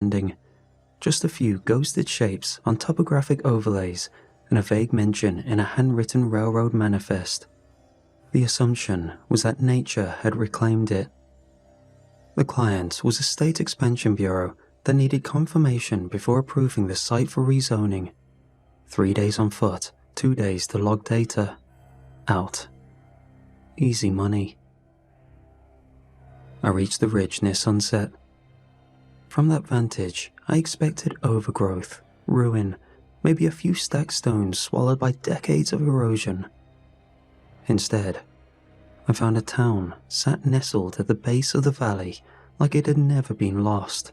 ending. Just a few ghosted shapes on topographic overlays and a vague mention in a handwritten railroad manifest. The assumption was that nature had reclaimed it. The client was a state expansion bureau that needed confirmation before approving the site for rezoning. 3 days on foot, 2 days to log data. Out. Easy money. I reached the ridge near sunset. From that vantage, I expected overgrowth, ruin, maybe a few stacked stones swallowed by decades of erosion. Instead, I found a town sat nestled at the base of the valley like it had never been lost.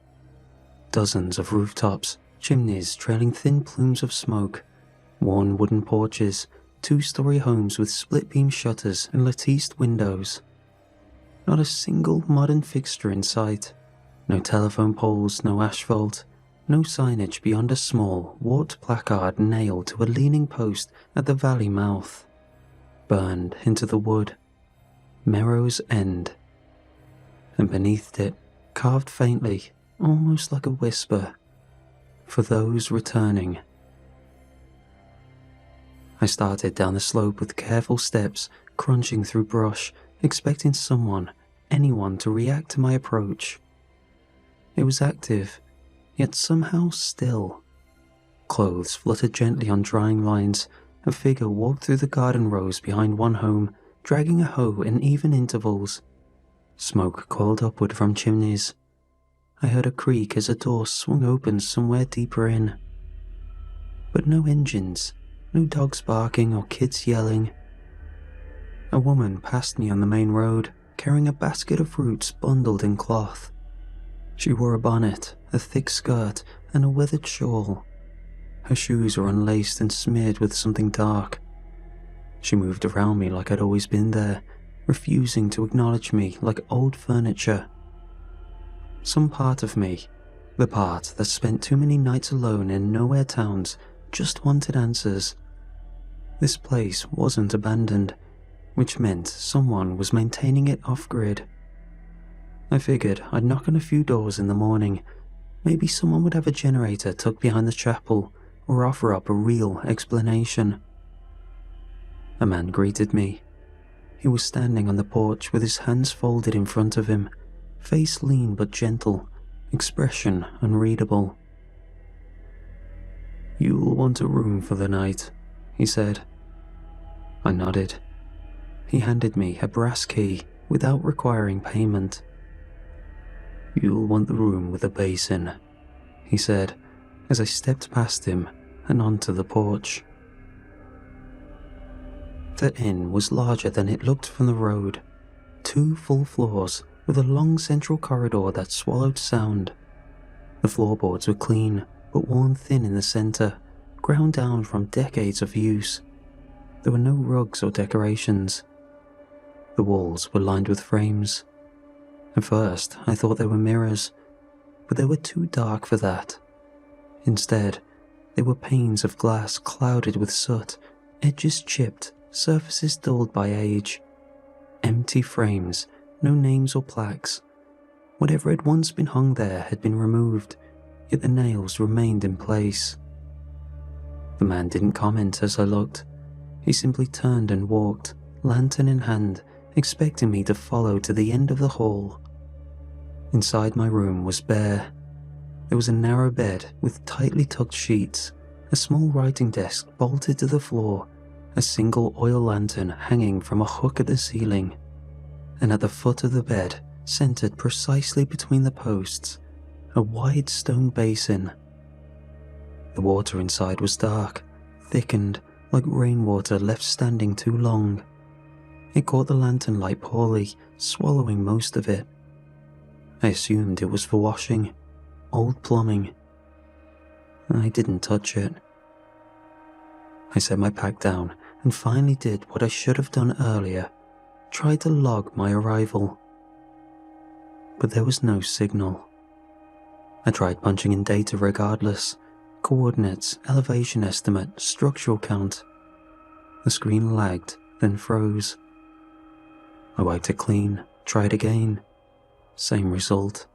Dozens of rooftops, chimneys trailing thin plumes of smoke, worn wooden porches, 2-story homes with split-beam shutters and latticed windows. Not a single modern fixture in sight. No telephone poles, no asphalt, no signage beyond a small, warped placard nailed to a leaning post at the valley mouth. Burned into the wood. Merrow's End. And beneath it, carved faintly, almost like a whisper, for those returning. I started down the slope with careful steps, crunching through brush, expecting someone, anyone to react to my approach. It was active, yet somehow still. Clothes fluttered gently on drying lines. A figure walked through the garden rows behind one home, dragging a hoe in even intervals. Smoke coiled upward from chimneys. I heard a creak as a door swung open somewhere deeper in. But no engines, no dogs barking or kids yelling. A woman passed me on the main road, carrying a basket of roots bundled in cloth. She wore a bonnet, a thick skirt, and a weathered shawl. Her shoes were unlaced and smeared with something dark. She moved around me like I'd always been there, refusing to acknowledge me like old furniture. Some part of me, the part that spent too many nights alone in nowhere towns, just wanted answers. This place wasn't abandoned, which meant someone was maintaining it off-grid. I figured I'd knock on a few doors in the morning. Maybe someone would have a generator tucked behind the chapel or offer up a real explanation. A man greeted me. He was standing on the porch with his hands folded in front of him, face lean but gentle, expression unreadable. "You'll want a room for the night," he said. I nodded. He handed me a brass key without requiring payment. "You'll want the room with a basin," he said, as I stepped past him and onto the porch. The inn was larger than it looked from the road. 2 full floors with a long central corridor that swallowed sound. The floorboards were clean, but worn thin in the center, ground down from decades of use. There were no rugs or decorations. The walls were lined with frames. At first, I thought they were mirrors, but they were too dark for that. Instead, they were panes of glass clouded with soot, edges chipped, surfaces dulled by age. Empty frames, no names or plaques. Whatever had once been hung there had been removed, yet the nails remained in place. The man didn't comment as I looked. He simply turned and walked, lantern in hand, expecting me to follow to the end of the hall. Inside my room was bare. There was a narrow bed with tightly tucked sheets, a small writing desk bolted to the floor, a single oil lantern hanging from a hook at the ceiling, and at the foot of the bed, centered precisely between the posts, a wide stone basin. The water inside was dark, thickened, like rainwater left standing too long. It caught the lantern light poorly, swallowing most of it. I assumed it was for washing. Old plumbing. I didn't touch it. I set my pack down and finally did what I should have done earlier, tried to log my arrival. But there was no signal. I tried punching in data regardless, coordinates, elevation estimate, structural count. The screen lagged, then froze. I wiped it clean, tried again. Same result.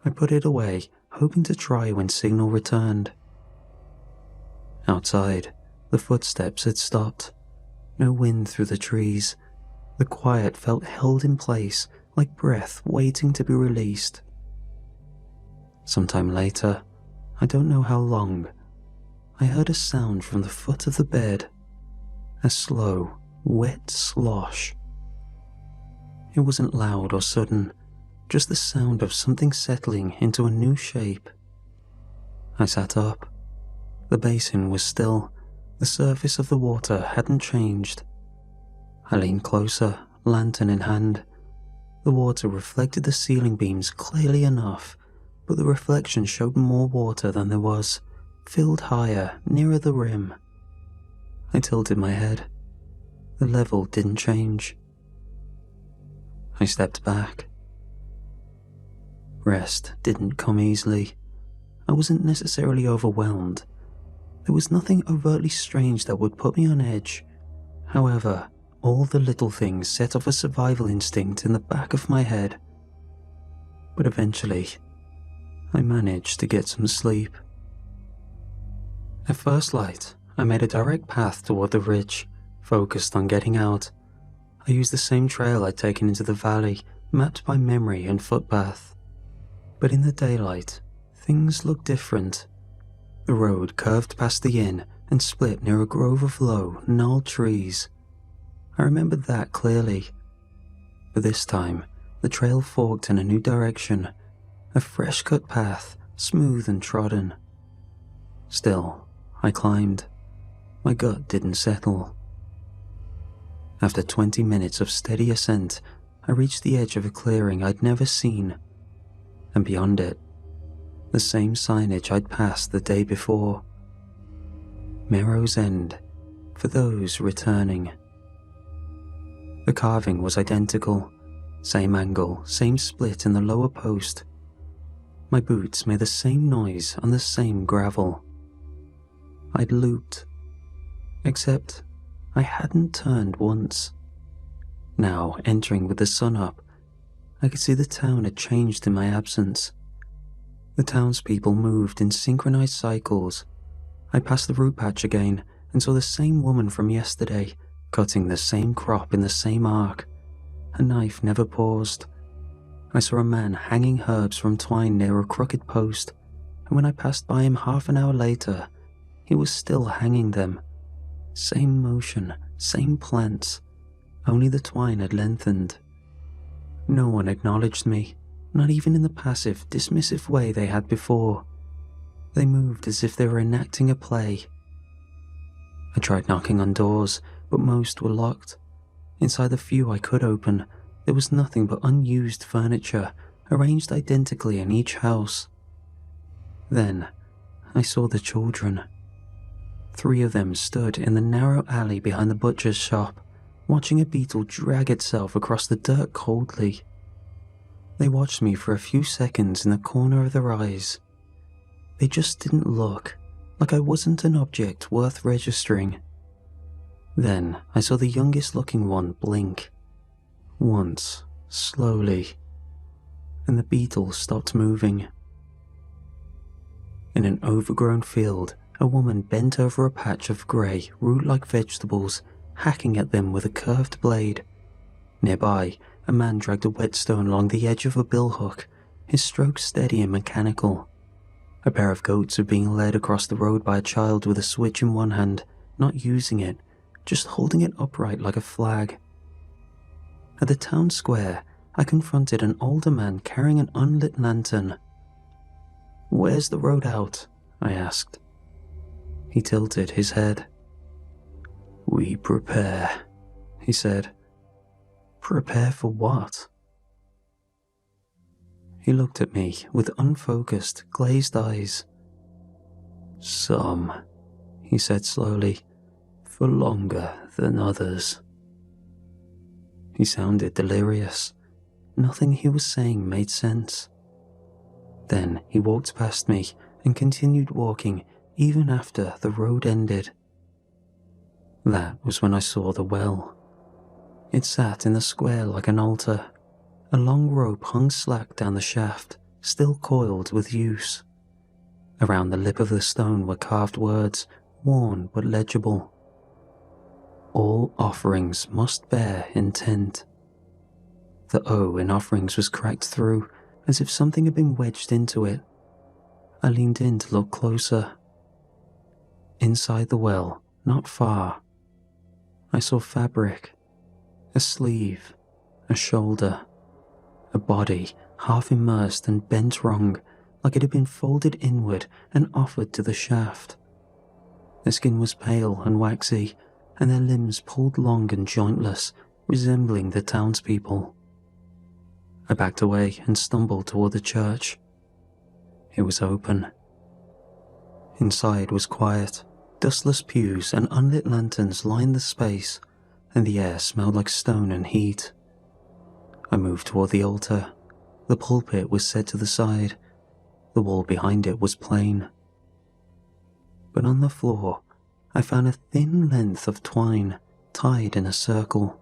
I put it away, hoping to try when signal returned. Outside, the footsteps had stopped. No wind through the trees. The quiet felt held in place, like breath waiting to be released. Sometime later, I don't know how long, I heard a sound from the foot of the bed. A slow, wet slosh. It wasn't loud or sudden, just the sound of something settling into a new shape. I sat up. The basin was still. The surface of the water hadn't changed. I leaned closer, lantern in hand. The water reflected the ceiling beams clearly enough, but the reflection showed more water than there was, filled higher, nearer the rim. I tilted my head. The level didn't change. I stepped back. Rest didn't come easily. I wasn't necessarily overwhelmed. There was nothing overtly strange that would put me on edge. However, all the little things set off a survival instinct in the back of my head. But eventually, I managed to get some sleep. At first light, I made a direct path toward the ridge, focused on getting out. I used the same trail I'd taken into the valley, mapped by memory and footpath. But in the daylight, things looked different. The road curved past the inn and split near a grove of low, gnarled trees. I remembered that clearly. But this time, the trail forked in a new direction, a fresh-cut path, smooth and trodden. Still, I climbed. My gut didn't settle. After 20 minutes of steady ascent, I reached the edge of a clearing I'd never seen, and beyond it, the same signage I'd passed the day before. Merrow's End, for those returning. The carving was identical, same angle, same split in the lower post. My boots made the same noise on the same gravel. I'd looped, except I hadn't turned once. Now, entering with the sun up, I could see the town had changed in my absence. The townspeople moved in synchronized cycles. I passed the root patch again and saw the same woman from yesterday, cutting the same crop in the same arc. Her knife never paused. I saw a man hanging herbs from twine near a crooked post, and when I passed by him half an hour later, he was still hanging them. Same motion, same plants, only the twine had lengthened. No one acknowledged me, not even in the passive, dismissive way they had before. They moved as if they were enacting a play. I tried knocking on doors, but most were locked. Inside the few I could open, there was nothing but unused furniture, arranged identically in each house. Then, I saw the children. 3 of them stood in the narrow alley behind the butcher's shop, watching a beetle drag itself across the dirt coldly. They watched me for a few seconds in the corner of their eyes. They just didn't look, like I wasn't an object worth registering. Then I saw the youngest looking one blink. Once, slowly, and the beetle stopped moving. In an overgrown field, a woman bent over a patch of grey, root-like vegetables, hacking at them with a curved blade. Nearby, a man dragged a whetstone along the edge of a billhook, his stroke steady and mechanical. A pair of goats were being led across the road by a child with a switch in one hand, not using it, just holding it upright like a flag. At the town square, I confronted an older man carrying an unlit lantern. "Where's the road out?" I asked. He tilted his head. "We prepare," he said. "Prepare for what?" He looked at me with unfocused, glazed eyes. "Some," he said slowly, "for longer than others." He sounded delirious. Nothing he was saying made sense. Then he walked past me and continued walking even after the road ended. That was when I saw the well. It sat in the square like an altar. A long rope hung slack down the shaft, still coiled with use. Around the lip of the stone were carved words, worn but legible. All offerings must bear intent. The O in offerings was cracked through, as if something had been wedged into it. I leaned in to look closer. Inside the well, not far, I saw fabric, a sleeve, a shoulder, a body half immersed and bent wrong, like it had been folded inward and offered to the shaft. The skin was pale and waxy, and their limbs pulled long and jointless, resembling the townspeople. I backed away and stumbled toward the church. It was open. Inside was quiet. Dustless pews and unlit lanterns lined the space, and the air smelled like stone and heat. I moved toward the altar. The pulpit was set to the side. The wall behind it was plain. But on the floor, I found a thin length of twine tied in a circle.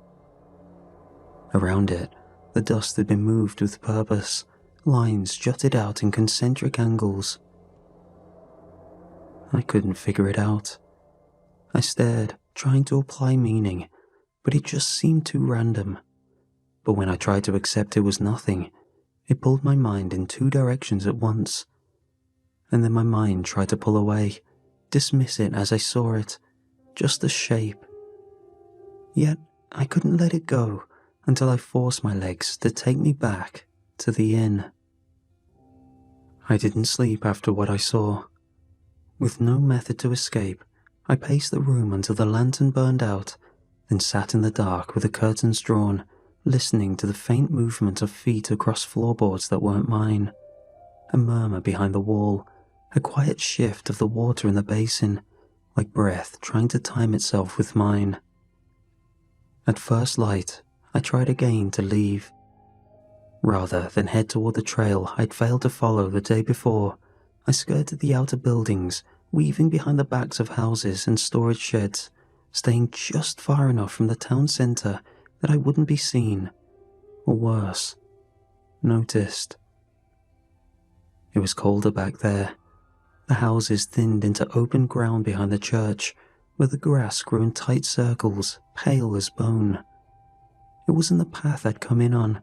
Around it, the dust had been moved with purpose. Lines jutted out in concentric angles. I couldn't figure it out. I stared, trying to apply meaning, but it just seemed too random. But when I tried to accept it was nothing, it pulled my mind in two directions at once. And then my mind tried to pull away, dismiss it as I saw it, just a shape. Yet I couldn't let it go until I forced my legs to take me back to the inn. I didn't sleep after what I saw. With no method to escape, I paced the room until the lantern burned out, then sat in the dark with the curtains drawn, listening to the faint movement of feet across floorboards that weren't mine. A murmur behind the wall, a quiet shift of the water in the basin, like breath trying to time itself with mine. At first light, I tried again to leave. Rather than head toward the trail I'd failed to follow the day before, I skirted the outer buildings, weaving behind the backs of houses and storage sheds, staying just far enough from the town centre that I wouldn't be seen, or worse, noticed. It was colder back there. The houses thinned into open ground behind the church, where the grass grew in tight circles, pale as bone. It wasn't the path I'd come in on,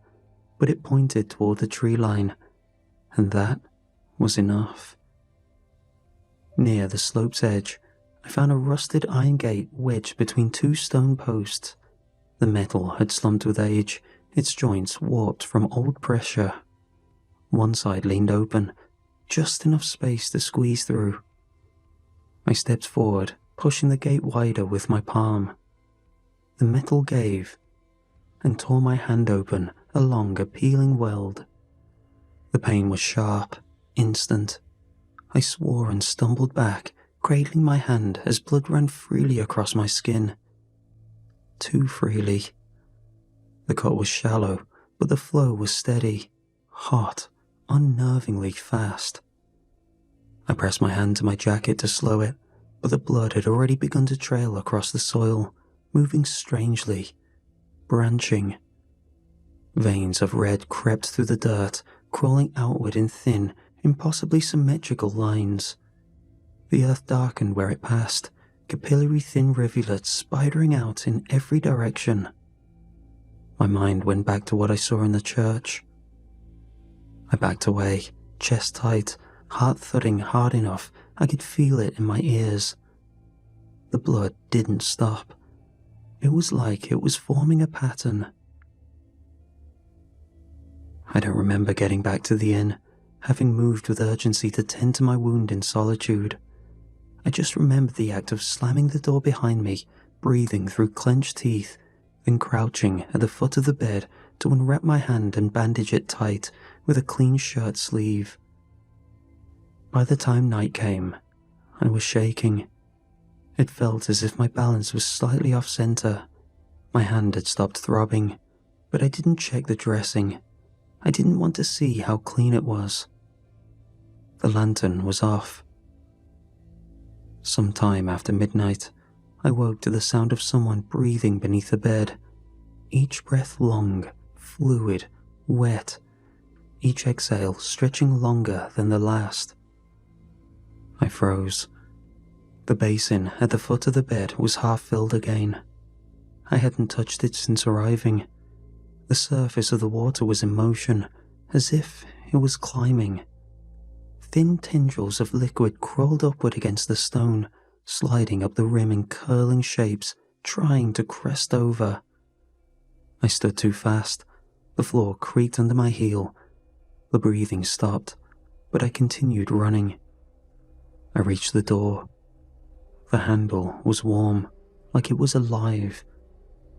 but it pointed toward the tree line, and that was enough. Near the slope's edge, I found a rusted iron gate wedged between two stone posts. The metal had slumped with age, its joints warped from old pressure. One side leaned open, just enough space to squeeze through. I stepped forward, pushing the gate wider with my palm. The metal gave, and tore my hand open along a peeling weld. The pain was sharp, instant. I swore and stumbled back, cradling my hand as blood ran freely across my skin. Too freely. The cut was shallow, but the flow was steady, hot, unnervingly fast. I pressed my hand to my jacket to slow it, but the blood had already begun to trail across the soil, moving strangely, branching. Veins of red crept through the dirt, crawling outward in thin, impossibly symmetrical lines. The earth darkened where it passed, capillary thin rivulets spidering out in every direction. My mind went back to what I saw in the church. I backed away, chest tight, heart thudding hard enough I could feel it in my ears. The blood didn't stop. It was like it was forming a pattern. I don't remember getting back to the inn, having moved with urgency to tend to my wound in solitude. I just remembered the act of slamming the door behind me, breathing through clenched teeth, then crouching at the foot of the bed to unwrap my hand and bandage it tight with a clean shirt sleeve. By the time night came, I was shaking. It felt as if my balance was slightly off center. My hand had stopped throbbing, but I didn't check the dressing. I didn't want to see how clean it was. The lantern was off. Sometime after midnight, I woke to the sound of someone breathing beneath the bed, each breath long, fluid, wet. each exhale stretching longer than the last. I froze. The basin at the foot of the bed was half filled again. I hadn't touched it since arriving. The surface of the water was in motion, as if it was climbing. Thin tendrils of liquid crawled upward against the stone, sliding up the rim in curling shapes, trying to crest over. I stood too fast. The floor creaked under my heel. The breathing stopped, but I continued running. I reached the door. The handle was warm, like it was alive.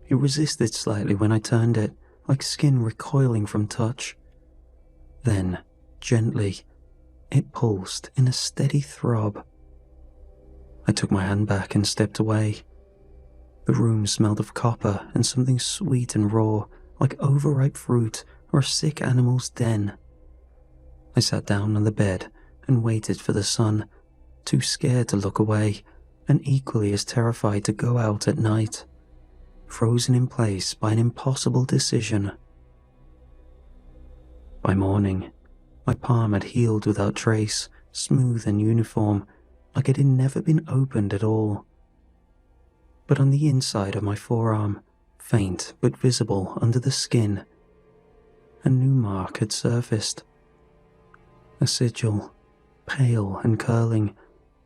It resisted slightly when I turned it, like skin recoiling from touch. Then, gently, it pulsed in a steady throb. I took my hand back and stepped away. The room smelled of copper and something sweet and raw, like overripe fruit or a sick animal's den. I sat down on the bed and waited for the sun, too scared to look away, and equally as terrified to go out at night, frozen in place by an impossible decision. By morning, my palm had healed without trace, smooth and uniform, like it had never been opened at all. But on the inside of my forearm, faint but visible under the skin, a new mark had surfaced. A sigil, pale and curling,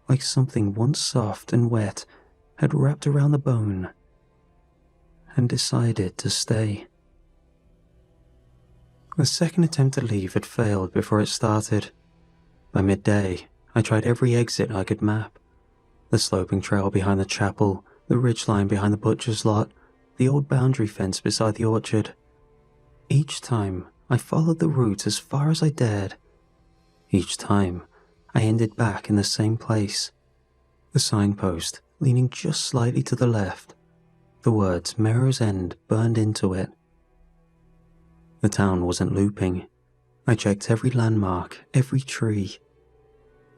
like something once soft and wet, had wrapped around the bone and decided to stay. The second attempt to leave had failed before it started. By midday, I tried every exit I could map. The sloping trail behind the chapel, the ridgeline behind the butcher's lot, the old boundary fence beside the orchard. Each time, I followed the route as far as I dared. Each time, I ended back in the same place. The signpost leaning just slightly to the left. The words Merrow's End burned into it. The town wasn't looping. I checked every landmark, every tree.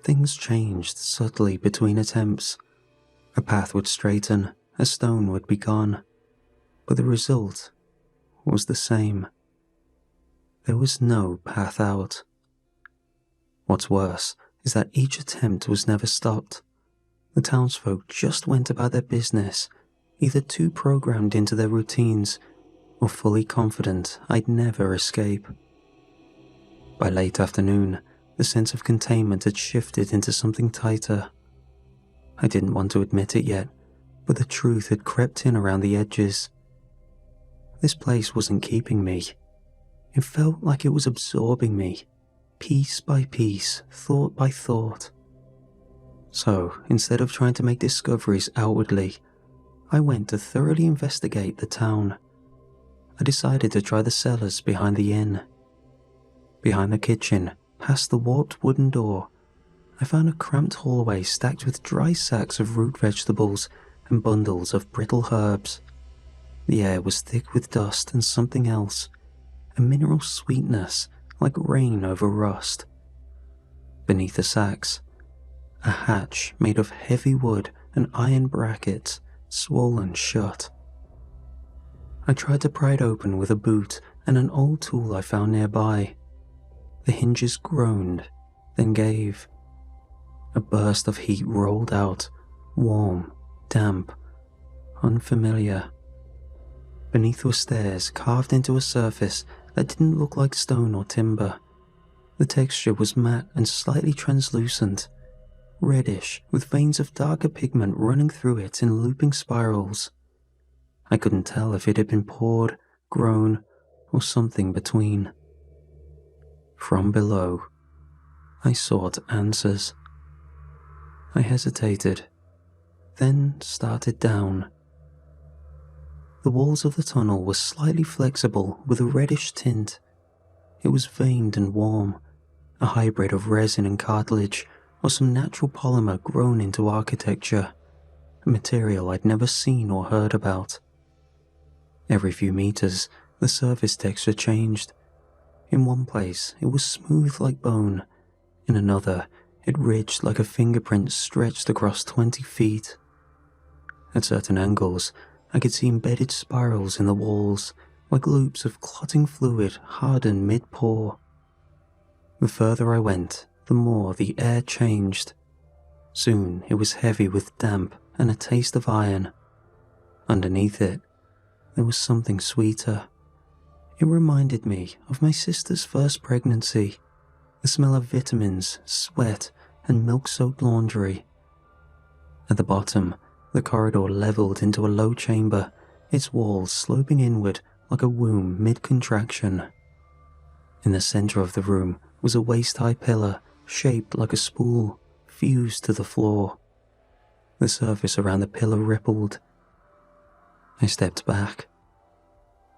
Things changed subtly between attempts. A path would straighten, a stone would be gone. But the result was the same. There was no path out. What's worse is that each attempt was never stopped. The townsfolk just went about their business, either too programmed into their routines or fully confident I'd never escape. By late afternoon, the sense of containment had shifted into something tighter. I didn't want to admit it yet, but the truth had crept in around the edges. This place wasn't keeping me. It felt like it was absorbing me, piece by piece, thought by thought. So, instead of trying to make discoveries outwardly, I went to thoroughly investigate the town. I decided to try the cellars behind the inn. Behind the kitchen, past the warped wooden door, I found a cramped hallway stacked with dry sacks of root vegetables and bundles of brittle herbs. The air was thick with dust and something else, a mineral sweetness like rain over rust. Beneath the sacks, a hatch made of heavy wood and iron brackets, swollen shut. I tried to pry it open with a boot and an old tool I found nearby. The hinges groaned, then gave. A burst of heat rolled out, warm, damp, unfamiliar. Beneath were stairs carved into a surface that didn't look like stone or timber. The texture was matte and slightly translucent, reddish with veins of darker pigment running through it in looping spirals. I couldn't tell if it had been poured, grown, or something between. From below, I sought answers. I hesitated, then started down. The walls of the tunnel were slightly flexible with a reddish tint. It was veined and warm, a hybrid of resin and cartilage, or some natural polymer grown into architecture, a material I'd never seen or heard about. Every few meters, the surface texture changed. In one place, it was smooth like bone. In another, it ridged like a fingerprint stretched across 20 feet. At certain angles, I could see embedded spirals in the walls, like loops of clotting fluid hardened mid-pour. The further I went, the more the air changed. Soon it was heavy with damp and a taste of iron. Underneath it, there was something sweeter. It reminded me of my sister's first pregnancy, the smell of vitamins, sweat, and milk-soaked laundry. At the bottom, the corridor leveled into a low chamber, its walls sloping inward like a womb mid-contraction. In the center of the room was a waist-high pillar shaped like a spool, fused to the floor. The surface around the pillar rippled. I stepped back,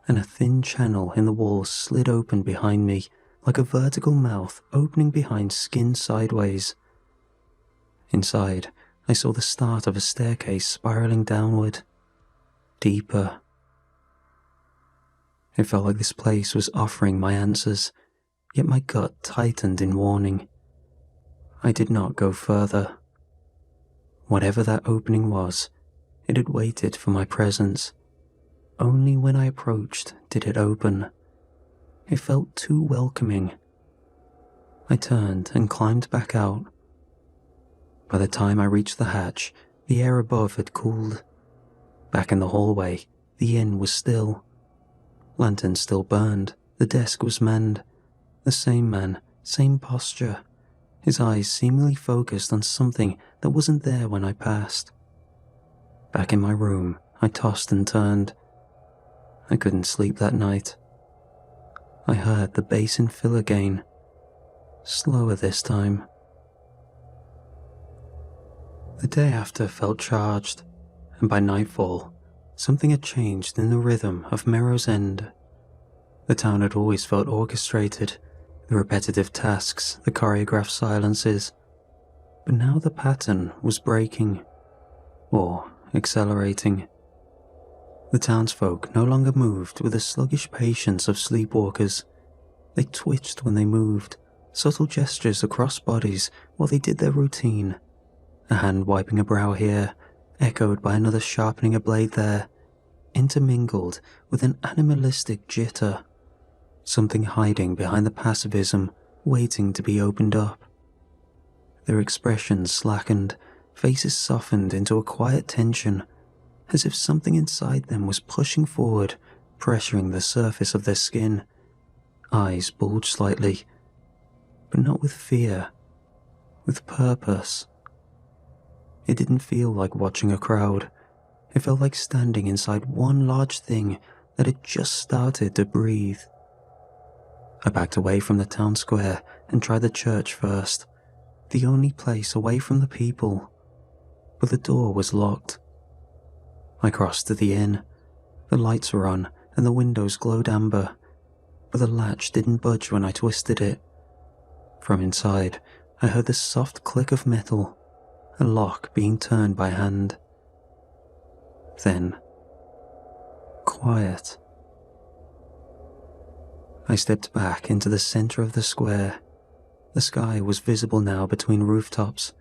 and a thin channel in the wall slid open behind me like a vertical mouth opening behind skin sideways. Inside, I saw the start of a staircase spiraling downward, deeper. It felt like this place was offering my answers, yet my gut tightened in warning. I did not go further. Whatever that opening was, it had waited for my presence. Only when I approached did it open. It felt too welcoming. I turned and climbed back out. By the time I reached the hatch, the air above had cooled. Back in the hallway, the inn was still. Lanterns still burned, the desk was manned. The same man, same posture, his eyes seemingly focused on something that wasn't there when I passed. Back in my room, I tossed and turned. I couldn't sleep that night. I heard the basin fill again, slower this time. The day after felt charged, and by nightfall, something had changed in the rhythm of Merrow's End. The town had always felt orchestrated, the repetitive tasks, the choreographed silences, but now the pattern was breaking, or accelerating. The townsfolk no longer moved with the sluggish patience of sleepwalkers. They twitched when they moved, subtle gestures across bodies while they did their routine. A hand wiping a brow here, echoed by another sharpening a blade there, intermingled with an animalistic jitter. Something hiding behind the passivism, waiting to be opened up. Their expressions slackened, faces softened into a quiet tension, as if something inside them was pushing forward, pressuring the surface of their skin. Eyes bulged slightly, but not with fear, with purpose. It didn't feel like watching a crowd. It felt like standing inside one large thing that had just started to breathe. I backed away from the town square and tried the church first, the only place away from the people, but the door was locked. I crossed to the inn. The lights were on and the windows glowed amber, but the latch didn't budge when I twisted it. From inside, I heard the soft click of metal, a lock being turned by hand. Then, quiet. I stepped back into the center of the square. The sky was visible now between rooftops,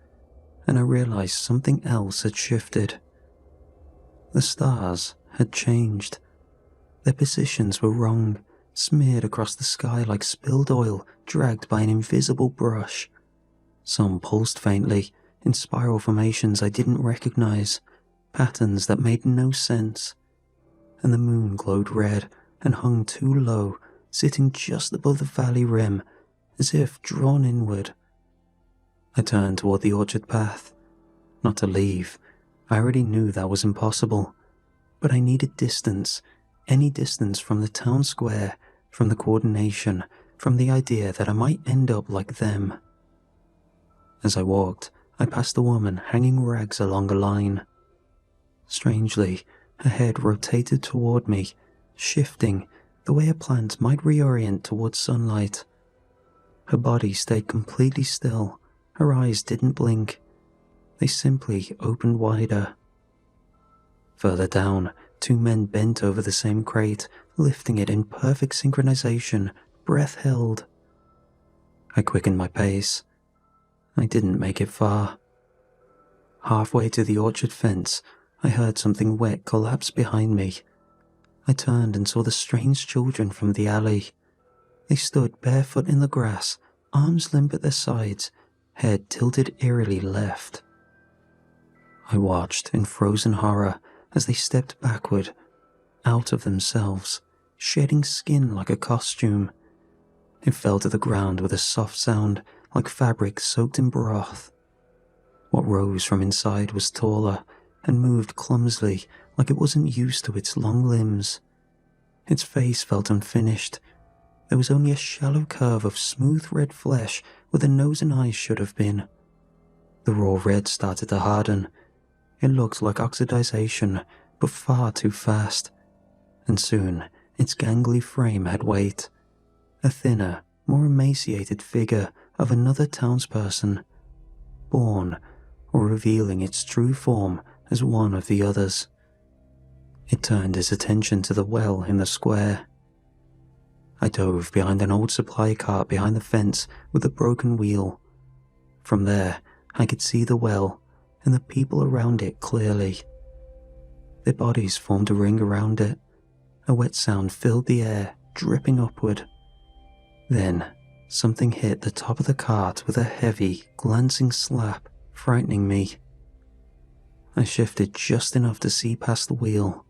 and I realized something else had shifted. The stars had changed. Their positions were wrong, smeared across the sky like spilled oil dragged by an invisible brush. Some pulsed faintly, in spiral formations I didn't recognize, patterns that made no sense. And the moon glowed red and hung too low, sitting just above the valley rim, as if drawn inward. I turned toward the orchard path. Not to leave. I already knew that was impossible. But I needed distance, any distance from the town square, from the coordination, from the idea that I might end up like them. As I walked, I passed a woman hanging rags along a line. Strangely, her head rotated toward me, shifting the way a plant might reorient towards sunlight. Her body stayed completely still. Her eyes didn't blink. They simply opened wider. Further down, two men bent over the same crate, lifting it in perfect synchronization, breath held. I quickened my pace. I didn't make it far. Halfway to the orchard fence, I heard something wet collapse behind me. I turned and saw the strange children from the alley. They stood barefoot in the grass, arms limp at their sides, head tilted eerily left. I watched in frozen horror as they stepped backward, out of themselves, shedding skin like a costume. It fell to the ground with a soft sound like fabric soaked in broth. What rose from inside was taller and moved clumsily like it wasn't used to its long limbs. Its face felt unfinished. There was only a shallow curve of smooth red flesh where the nose and eyes should have been. The raw red started to harden. It looked like oxidization, but far too fast. And soon, its gangly frame had weight. A thinner, more emaciated figure of another townsperson, born or revealing its true form as one of the others. It turned its attention to the well in the square. I dove behind an old supply cart behind the fence with a broken wheel. From there, I could see the well and the people around it clearly. Their bodies formed a ring around it. A wet sound filled the air, dripping upward. Then, something hit the top of the cart with a heavy, glancing slap, frightening me. I shifted just enough to see past the wheel.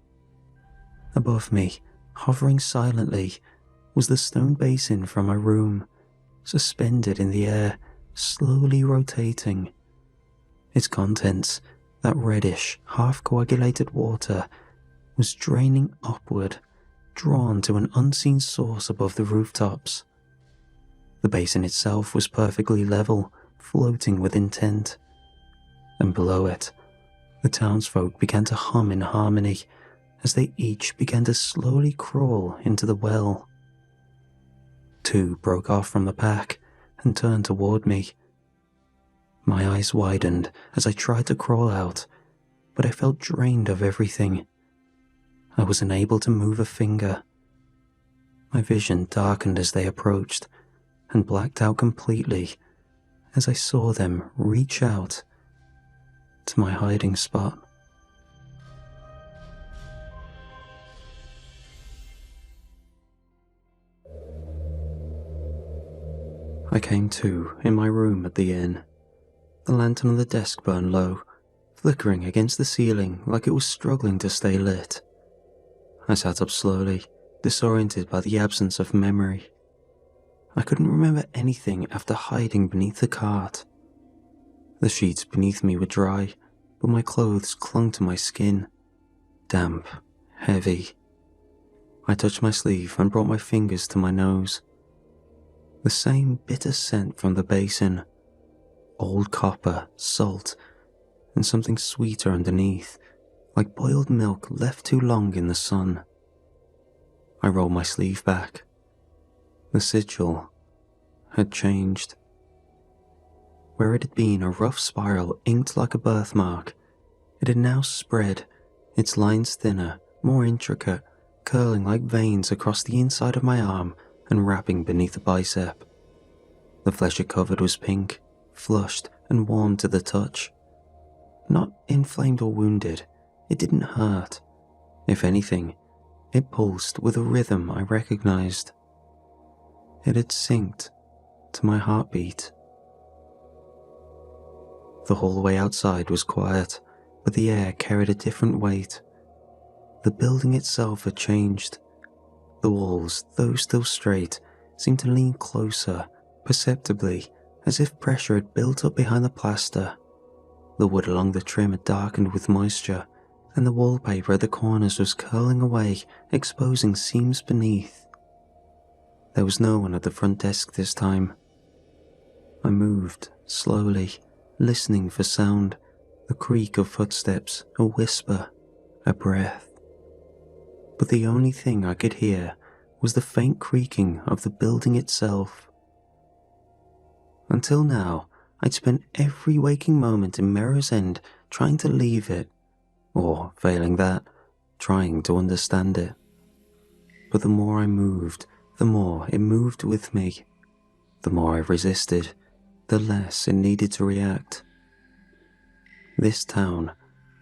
Above me, hovering silently, was the stone basin from my room, suspended in the air, slowly rotating. Its contents, that reddish, half-coagulated water, was draining upward, drawn to an unseen source above the rooftops. The basin itself was perfectly level, floating with intent. And below it, the townsfolk began to hum in harmony as they each began to slowly crawl into the well. Two broke off from the pack and turned toward me. My eyes widened as I tried to crawl out, but I felt drained of everything. I was unable to move a finger. My vision darkened as they approached and blacked out completely as I saw them reach out to my hiding spot. I came to in my room at the inn. The lantern on the desk burned low, flickering against the ceiling like it was struggling to stay lit. I sat up slowly, disoriented by the absence of memory. I couldn't remember anything after hiding beneath the cart. The sheets beneath me were dry, but my clothes clung to my skin, damp, heavy. I touched my sleeve and brought my fingers to my nose. The same bitter scent from the basin, old copper, salt, and something sweeter underneath, like boiled milk left too long in the sun. I rolled my sleeve back. The sigil had changed. Where it had been a rough spiral inked like a birthmark, it had now spread, its lines thinner, more intricate, curling like veins across the inside of my arm and wrapping beneath the bicep. The flesh it covered was pink, flushed and warm to the touch. Not inflamed or wounded, it didn't hurt. If anything, it pulsed with a rhythm I recognized. It had synced to my heartbeat. The hallway outside was quiet, but the air carried a different weight. The building itself had changed. The walls, though still straight, seemed to lean closer, perceptibly, as if pressure had built up behind the plaster. The wood along the trim had darkened with moisture, and the wallpaper at the corners was curling away, exposing seams beneath. There was no one at the front desk this time. I moved, slowly, listening for sound, the creak of footsteps, a whisper, a breath. But the only thing I could hear was the faint creaking of the building itself. Until now, I'd spent every waking moment in Merrow's End trying to leave it, or, failing that, trying to understand it. But the more I moved, the more it moved with me. The more I resisted, the less it needed to react. This town,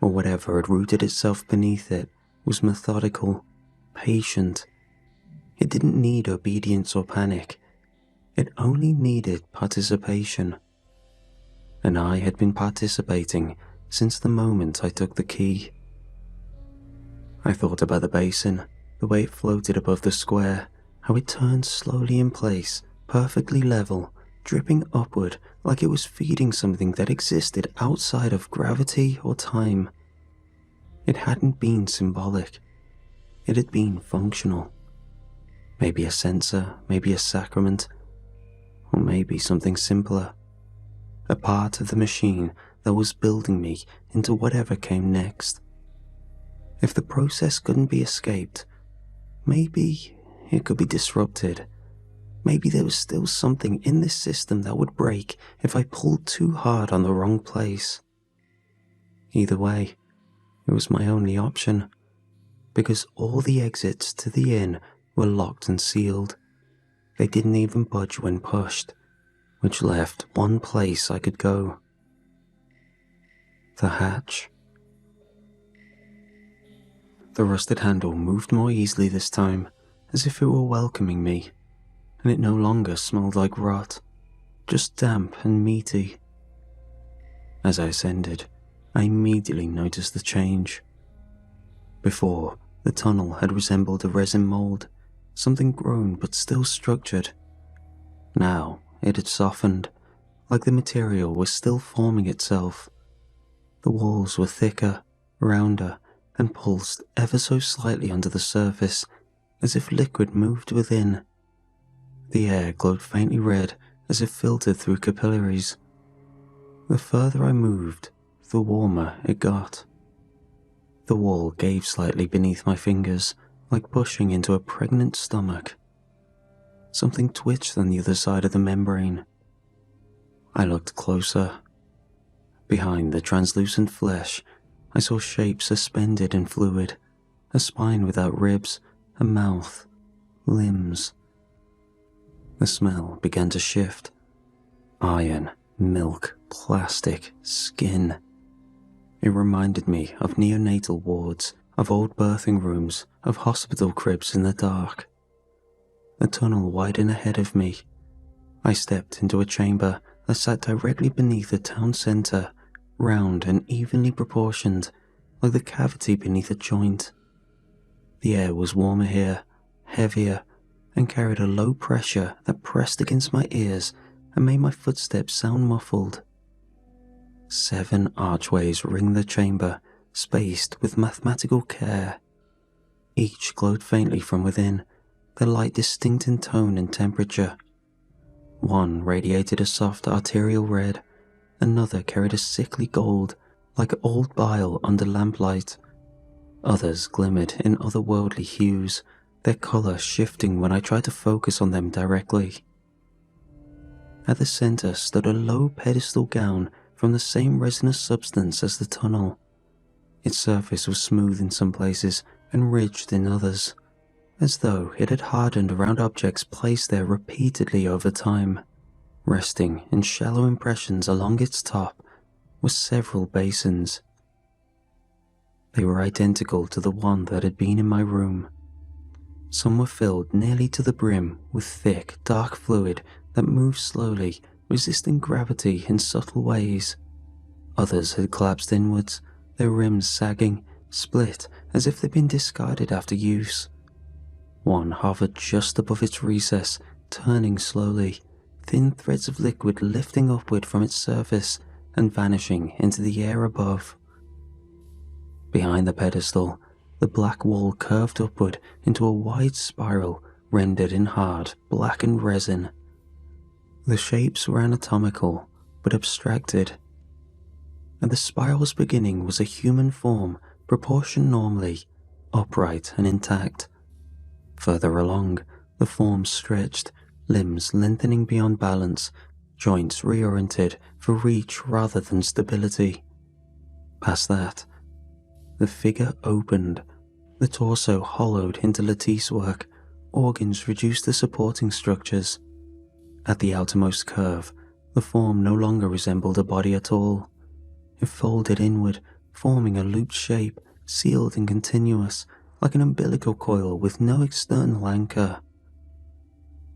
or whatever had rooted itself beneath it, was methodical, patient. It didn't need obedience or panic. It only needed participation. And I had been participating since the moment I took the key. I thought about the basin, the way it floated above the square, how it turned slowly in place, perfectly level, dripping upward like it was feeding something that existed outside of gravity or time. It hadn't been symbolic. It had been functional. Maybe a sensor, maybe a sacrament, or maybe something simpler. A part of the machine that was building me into whatever came next. If the process couldn't be escaped, maybe it could be disrupted. Maybe there was still something in this system that would break if I pulled too hard on the wrong place. Either way, it was my only option, because all the exits to the inn were locked and sealed. They didn't even budge when pushed, which left one place I could go. The hatch. The rusted handle moved more easily this time, as if it were welcoming me, and it no longer smelled like rot, just damp and meaty. As I ascended, I immediately noticed the change. Before, the tunnel had resembled a resin mold, something grown but still structured. Now, it had softened, like the material was still forming itself. The walls were thicker, rounder, and pulsed ever so slightly under the surface, as if liquid moved within. The air glowed faintly red as if filtered through capillaries. The further I moved, the warmer it got. The wall gave slightly beneath my fingers, like pushing into a pregnant stomach. Something twitched on the other side of the membrane. I looked closer. Behind the translucent flesh, I saw shapes suspended in fluid, a spine without ribs, a mouth, limbs. The smell began to shift. Iron, milk, plastic, skin. It reminded me of neonatal wards, of old birthing rooms, of hospital cribs in the dark. The tunnel widened ahead of me. I stepped into a chamber that sat directly beneath the town centre, round and evenly proportioned, like the cavity beneath a joint. The air was warmer here, heavier, and carried a low pressure that pressed against my ears and made my footsteps sound muffled. 7 archways ringed the chamber, spaced with mathematical care. Each glowed faintly from within, the light distinct in tone and temperature. One radiated a soft arterial red, another carried a sickly gold, like old bile under lamplight. Others glimmered in otherworldly hues, their colour shifting when I tried to focus on them directly. At the centre stood a low pedestal gown from the same resinous substance as the tunnel. Its surface was smooth in some places and ridged in others, as though it had hardened around objects placed there repeatedly over time. Resting in shallow impressions along its top were several basins. They were identical to the one that had been in my room. Some were filled nearly to the brim with thick, dark fluid that moved slowly, resisting gravity in subtle ways. Others had collapsed inwards, their rims sagging, split as if they'd been discarded after use. One hovered just above its recess, turning slowly, thin threads of liquid lifting upward from its surface and vanishing into the air above. Behind the pedestal, the black wall curved upward into a wide spiral rendered in hard, blackened resin. The shapes were anatomical, but abstracted. At the spiral's beginning was a human form, proportioned normally, upright and intact. Further along, the form stretched, limbs lengthening beyond balance, joints reoriented for reach rather than stability. Past that, the figure opened, the torso hollowed into lattice work, organs reduced to supporting structures. At the outermost curve, the form no longer resembled a body at all. It folded inward, forming a looped shape, sealed and continuous, like an umbilical coil with no external anchor.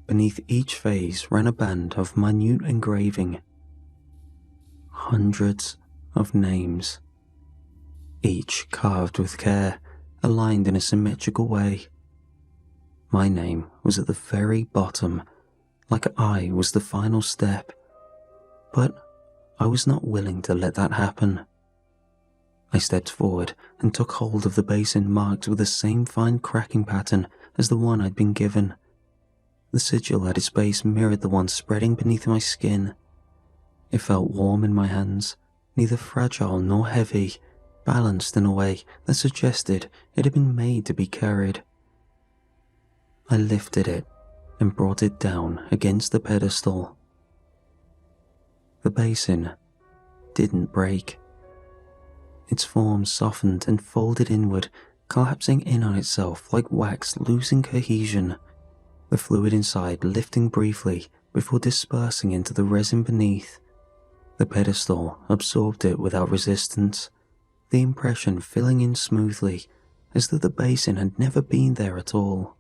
Beneath each vase ran a band of minute engraving. Hundreds of names, each carved with care, aligned in a symmetrical way. My name was at the very bottom, like I was the final step. But I was not willing to let that happen. I stepped forward and took hold of the basin marked with the same fine cracking pattern as the one I'd been given. The sigil at its base mirrored the one spreading beneath my skin. It felt warm in my hands, neither fragile nor heavy, balanced in a way that suggested it had been made to be carried. I lifted it and brought it down against the pedestal. The basin didn't break. Its form softened and folded inward, collapsing in on itself like wax losing cohesion, the fluid inside lifting briefly before dispersing into the resin beneath. The pedestal absorbed it without resistance, the impression filling in smoothly, as though the basin had never been there at all.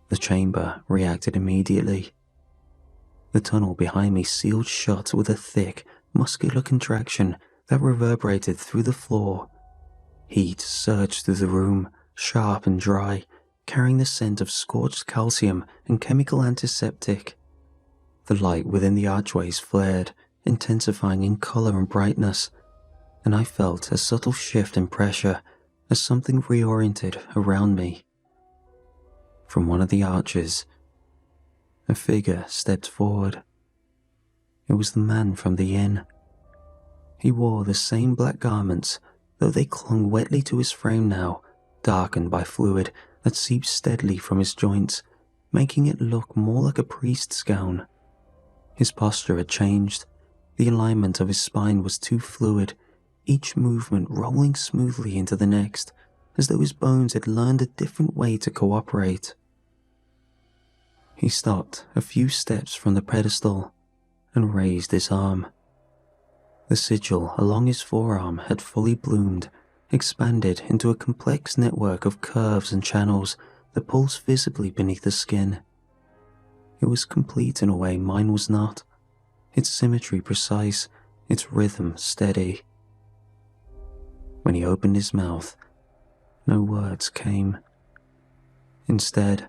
The chamber reacted immediately. The tunnel behind me sealed shut with a thick, muscular contraction that reverberated through the floor. Heat surged through the room, sharp and dry, carrying the scent of scorched calcium and chemical antiseptic. The light within the archways flared, intensifying in color and brightness, and I felt a subtle shift in pressure as something reoriented around me. From one of the arches, a figure stepped forward. It was the man from the inn. He wore the same black garments, though they clung wetly to his frame now, darkened by fluid that seeped steadily from his joints, making it look more like a priest's gown. His posture had changed. The alignment of his spine was too fluid, each movement rolling smoothly into the next, as though his bones had learned a different way to cooperate. He stopped a few steps from the pedestal and raised his arm. The sigil along his forearm had fully bloomed, expanded into a complex network of curves and channels that pulsed visibly beneath the skin. It was complete in a way mine was not, its symmetry precise, its rhythm steady. When he opened his mouth, no words came. Instead,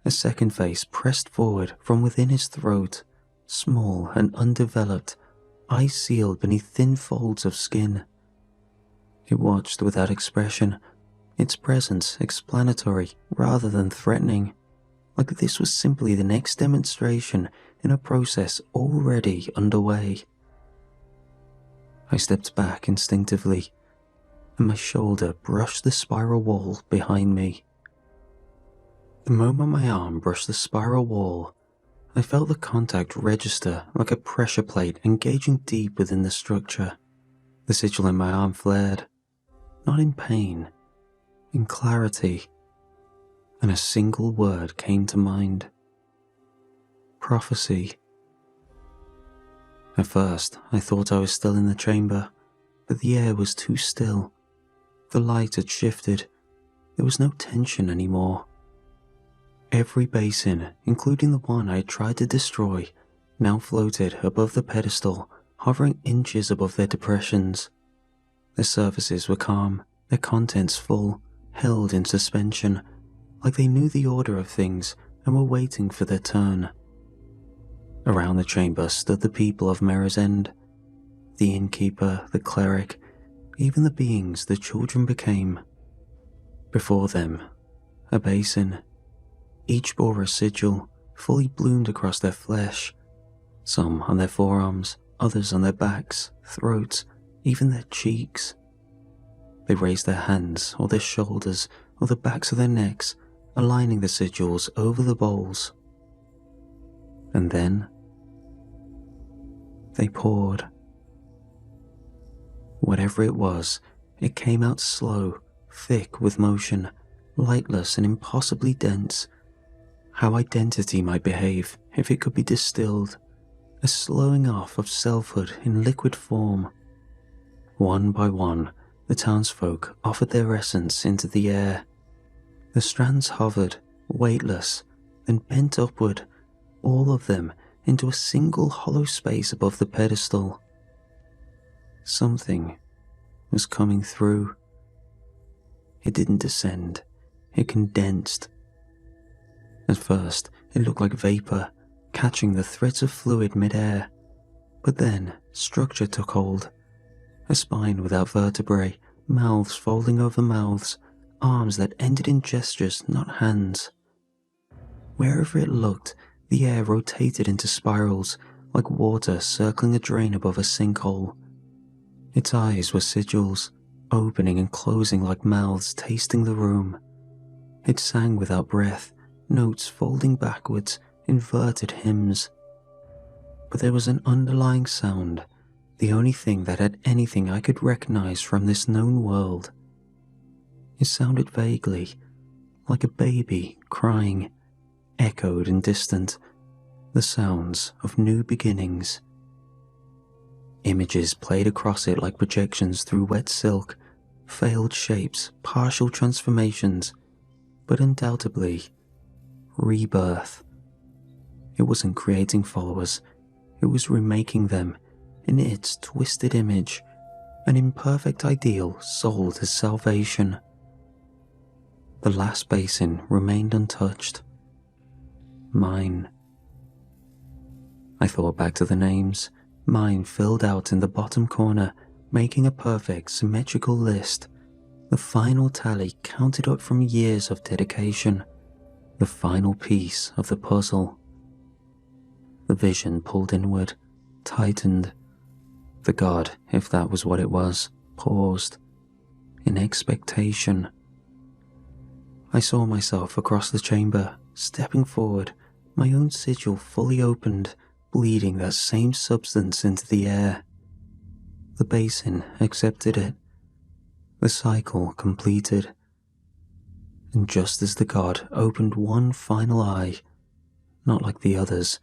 a second face pressed forward from within his throat, small and undeveloped, eyes sealed beneath thin folds of skin. It watched without expression, its presence explanatory rather than threatening, like this was simply the next demonstration in a process already underway. I stepped back instinctively, and my shoulder brushed the spiral wall behind me. The moment my arm brushed the spiral wall, I felt the contact register like a pressure plate engaging deep within the structure. The sigil in my arm flared, not in pain, in clarity, and a single word came to mind. Prophecy. At first, I thought I was still in the chamber, but the air was too still. The light had shifted. There was no tension anymore. Every basin, including the one I had tried to destroy, now floated above the pedestal, hovering inches above their depressions. Their surfaces were calm, their contents full, held in suspension, like they knew the order of things and were waiting for their turn. Around the chamber stood the people of Mirror's End, the innkeeper, the cleric, even the beings the children became. Before them, a basin. Each bore a sigil, fully bloomed across their flesh, some on their forearms, others on their backs, throats, even their cheeks. They raised their hands or their shoulders or the backs of their necks, aligning the sigils over the bowls. And then they poured. Whatever it was, it came out slow, thick with motion, lightless and impossibly dense. How identity might behave if it could be distilled, a slowing off of selfhood in liquid form. One by one, the townsfolk offered their essence into the air. The strands hovered, weightless, then bent upward, all of them into a single hollow space above the pedestal. Something was coming through. It didn't descend, it condensed. At first, it looked like vapor, catching the threads of fluid mid-air. But then, structure took hold. A spine without vertebrae, mouths folding over mouths, arms that ended in gestures, not hands. Wherever it looked, the air rotated into spirals, like water circling a drain above a sinkhole. Its eyes were sigils, opening and closing like mouths tasting the room. It sang without breath, notes folding backwards, inverted hymns. But there was an underlying sound, the only thing that had anything I could recognize from this known world. It sounded vaguely, like a baby crying, echoed and distant, the sounds of new beginnings. Images played across it like projections through wet silk, failed shapes, partial transformations, but undoubtedly, rebirth. It wasn't creating followers, it was remaking them in its twisted image, an imperfect ideal sold as salvation. The last basin remained untouched. Mine. I thought back to the names, mine filled out in the bottom corner, making a perfect, symmetrical list. The final tally counted up from years of dedication, the final piece of the puzzle. The vision pulled inward, tightened. The god, if that was what it was, paused, in expectation. I saw myself across the chamber, stepping forward, my own sigil fully opened, bleeding that same substance into the air. The basin accepted it. The cycle completed. And just as the god opened one final eye, not like the others,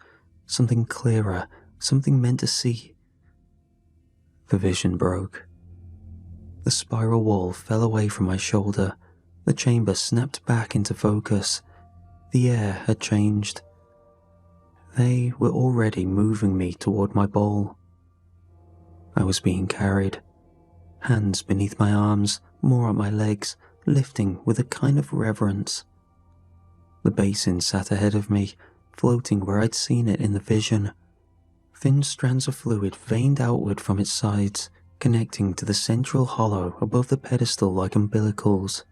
something clearer, something meant to see, the vision broke. The spiral wall fell away from my shoulder. The chamber snapped back into focus. The air had changed. They were already moving me toward my bowl. I was being carried. Hands beneath my arms, more at my legs, lifting with a kind of reverence. The basin sat ahead of me, floating where I'd seen it in the vision. Thin strands of fluid veined outward from its sides, connecting to the central hollow above the pedestal like umbilicals.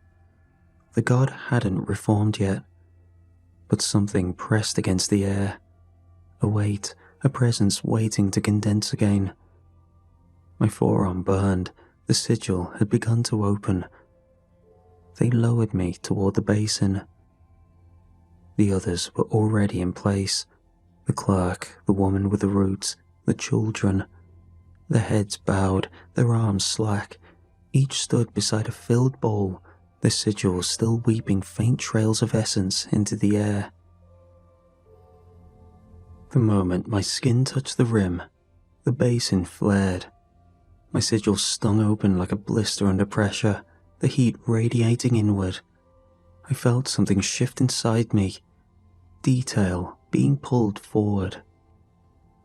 The god hadn't reformed yet, but something pressed against the air. A weight, a presence waiting to condense again. My forearm burned, the sigil had begun to open. They lowered me toward the basin. The others were already in place. The clerk, the woman with the roots, the children. Their heads bowed, their arms slack. Each stood beside a filled bowl, their sigils still weeping faint trails of essence into the air. The moment my skin touched the rim, the basin flared. My sigil stung open like a blister under pressure, the heat radiating inward. I felt something shift inside me, detail being pulled forward.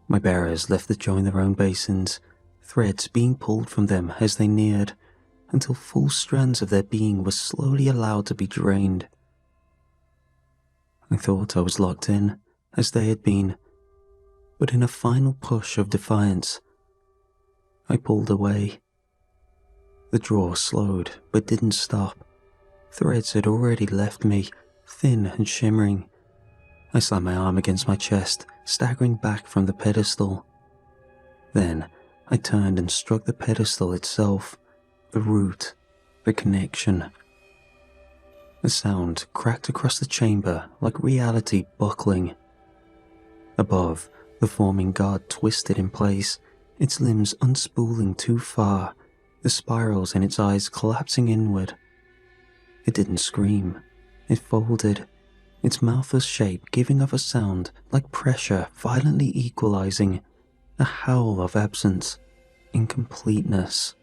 My bearers left to join their own basins, threads being pulled from them as they neared, until full strands of their being were slowly allowed to be drained. I thought I was locked in, as they had been, but in a final push of defiance, I pulled away. The draw slowed, but didn't stop. Threads had already left me, thin and shimmering. I slammed my arm against my chest, staggering back from the pedestal. Then, I turned and struck the pedestal itself, the root, the connection. A sound cracked across the chamber like reality buckling. Above, the forming god twisted in place, its limbs unspooling too far, the spirals in its eyes collapsing inward. It didn't scream. It folded, its mouthless shape giving off a sound like pressure violently equalizing, a howl of absence, incompleteness.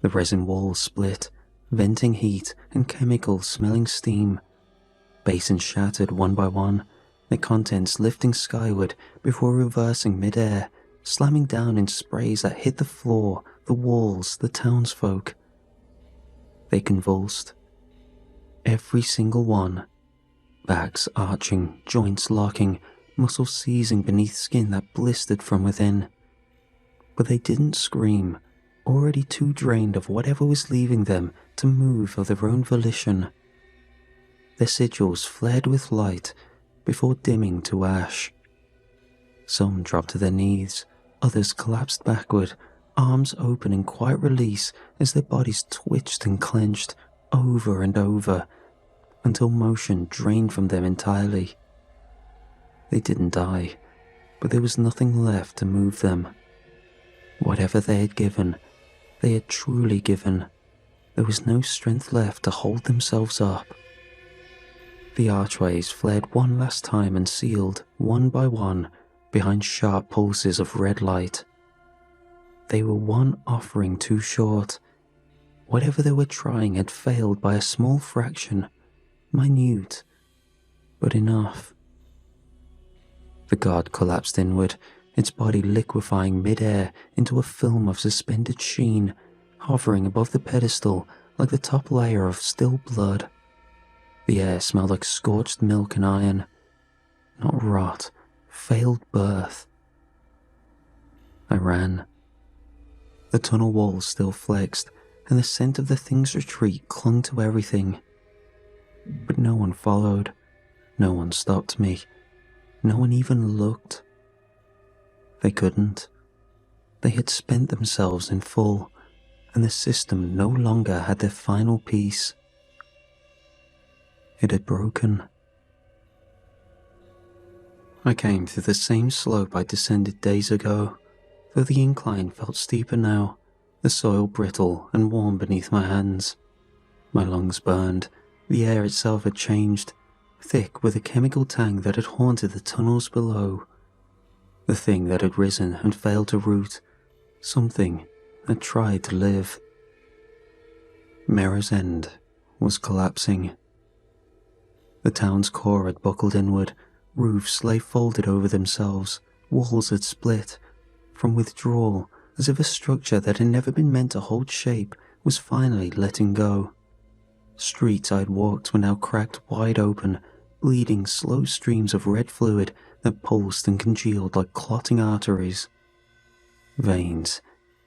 The resin walls split, venting heat and chemical smelling steam. Basins shattered one by one, their contents lifting skyward before reversing mid-air, slamming down in sprays that hit the floor, the walls, the townsfolk. They convulsed. Every single one. Backs arching, joints locking, muscles seizing beneath skin that blistered from within. But they didn't scream, already too drained of whatever was leaving them to move of their own volition. Their sigils flared with light before dimming to ash. Some dropped to their knees, others collapsed backward, arms open in quiet release as their bodies twitched and clenched over and over until motion drained from them entirely. They didn't die, but there was nothing left to move them. Whatever they had given, they had truly given. There was no strength left to hold themselves up. The archways flared one last time and sealed, one by one, behind sharp pulses of red light. They were one offering too short. Whatever they were trying had failed by a small fraction, minute, but enough. The god collapsed inward, its body liquefying mid-air into a film of suspended sheen, hovering above the pedestal like the top layer of still blood. The air smelled like scorched milk and iron. Not rot, failed birth. I ran. The tunnel walls still flexed, and the scent of the thing's retreat clung to everything. But no one followed. No one stopped me. No one even looked. They couldn't. They had spent themselves in full, and the system no longer had their final piece. It had broken. I came through the same slope I descended days ago, though the incline felt steeper now, the soil brittle and warm beneath my hands. My lungs burned, the air itself had changed, thick with a chemical tang that had haunted the tunnels below. The thing that had risen and failed to root, something that tried to live. Mirror's End was collapsing. The town's core had buckled inward, roofs lay folded over themselves, walls had split. From withdrawal, as if a structure that had never been meant to hold shape was finally letting go. Streets I'd walked were now cracked wide open, bleeding slow streams of red fluid that pulsed and congealed like clotting arteries. Veins,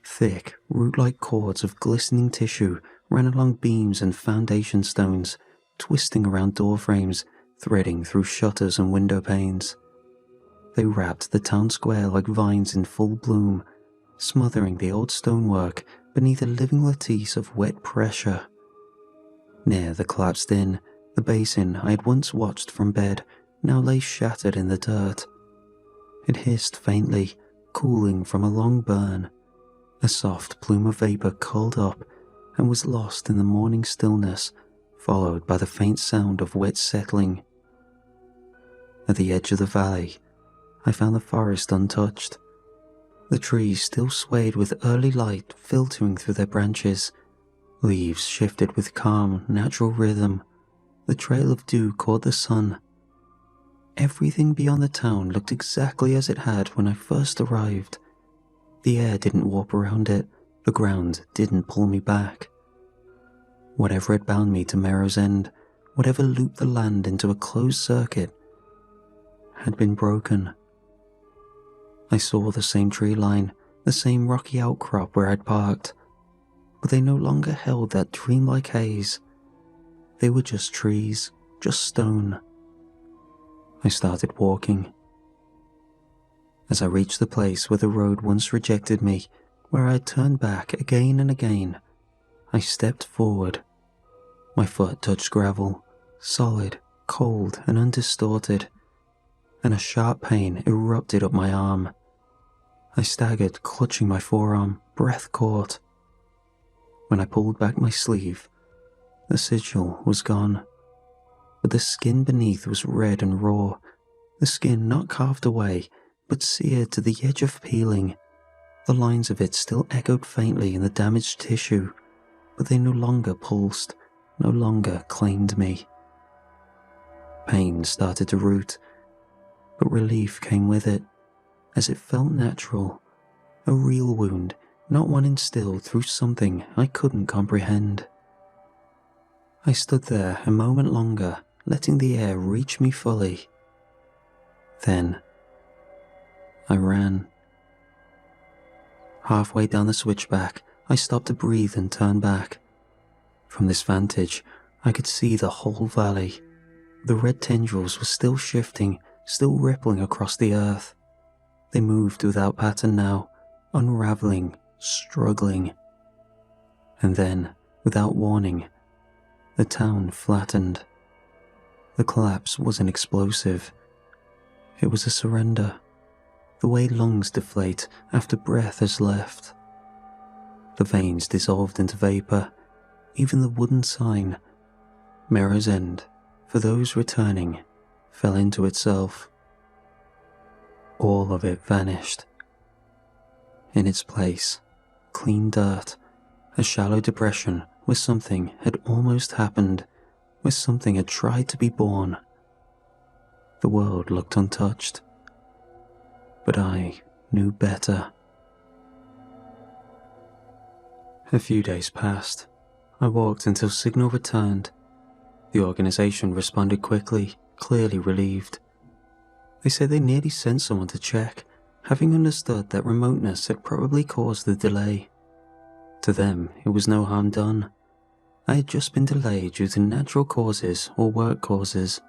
thick, root-like cords of glistening tissue ran along beams and foundation stones, twisting around door frames, threading through shutters and window panes. They wrapped the town square like vines in full bloom, smothering the old stonework beneath a living lattice of wet pressure. Near the collapsed inn, the basin I had once watched from bed now lay shattered in the dirt. It hissed faintly, cooling from a long burn. A soft plume of vapor curled up and was lost in the morning stillness, followed by the faint sound of wet settling. At the edge of the valley, I found the forest untouched. The trees still swayed with early light filtering through their branches. Leaves shifted with calm, natural rhythm. The trail of dew caught the sun. Everything beyond the town looked exactly as it had when I first arrived. The air didn't warp around it. The ground didn't pull me back. Whatever had bound me to Merrow's End, whatever looped the land into a closed circuit, had been broken. I saw the same tree line, the same rocky outcrop where I'd parked, but they no longer held that dreamlike haze. They were just trees, just stone. I started walking. As I reached the place where the road once rejected me, where I had turned back again and again, I stepped forward. My foot touched gravel, solid, cold, and undistorted, and a sharp pain erupted up my arm. I staggered, clutching my forearm, breath caught. When I pulled back my sleeve, the sigil was gone, but the skin beneath was red and raw, the skin not carved away, but seared to the edge of peeling. The lines of it still echoed faintly in the damaged tissue, but they no longer pulsed, no longer claimed me. Pain started to root, but relief came with it, as it felt natural, a real wound, not one instilled through something I couldn't comprehend. I stood there a moment longer, letting the air reach me fully. Then, I ran. Halfway down the switchback, I stopped to breathe and turn back. From this vantage, I could see the whole valley. The red tendrils were still shifting, still rippling across the earth. They moved without pattern now, unraveling, struggling. And then, without warning, the town flattened. The collapse wasn't explosive. It was a surrender, the way lungs deflate after breath has left. The veins dissolved into vapor, even the wooden sign, Mirror's End, for those returning, fell into itself. All of it vanished. In its place, clean dirt, a shallow depression where something had almost happened, where something had tried to be born. The world looked untouched, but I knew better. A few days passed. I walked until signal returned. The organization responded quickly, clearly relieved. They said they nearly sent someone to check, having understood that remoteness had probably caused the delay. To them, it was no harm done. I had just been delayed due to natural causes or work causes.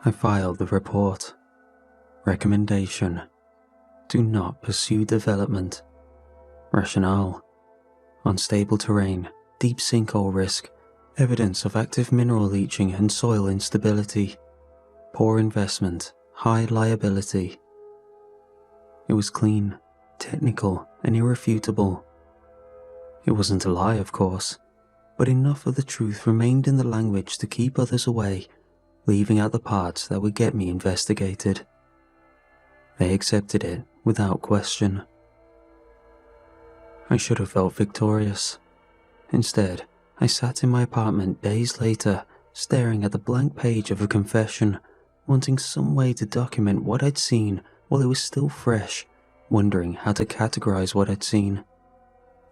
I filed the report. Recommendation: do not pursue development. Rationale: unstable terrain, deep sinkhole risk, evidence of active mineral leaching and soil instability, poor investment, high liability. It was clean, technical, and irrefutable. It wasn't a lie, of course, but enough of the truth remained in the language to keep others away, leaving out the parts that would get me investigated. They accepted it without question. I should have felt victorious. Instead, I sat in my apartment days later, staring at the blank page of a confession, wanting some way to document what I'd seen while it was still fresh, wondering how to categorize what I'd seen.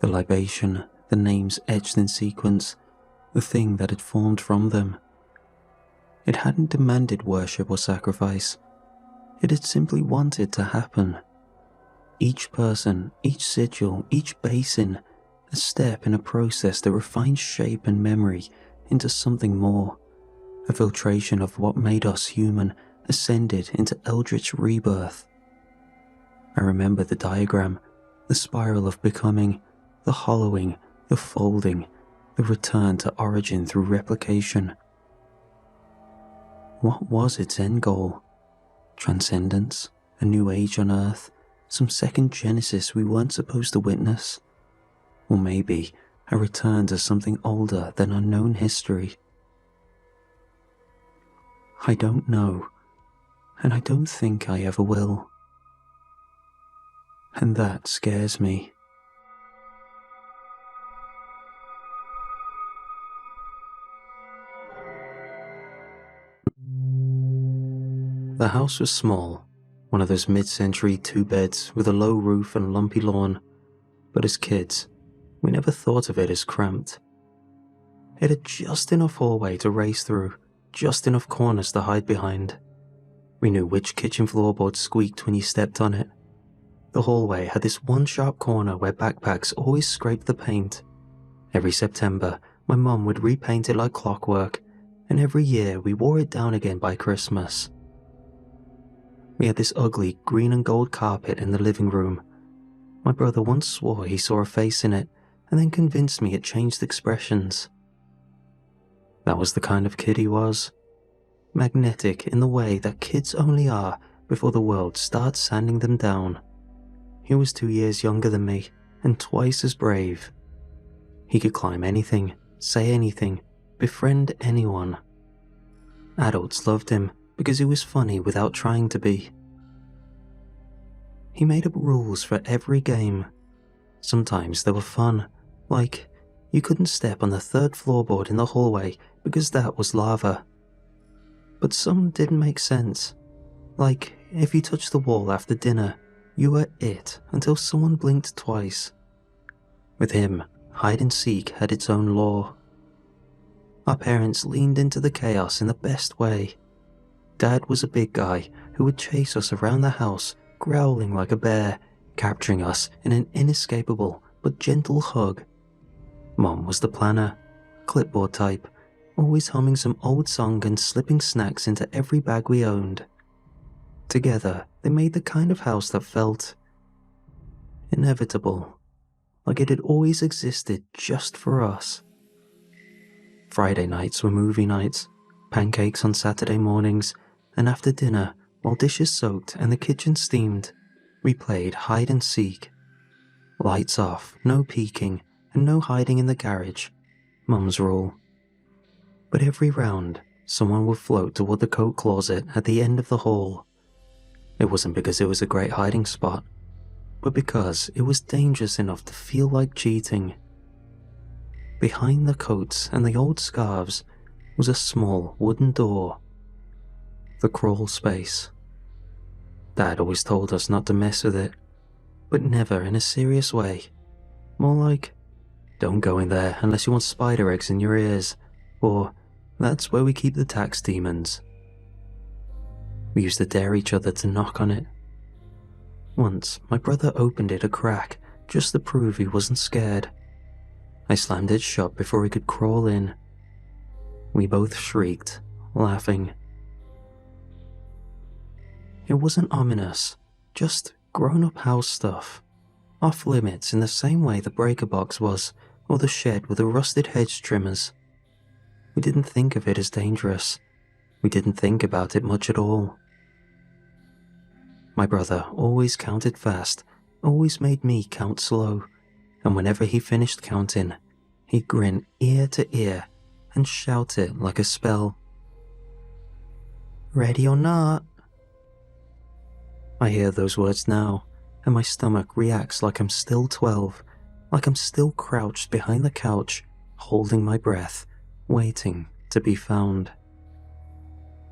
The libation, the names etched in sequence, the thing that had formed from them. It hadn't demanded worship or sacrifice. It had simply wanted to happen. Each person, each sigil, each basin, a step in a process that refined shape and memory into something more. A filtration of what made us human, ascended into eldritch rebirth. I remember the diagram, the spiral of becoming, the hollowing, the folding, the return to origin through replication. What was its end goal? Transcendence, a new age on Earth, some second Genesis we weren't supposed to witness? Or maybe a return to something older than unknown history? I don't know, and I don't think I ever will. And that scares me. The house was small, one of those mid-century 2-beds with a low roof and lumpy lawn, but as kids, we never thought of it as cramped. It had just enough hallway to race through, just enough corners to hide behind. We knew which kitchen floorboard squeaked when you stepped on it. The hallway had this one sharp corner where backpacks always scraped the paint. Every September, my mum would repaint it like clockwork, and every year we wore it down again by Christmas. We had this ugly green and gold carpet in the living room. My brother once swore he saw a face in it, and then convinced me it changed expressions. That was the kind of kid he was. Magnetic in the way that kids only are before the world starts sanding them down. He was 2 years younger than me, and twice as brave. He could climb anything, say anything, befriend anyone. Adults loved him because he was funny without trying to be. He made up rules for every game. Sometimes they were fun, like you couldn't step on the 3rd floorboard in the hallway because that was lava. but some didn't make sense. Like, if you touched the wall after dinner, you were it until someone blinked twice. With him, hide and seek had its own law. Our parents leaned into the chaos in the best way. Dad was a big guy who would chase us around the house, growling like a bear, capturing us in an inescapable but gentle hug. Mom was the planner, clipboard type, always humming some old song and slipping snacks into every bag we owned. Together, they made the kind of house that felt inevitable, like it had always existed just for us. Friday nights were movie nights, pancakes on Saturday mornings, and after dinner, while dishes soaked and the kitchen steamed, we played hide and seek. Lights off, no peeking, and no hiding in the garage, Mum's rule. But every round, someone would float toward the coat closet at the end of the hall. It wasn't because it was a great hiding spot, but because it was dangerous enough to feel like cheating. Behind the coats and the old scarves was a small wooden door. The crawl space. Dad always told us not to mess with it, but never in a serious way. More like, don't go in there unless you want spider eggs in your ears, or that's where we keep the tax demons. We used to dare each other to knock on it. Once, my brother opened it a crack just to prove he wasn't scared. I slammed it shut before he could crawl in. We both shrieked, laughing. It wasn't ominous, just grown-up house stuff, off limits in the same way the breaker box was, or the shed with the rusted hedge trimmers. We didn't think of it as dangerous. We didn't think about it much at all. My brother always counted fast, always made me count slow, and whenever he finished counting, he'd grin ear to ear and shout it like a spell. Ready or not? I hear those words now, and my stomach reacts like I'm still 12, like I'm still crouched behind the couch, holding my breath, waiting to be found.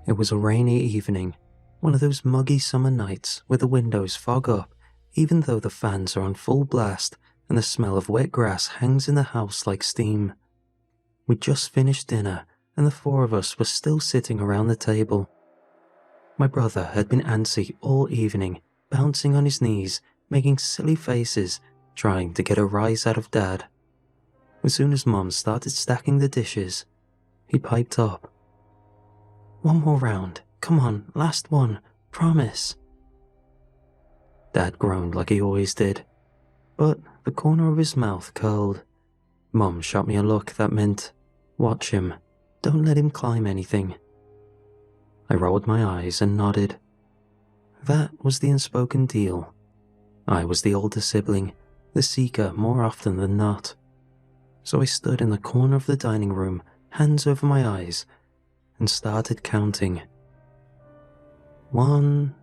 It was a rainy evening, one of those muggy summer nights where the windows fog up even though the fans are on full blast and the smell of wet grass hangs in the house like steam. We'd just finished dinner and the four of us were still sitting around the table. My brother had been antsy all evening, bouncing on his knees, making silly faces, trying to get a rise out of Dad. As soon as Mum started stacking the dishes, he piped up. "One more round. Come on, last one. Promise." Dad groaned like he always did, but the corner of his mouth curled. Mum shot me a look that meant, "Watch him. Don't let him climb anything." I rolled my eyes and nodded. That was the unspoken deal. I was the older sibling, the seeker more often than not. So I stood in the corner of the dining room, hands over my eyes, and started counting. 1,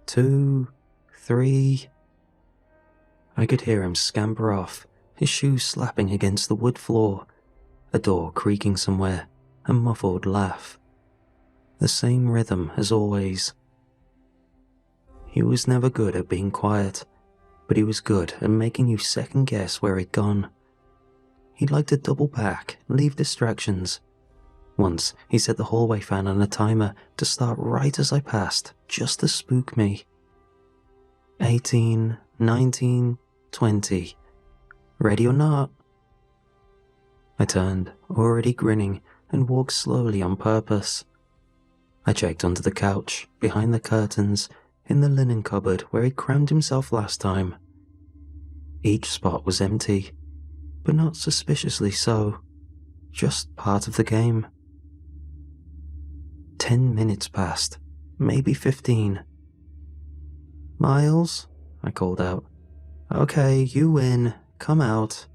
2, 3. I could hear him scamper off, his shoes slapping against the wood floor, a door creaking somewhere, a muffled laugh. The same rhythm as always. He was never good at being quiet, but he was good at making you second guess where he'd gone. He'd like to double back, leave distractions. Once, he set the hallway fan on a timer to start right as I passed, just to spook me. 18, 19, 20. Ready or not? I turned, already grinning, and walked slowly on purpose. I checked under the couch, behind the curtains, in the linen cupboard where he crammed himself last time. Each spot was empty, but not suspiciously so, just part of the game. 10 minutes passed, maybe 15. "Miles," I called out. "Okay, you win. Come out."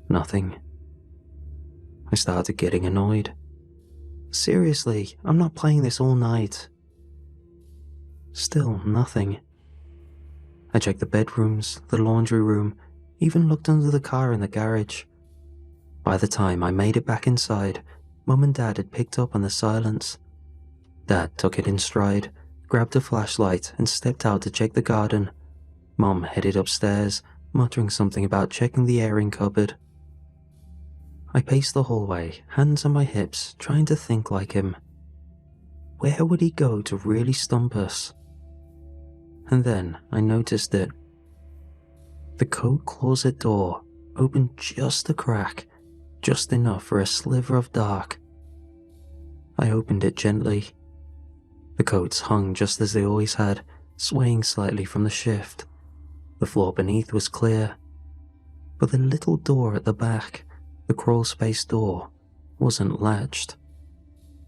Nothing. I started getting annoyed. Seriously, I'm not playing this all night. Still nothing. I checked the bedrooms, the laundry room, even looked under the car in the garage. By the time I made it back inside, Mum and Dad had picked up on the silence. Dad took it in stride, grabbed a flashlight and stepped out to check the garden. Mum headed upstairs, muttering something about checking the airing cupboard. I paced the hallway, hands on my hips, trying to think like him. Where would he go to really stump us? And then I noticed it. The coat closet door opened just a crack, just enough for a sliver of dark. I opened it gently. The coats hung just as they always had, swaying slightly from the shift. The floor beneath was clear, but the little door at the back, the crawl space door, wasn't latched.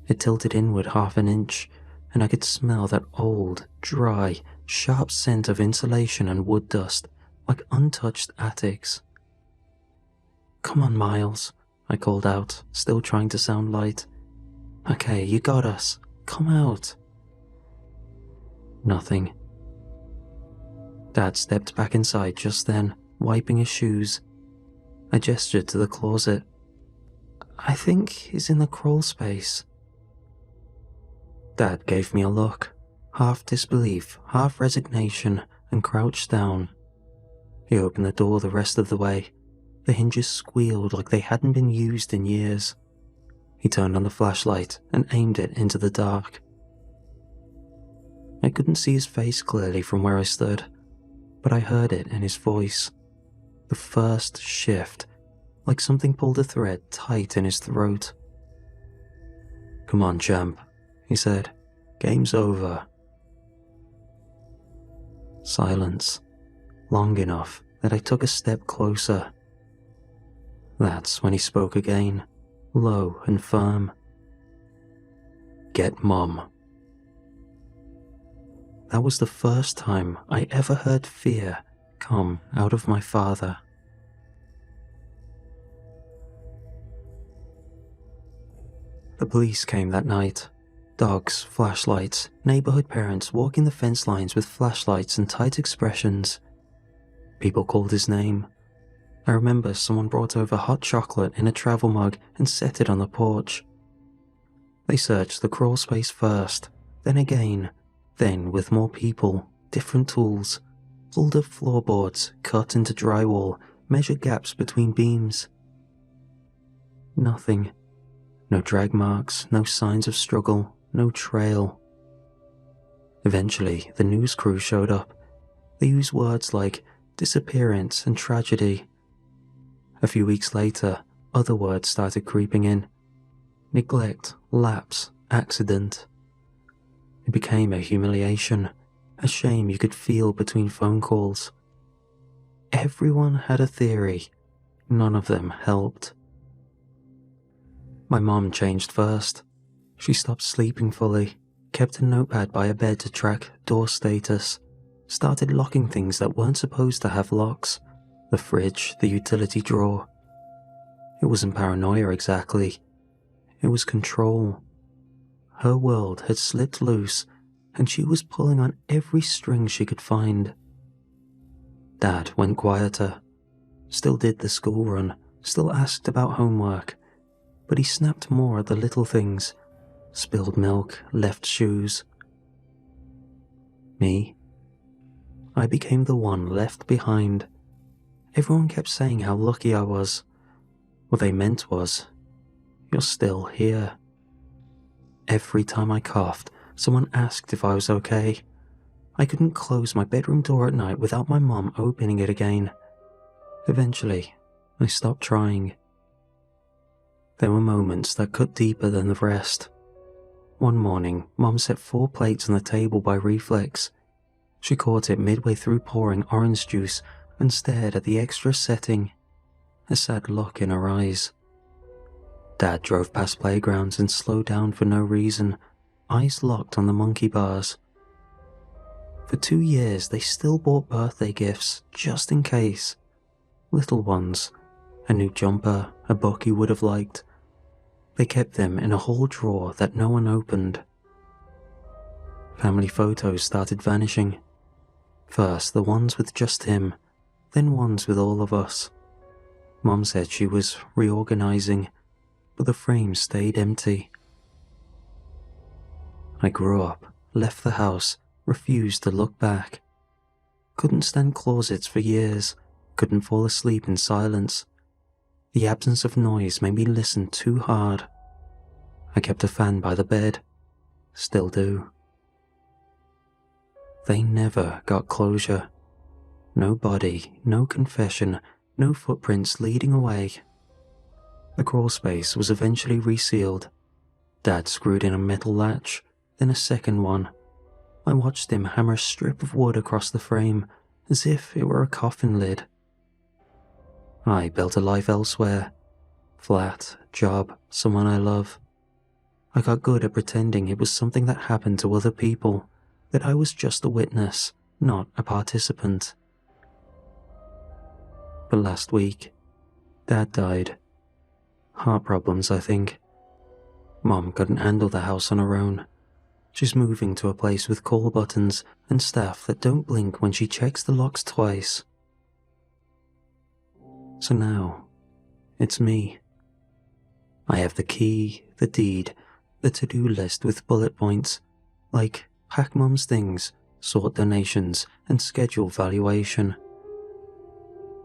It tilted inward half an inch, and I could smell that old, dry, sharp scent of insulation and wood dust, like untouched attics. "Come on, Miles," I called out, still trying to sound light. "Okay, you got us. Come out." Nothing. Dad stepped back inside just then, wiping his shoes. I gestured to the closet. "I think he's in the crawl space." Dad gave me a look, half disbelief, half resignation, and crouched down. He opened the door the rest of the way. The hinges squealed like they hadn't been used in years. He turned on the flashlight and aimed it into the dark. I couldn't see his face clearly from where I stood, but I heard it in his voice. The first shift, like something pulled a thread tight in his throat. "Come on, champ," he said. "Game's over." Silence, long enough that I took a step closer. That's when he spoke again, low and firm. "Get Mum." That was the first time I ever heard fear come out of my father. The police came that night. Dogs, flashlights, neighborhood parents walking the fence lines with flashlights and tight expressions. People called his name. I remember someone brought over hot chocolate in a travel mug and set it on the porch. They searched the crawl space first, then again, then with more people, different tools, pulled up floorboards, cut into drywall, measured gaps between beams. Nothing. No drag marks, no signs of struggle, no trail. Eventually, the news crew showed up. They used words like disappearance and tragedy. A few weeks later, other words started creeping in. Neglect, lapse, accident. It became a humiliation, a shame you could feel between phone calls. Everyone had a theory. None of them helped. My mom changed first. She stopped sleeping fully, kept a notepad by her bed to track door status, started locking things that weren't supposed to have locks, the fridge, the utility drawer. It wasn't paranoia exactly. It was control. Her world had slipped loose, and she was pulling on every string she could find. Dad went quieter, still did the school run, still asked about homework, but he snapped more at the little things, spilled milk, left shoes. Me? I became the one left behind. Everyone kept saying how lucky I was. What they meant was, "You're still here." Every time I coughed, someone asked if I was okay. I couldn't close my bedroom door at night without my mom opening it again. Eventually, I stopped trying. There were moments that cut deeper than the rest. One morning, Mom set 4 plates on the table by reflex. She caught it midway through pouring orange juice and stared at the extra setting, a sad look in her eyes. Dad drove past playgrounds and slowed down for no reason, eyes locked on the monkey bars. For 2 years, they still bought birthday gifts, just in case. Little ones, a new jumper, a book he would have liked. They kept them in a hall drawer that no one opened. Family photos started vanishing. First, the ones with just him, then ones with all of us. Mom said she was reorganizing, but the frame stayed empty. I grew up, left the house, refused to look back. Couldn't stand closets for years, couldn't fall asleep in silence. The absence of noise made me listen too hard. I kept a fan by the bed, still do. They never got closure. No body, no confession, no footprints leading away. The crawl space was eventually resealed. Dad screwed in a metal latch, then a second one. I watched him hammer a strip of wood across the frame, as if it were a coffin lid. I built a life elsewhere. Flat, job, someone I love. I got good at pretending it was something that happened to other people, that I was just a witness, not a participant. But last week, Dad died. Heart problems, I think. Mom couldn't handle the house on her own. She's moving to a place with call buttons and staff that don't blink when she checks the locks twice. So now, it's me. I have the key, the deed, the to-do list with bullet points, like pack Mum's things, sort donations, and schedule valuation.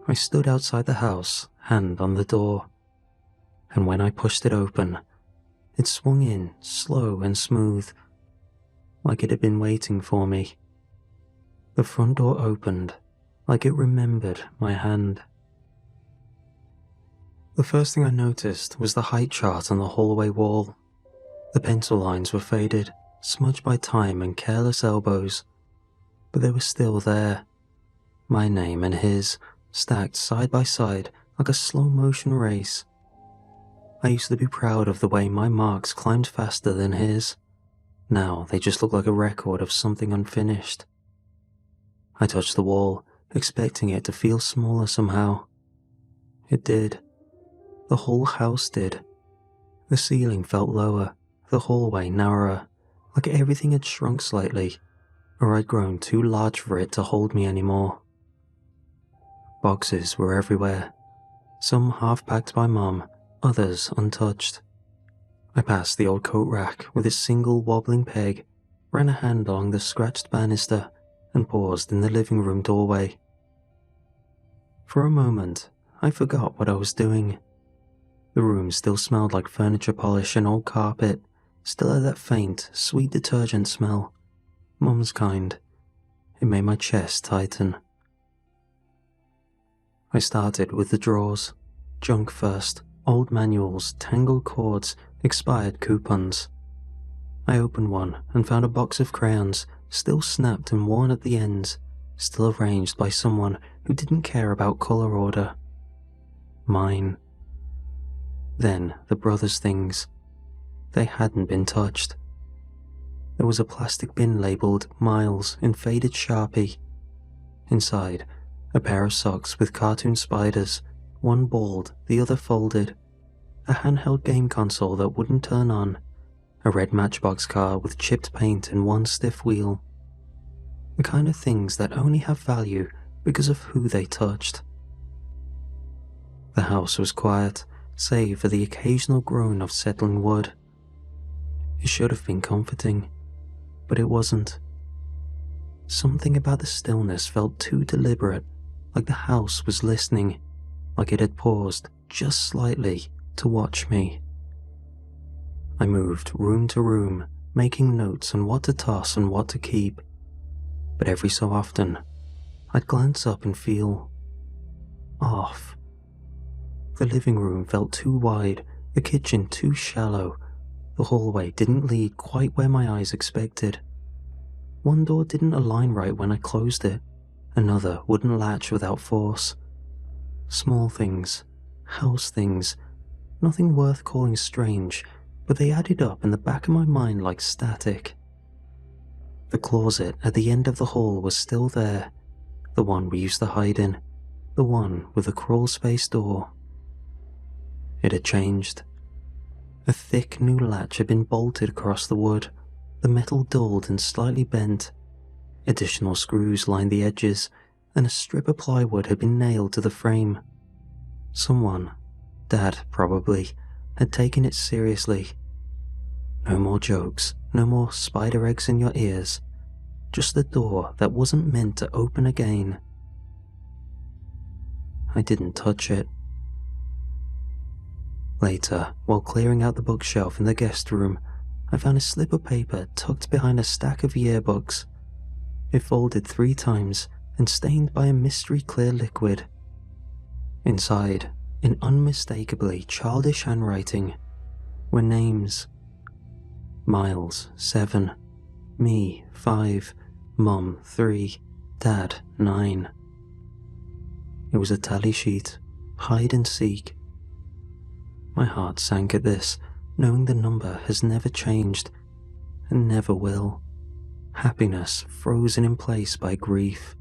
I stood outside the house, hand on the door, and when I pushed it open, it swung in slow and smooth, like it had been waiting for me. The front door opened, like it remembered my hand. The first thing I noticed was the height chart on the hallway wall. The pencil lines were faded, smudged by time and careless elbows, but they were still there. My name and his, stacked side by side like a slow-motion race. I used to be proud of the way my marks climbed faster than his. Now they just look like a record of something unfinished. I touched the wall, expecting it to feel smaller somehow. It did. The whole house did. The ceiling felt lower, the hallway narrower, like everything had shrunk slightly, or I'd grown too large for it to hold me anymore. Boxes were everywhere, some half-packed by Mum, others untouched. I passed the old coat rack with its single wobbling peg, ran a hand along the scratched banister, and paused in the living room doorway. For a moment, I forgot what I was doing. The room still smelled like furniture polish and old carpet, still had that faint, sweet detergent smell. Mum's kind. It made my chest tighten. I started with the drawers. Junk first, old manuals, tangled cords, expired coupons. I opened one and found a box of crayons, still snapped and worn at the ends, still arranged by someone who didn't care about color order. Mine. Then the brothers' things. They hadn't been touched. There was a plastic bin labelled Miles in faded Sharpie. Inside, a pair of socks with cartoon spiders, one balled, the other folded, a handheld game console that wouldn't turn on, a red Matchbox car with chipped paint and one stiff wheel. The kind of things that only have value because of who they touched. The house was quiet, save for the occasional groan of settling wood. It should have been comforting, but it wasn't. Something about the stillness felt too deliberate, like the house was listening, like it had paused just slightly to watch me. I moved room to room, making notes on what to toss and what to keep, but every so often, I'd glance up and feel off. The living room felt too wide, the kitchen too shallow. The hallway didn't lead quite where my eyes expected. One door didn't align right when I closed it, another wouldn't latch without force. Small things, house things, nothing worth calling strange, but they added up in the back of my mind like static. The closet at the end of the hall was still there, the one we used to hide in, the one with the crawl space door. It had changed. A thick new latch had been bolted across the wood, the metal dulled and slightly bent. Additional screws lined the edges, and a strip of plywood had been nailed to the frame. Someone, Dad probably, had taken it seriously. No more jokes, no more spider eggs in your ears, just a door that wasn't meant to open again. I didn't touch it. Later, while clearing out the bookshelf in the guest room, I found a slip of paper tucked behind a stack of yearbooks. It folded 3 times and stained by a mystery clear liquid. Inside, in unmistakably childish handwriting, were names. Miles, 7. Me, 5. Mum, 3. Dad, 9. It was a tally sheet, hide and seek. My heart sank at this, knowing the number has never changed, and never will. Happiness frozen in place by grief.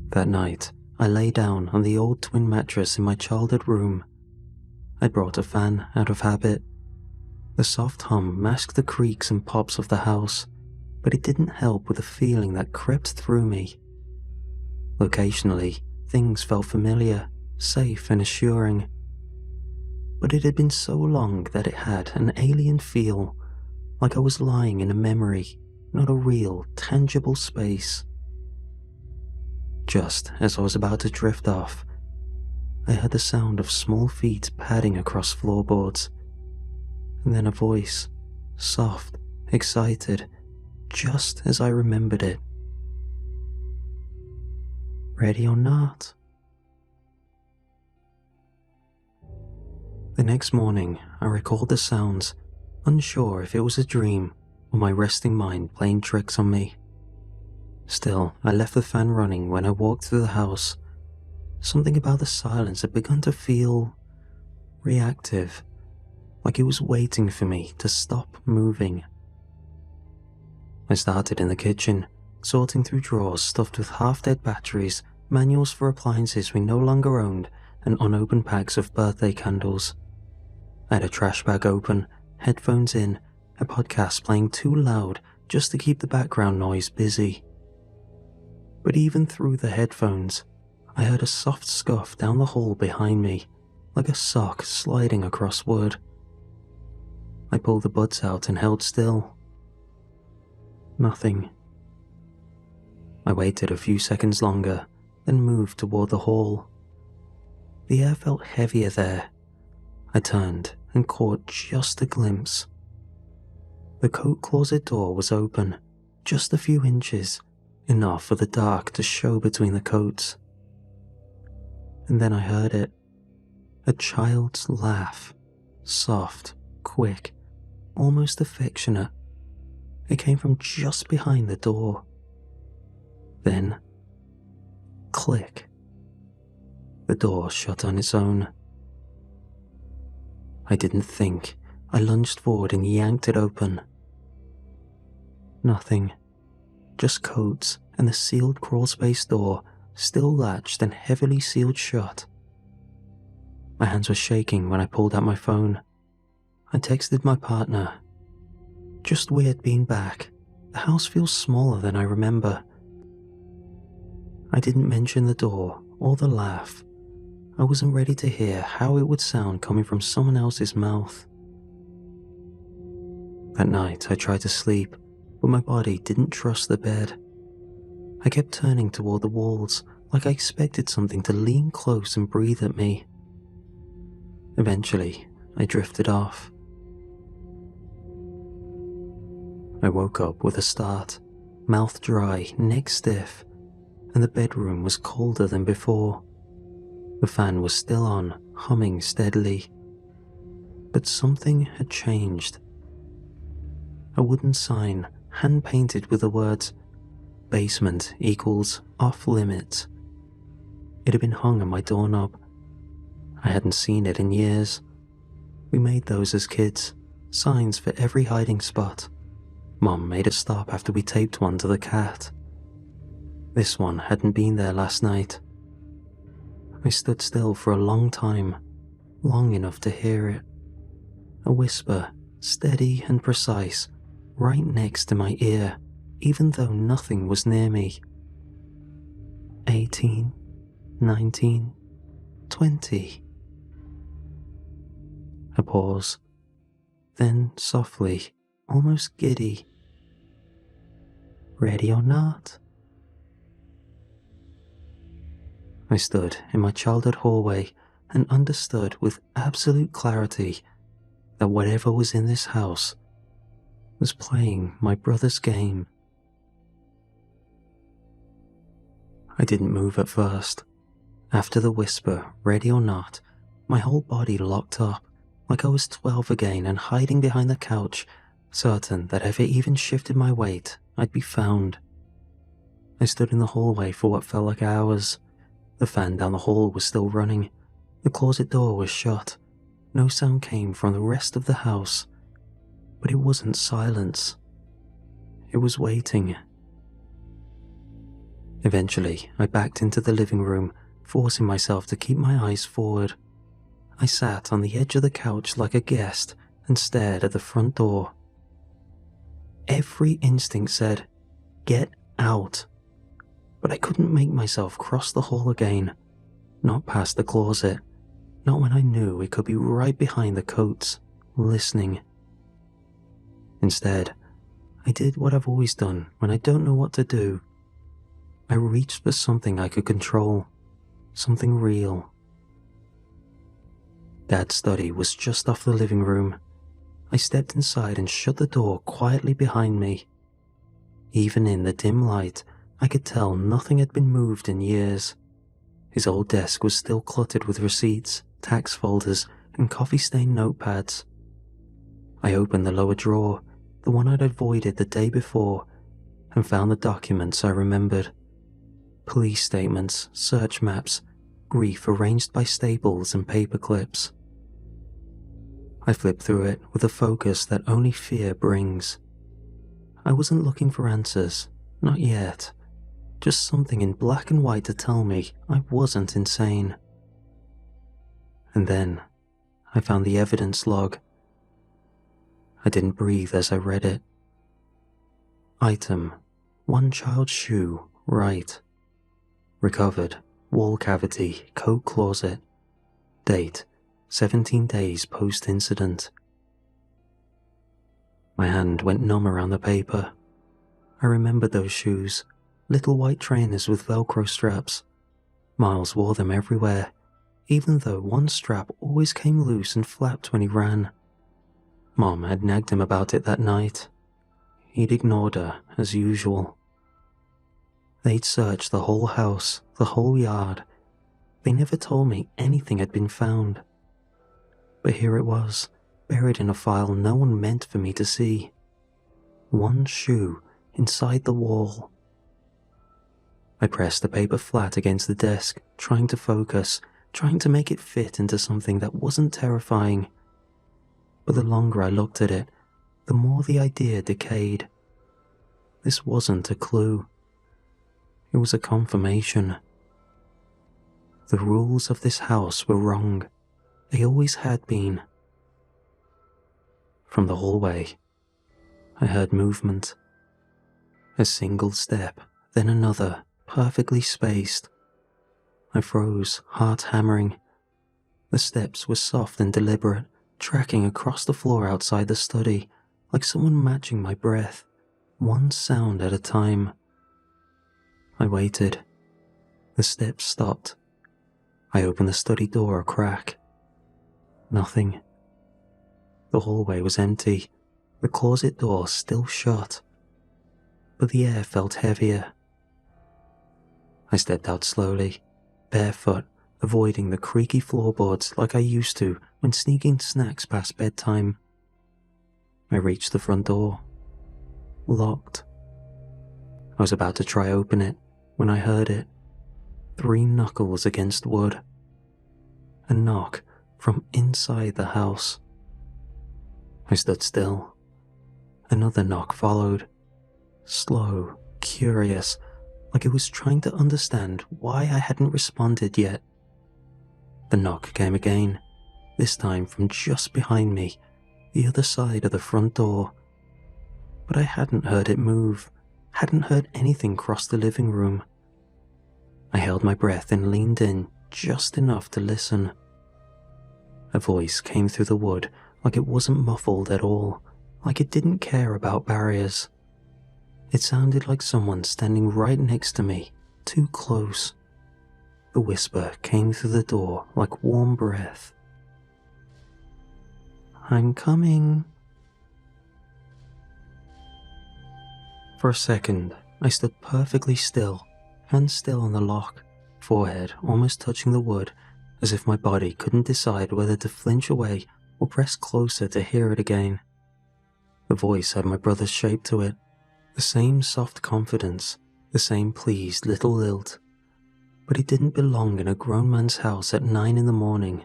That night, I lay down on the old twin mattress in my childhood room. I brought a fan out of habit. The soft hum masked the creaks and pops of the house, but it didn't help with the feeling that crept through me. Occasionally, things felt familiar, safe and assuring. But it had been so long that it had an alien feel, like I was lying in a memory, not a real, tangible space. Just as I was about to drift off, I heard the sound of small feet padding across floorboards, and then a voice, soft, excited, just as I remembered it. Ready or not? The next morning, I recalled the sounds, unsure if it was a dream or my resting mind playing tricks on me. Still, I left the fan running when I walked through the house. Something about the silence had begun to feel reactive, like it was waiting for me to stop moving. I started in the kitchen, sorting through drawers stuffed with half-dead batteries, manuals for appliances we no longer owned, and unopened packs of birthday candles. I had a trash bag open, headphones in, a podcast playing too loud just to keep the background noise busy. But even through the headphones, I heard a soft scuff down the hall behind me, like a sock sliding across wood. I pulled the buds out and held still. Nothing. I waited a few seconds longer, then moved toward the hall. The air felt heavier there. I turned and caught just a glimpse. The coat closet door was open, just a few inches, enough for the dark to show between the coats. And then I heard it. A child's laugh. Soft, quick, almost affectionate. It came from just behind the door. Then, click. The door shut on its own. I didn't think. I lunged forward and yanked it open. Nothing. Just coats and the sealed crawlspace door, still latched and heavily sealed shut. My hands were shaking when I pulled out my phone. I texted my partner. Just weird being back. The house feels smaller than I remember. I didn't mention the door or the laugh. I wasn't ready to hear how it would sound coming from someone else's mouth. That night I tried to sleep, but my body didn't trust the bed. I kept turning toward the walls, like I expected something to lean close and breathe at me. Eventually, I drifted off. I woke up with a start, mouth dry, neck stiff, and the bedroom was colder than before. The fan was still on, humming steadily. But something had changed. A wooden sign, hand-painted with the words, "Basement equals off limits." It had been hung on my doorknob. I hadn't seen it in years. We made those as kids, signs for every hiding spot. Mum made it stop after we taped one to the cat. This one hadn't been there last night. I stood still for a long time, long enough to hear it. A whisper, steady and precise, right next to my ear, even though nothing was near me. 18, 19, 20. A pause. Then softly, almost giddy. "Ready or not?" I stood in my childhood hallway and understood with absolute clarity that whatever was in this house was playing my brother's game. I didn't move at first. After the whisper, "ready or not," my whole body locked up, like I was 12 again and hiding behind the couch, certain that if I even shifted my weight, I'd be found. I stood in the hallway for what felt like hours. The fan down the hall was still running. The closet door was shut. No sound came from the rest of the house. But it wasn't silence. It was waiting. Eventually, I backed into the living room, forcing myself to keep my eyes forward. I sat on the edge of the couch like a guest and stared at the front door. Every instinct said, "Get out." But I couldn't make myself cross the hall again. Not past the closet. Not when I knew it could be right behind the coats, listening. Instead, I did what I've always done when I don't know what to do. I reached for something I could control. Something real. Dad's study was just off the living room. I stepped inside and shut the door quietly behind me. Even in the dim light, I could tell nothing had been moved in years. His old desk was still cluttered with receipts, tax folders, and coffee-stained notepads. I opened the lower drawer, the one I'd avoided the day before, and found the documents I remembered. Police statements, search maps, grief arranged by staples and paper clips. I flipped through it with a focus that only fear brings. I wasn't looking for answers, not yet. Just something in black and white to tell me I wasn't insane. And then, I found the evidence log. I didn't breathe as I read it. Item: one child's shoe, right. Recovered, wall cavity, coat closet. Date: 17 days post-incident. My hand went numb around the paper. I remembered those shoes, little white trainers with Velcro straps. Miles wore them everywhere, even though one strap always came loose and flapped when he ran. Mom had nagged him about it that night. He'd ignored her, as usual. They'd searched the whole house, the whole yard. They never told me anything had been found. But here it was, buried in a file no one meant for me to see. One shoe inside the wall. I pressed the paper flat against the desk, trying to focus, trying to make it fit into something that wasn't terrifying. But the longer I looked at it, the more the idea decayed. This wasn't a clue. It was a confirmation. The rules of this house were wrong. They always had been. From the hallway, I heard movement. A single step, then another, perfectly spaced. I froze, heart hammering. The steps were soft and deliberate, tracking across the floor outside the study, like someone matching my breath, one sound at a time. I waited. The steps stopped. I opened the study door a crack. Nothing. The hallway was empty, the closet door still shut. But the air felt heavier. I stepped out slowly, barefoot, avoiding the creaky floorboards like I used to when sneaking snacks past bedtime. I reached the front door. Locked. I was about to try open it when I heard it. 3 knuckles against wood. A knock from inside the house. I stood still. Another knock followed. Slow, curious, like it was trying to understand why I hadn't responded yet. The knock came again, this time from just behind me, the other side of the front door. But I hadn't heard it move, hadn't heard anything cross the living room. I held my breath and leaned in just enough to listen. A voice came through the wood like it wasn't muffled at all, like it didn't care about barriers. It sounded like someone standing right next to me, too close. The whisper came through the door like warm breath. "I'm coming." For a second, I stood perfectly still, hands still on the lock, forehead almost touching the wood, as if my body couldn't decide whether to flinch away or press closer to hear it again. The voice had my brother's shape to it, the same soft confidence, the same pleased little lilt, but it didn't belong in a grown man's house at 9 a.m.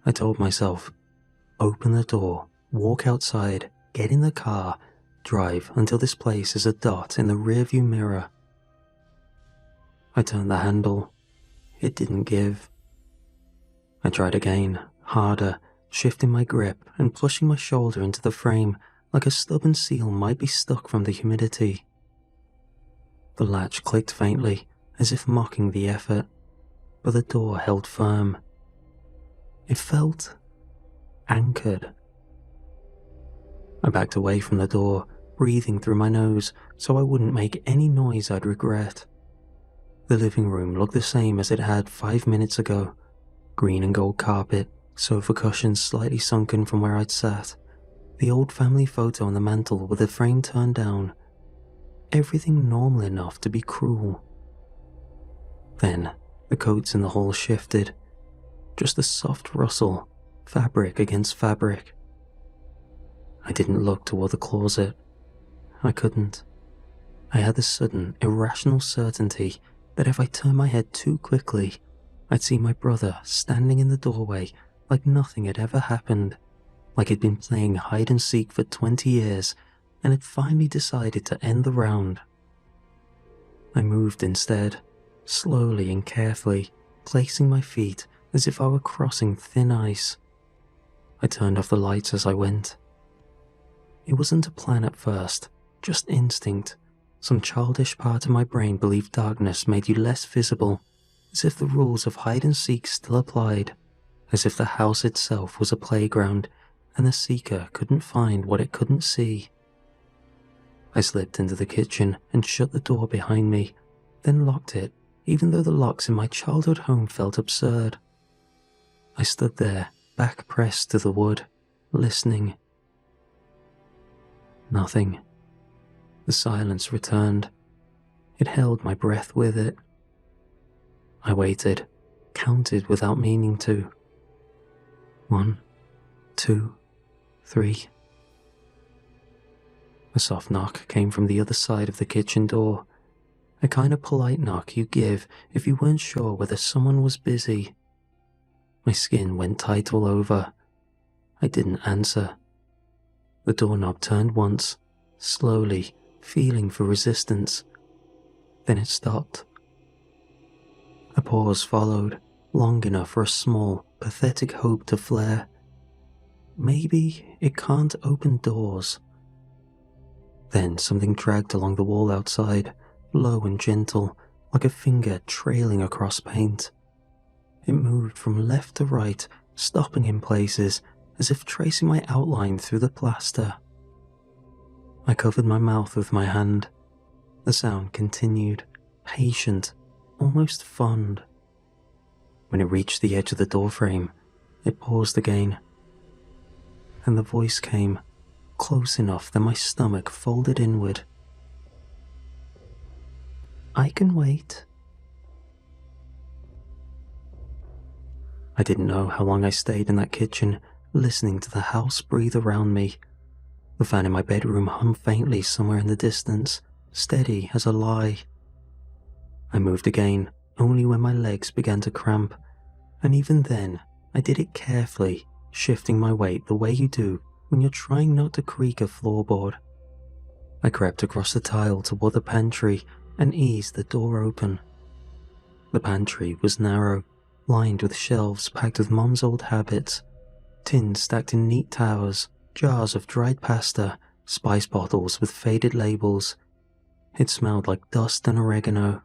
I told myself, open the door, walk outside, get in the car, drive until this place is a dot in the rearview mirror. I turned the handle. It didn't give. I tried again, harder, shifting my grip and pushing my shoulder into the frame like a stubborn seal might be stuck from the humidity. The latch clicked faintly, as if mocking the effort, but the door held firm. It felt anchored. I backed away from the door, breathing through my nose so I wouldn't make any noise I'd regret. The living room looked the same as it had 5 minutes ago. Green and gold carpet, sofa cushions slightly sunken from where I'd sat, the old family photo on the mantel with the frame turned down. Everything normal enough to be cruel. Then, the coats in the hall shifted. Just a soft rustle, fabric against fabric. I didn't look toward the closet. I couldn't. I had the sudden, irrational certainty that if I turned my head too quickly, I'd see my brother standing in the doorway like nothing had ever happened, like he'd been playing hide and seek for 20 years and had finally decided to end the round. I moved instead, slowly and carefully, placing my feet as if I were crossing thin ice. I turned off the lights as I went. It wasn't a plan at first, just instinct. Some childish part of my brain believed darkness made you less visible, as if the rules of hide and seek still applied, as if the house itself was a playground and the seeker couldn't find what it couldn't see. I slipped into the kitchen and shut the door behind me, then locked it, even though the locks in my childhood home felt absurd. I stood there, back pressed to the wood, listening. Nothing. The silence returned. It held my breath with it. I waited, counted without meaning to. 1, 2, 3. A soft knock came from the other side of the kitchen door, a kind of polite knock you give if you weren't sure whether someone was busy. My skin went tight all over. I didn't answer. The doorknob turned once, slowly, feeling for resistance. Then it stopped. A pause followed, long enough for a small, pathetic hope to flare. Maybe it can't open doors. Then something dragged along the wall outside, low and gentle, like a finger trailing across paint. It moved from left to right, stopping in places, as if tracing my outline through the plaster. I covered my mouth with my hand. The sound continued, patient, almost fond. When it reached the edge of the doorframe, it paused again. And the voice came, close enough that my stomach folded inward. "I can wait." I didn't know how long I stayed in that kitchen, listening to the house breathe around me. The fan in my bedroom hummed faintly somewhere in the distance, steady as a lie. I moved again, only when my legs began to cramp, and even then, I did it carefully, shifting my weight the way you do when you're trying not to creak a floorboard. I crept across the tile toward the pantry and eased the door open. The pantry was narrow, lined with shelves packed with Mom's old habits, tins stacked in neat towers, jars of dried pasta, spice bottles with faded labels. It smelled like dust and oregano.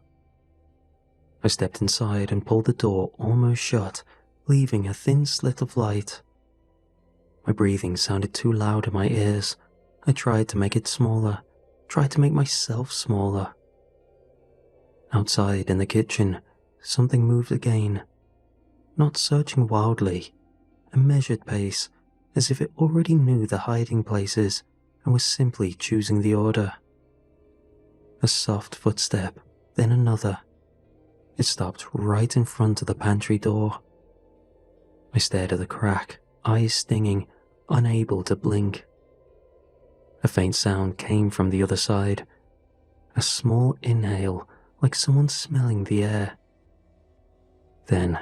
I stepped inside and pulled the door almost shut, leaving a thin slit of light. My breathing sounded too loud in my ears. I tried to make it smaller, tried to make myself smaller. Outside in the kitchen, something moved again, not searching wildly, a measured pace, as if it already knew the hiding places and was simply choosing the order. A soft footstep, then another. It stopped right in front of the pantry door. I stared at the crack, eyes stinging, unable to blink. A faint sound came from the other side, a small inhale like someone smelling the air. Then,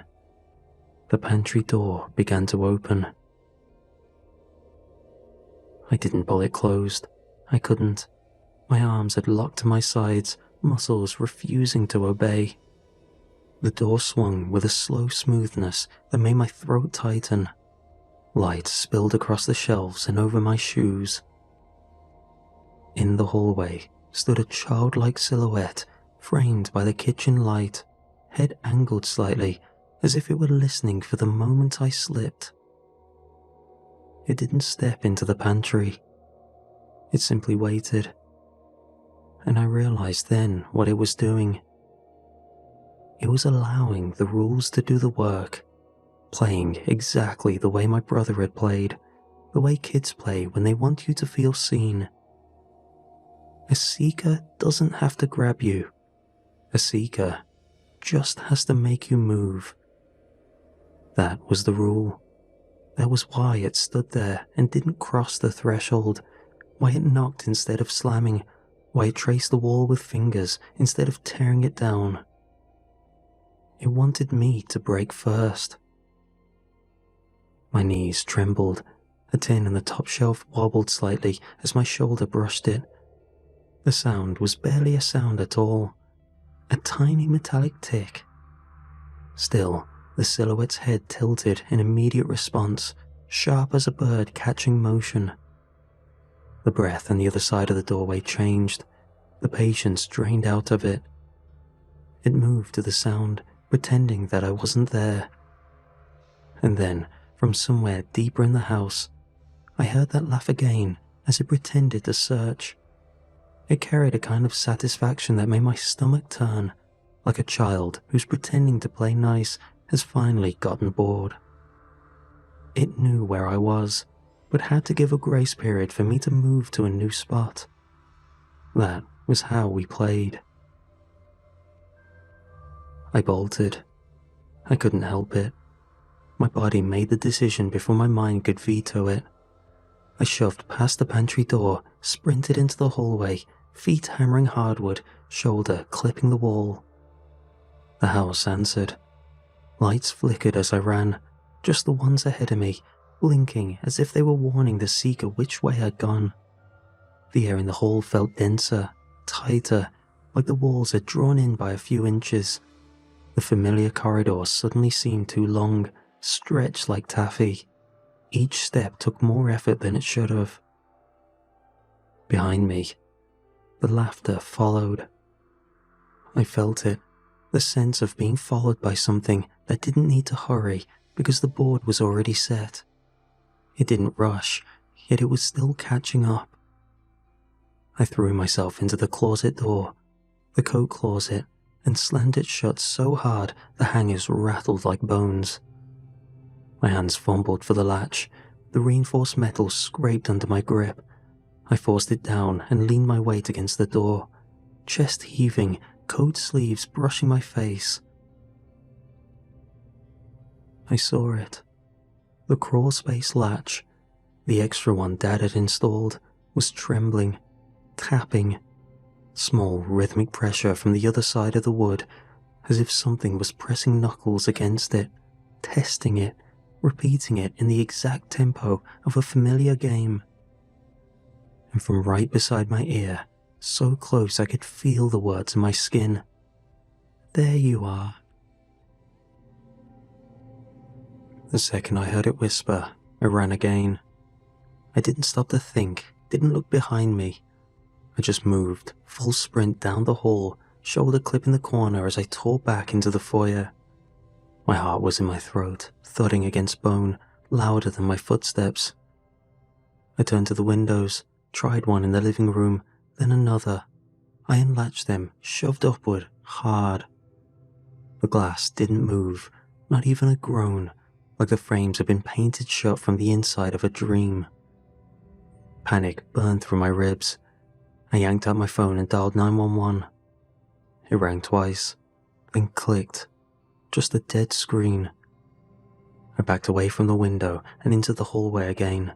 the pantry door began to open. I didn't pull it closed. I couldn't. My arms had locked to my sides, muscles refusing to obey. The door swung with a slow smoothness that made my throat tighten. Light spilled across the shelves and over my shoes. In the hallway stood a childlike silhouette framed by the kitchen light, head angled slightly as if it were listening for the moment I slipped. It didn't step into the pantry. It simply waited. And I realized then what it was doing. It was allowing the rules to do the work, playing exactly the way my brother had played, the way kids play when they want you to feel seen. A seeker doesn't have to grab you. A seeker just has to make you move. That was the rule. That was why it stood there and didn't cross the threshold, why it knocked instead of slamming, why it traced the wall with fingers instead of tearing it down. It wanted me to break first. My knees trembled. A tin on the top shelf wobbled slightly as my shoulder brushed it. The sound was barely a sound at all. A tiny metallic tick. Still, the silhouette's head tilted in immediate response, sharp as a bird catching motion. The breath on the other side of the doorway changed. The patience drained out of it. It moved to the sound, pretending that I wasn't there. And then, from somewhere deeper in the house, I heard that laugh again as it pretended to search. It carried a kind of satisfaction that made my stomach turn, like a child who's pretending to play nice has finally gotten bored. It knew where I was, but had to give a grace period for me to move to a new spot. That was how we played. I bolted. I couldn't help it. My body made the decision before my mind could veto it. I shoved past the pantry door, sprinted into the hallway, feet hammering hardwood, shoulder clipping the wall. The house answered. Lights flickered as I ran, just the ones ahead of me, blinking as if they were warning the seeker which way I'd gone. The air in the hall felt denser, tighter, like the walls had drawn in by a few inches. The familiar corridor suddenly seemed too long, stretched like taffy. Each step took more effort than it should have. Behind me, the laughter followed. I felt it, the sense of being followed by something that didn't need to hurry because the board was already set. It didn't rush, yet it was still catching up. I threw myself into the closet door, the coat closet, and slammed it shut so hard the hangers rattled like bones. My hands fumbled for the latch. The reinforced metal scraped under my grip. I forced it down and leaned my weight against the door, chest heaving, coat sleeves brushing my face. I saw it. The crawl space latch, the extra one Dad had installed, was trembling, tapping. Small rhythmic pressure from the other side of the wood, as if something was pressing knuckles against it, testing it, repeating it in the exact tempo of a familiar game. And from right beside my ear, so close I could feel the words in my skin. There you are. The second I heard it whisper, I ran again. I didn't stop to think, didn't look behind me. I just moved, full sprint down the hall, shoulder clipping the corner as I tore back into the foyer. My heart was in my throat, thudding against bone, louder than my footsteps. I turned to the windows, tried one in the living room, then another. I unlatched them, shoved upward, hard. The glass didn't move, not even a groan, like the frames had been painted shut from the inside of a dream. Panic burned through my ribs. I yanked out my phone and dialed 911. It rang twice, then clicked. Just a dead screen. I backed away from the window and into the hallway again.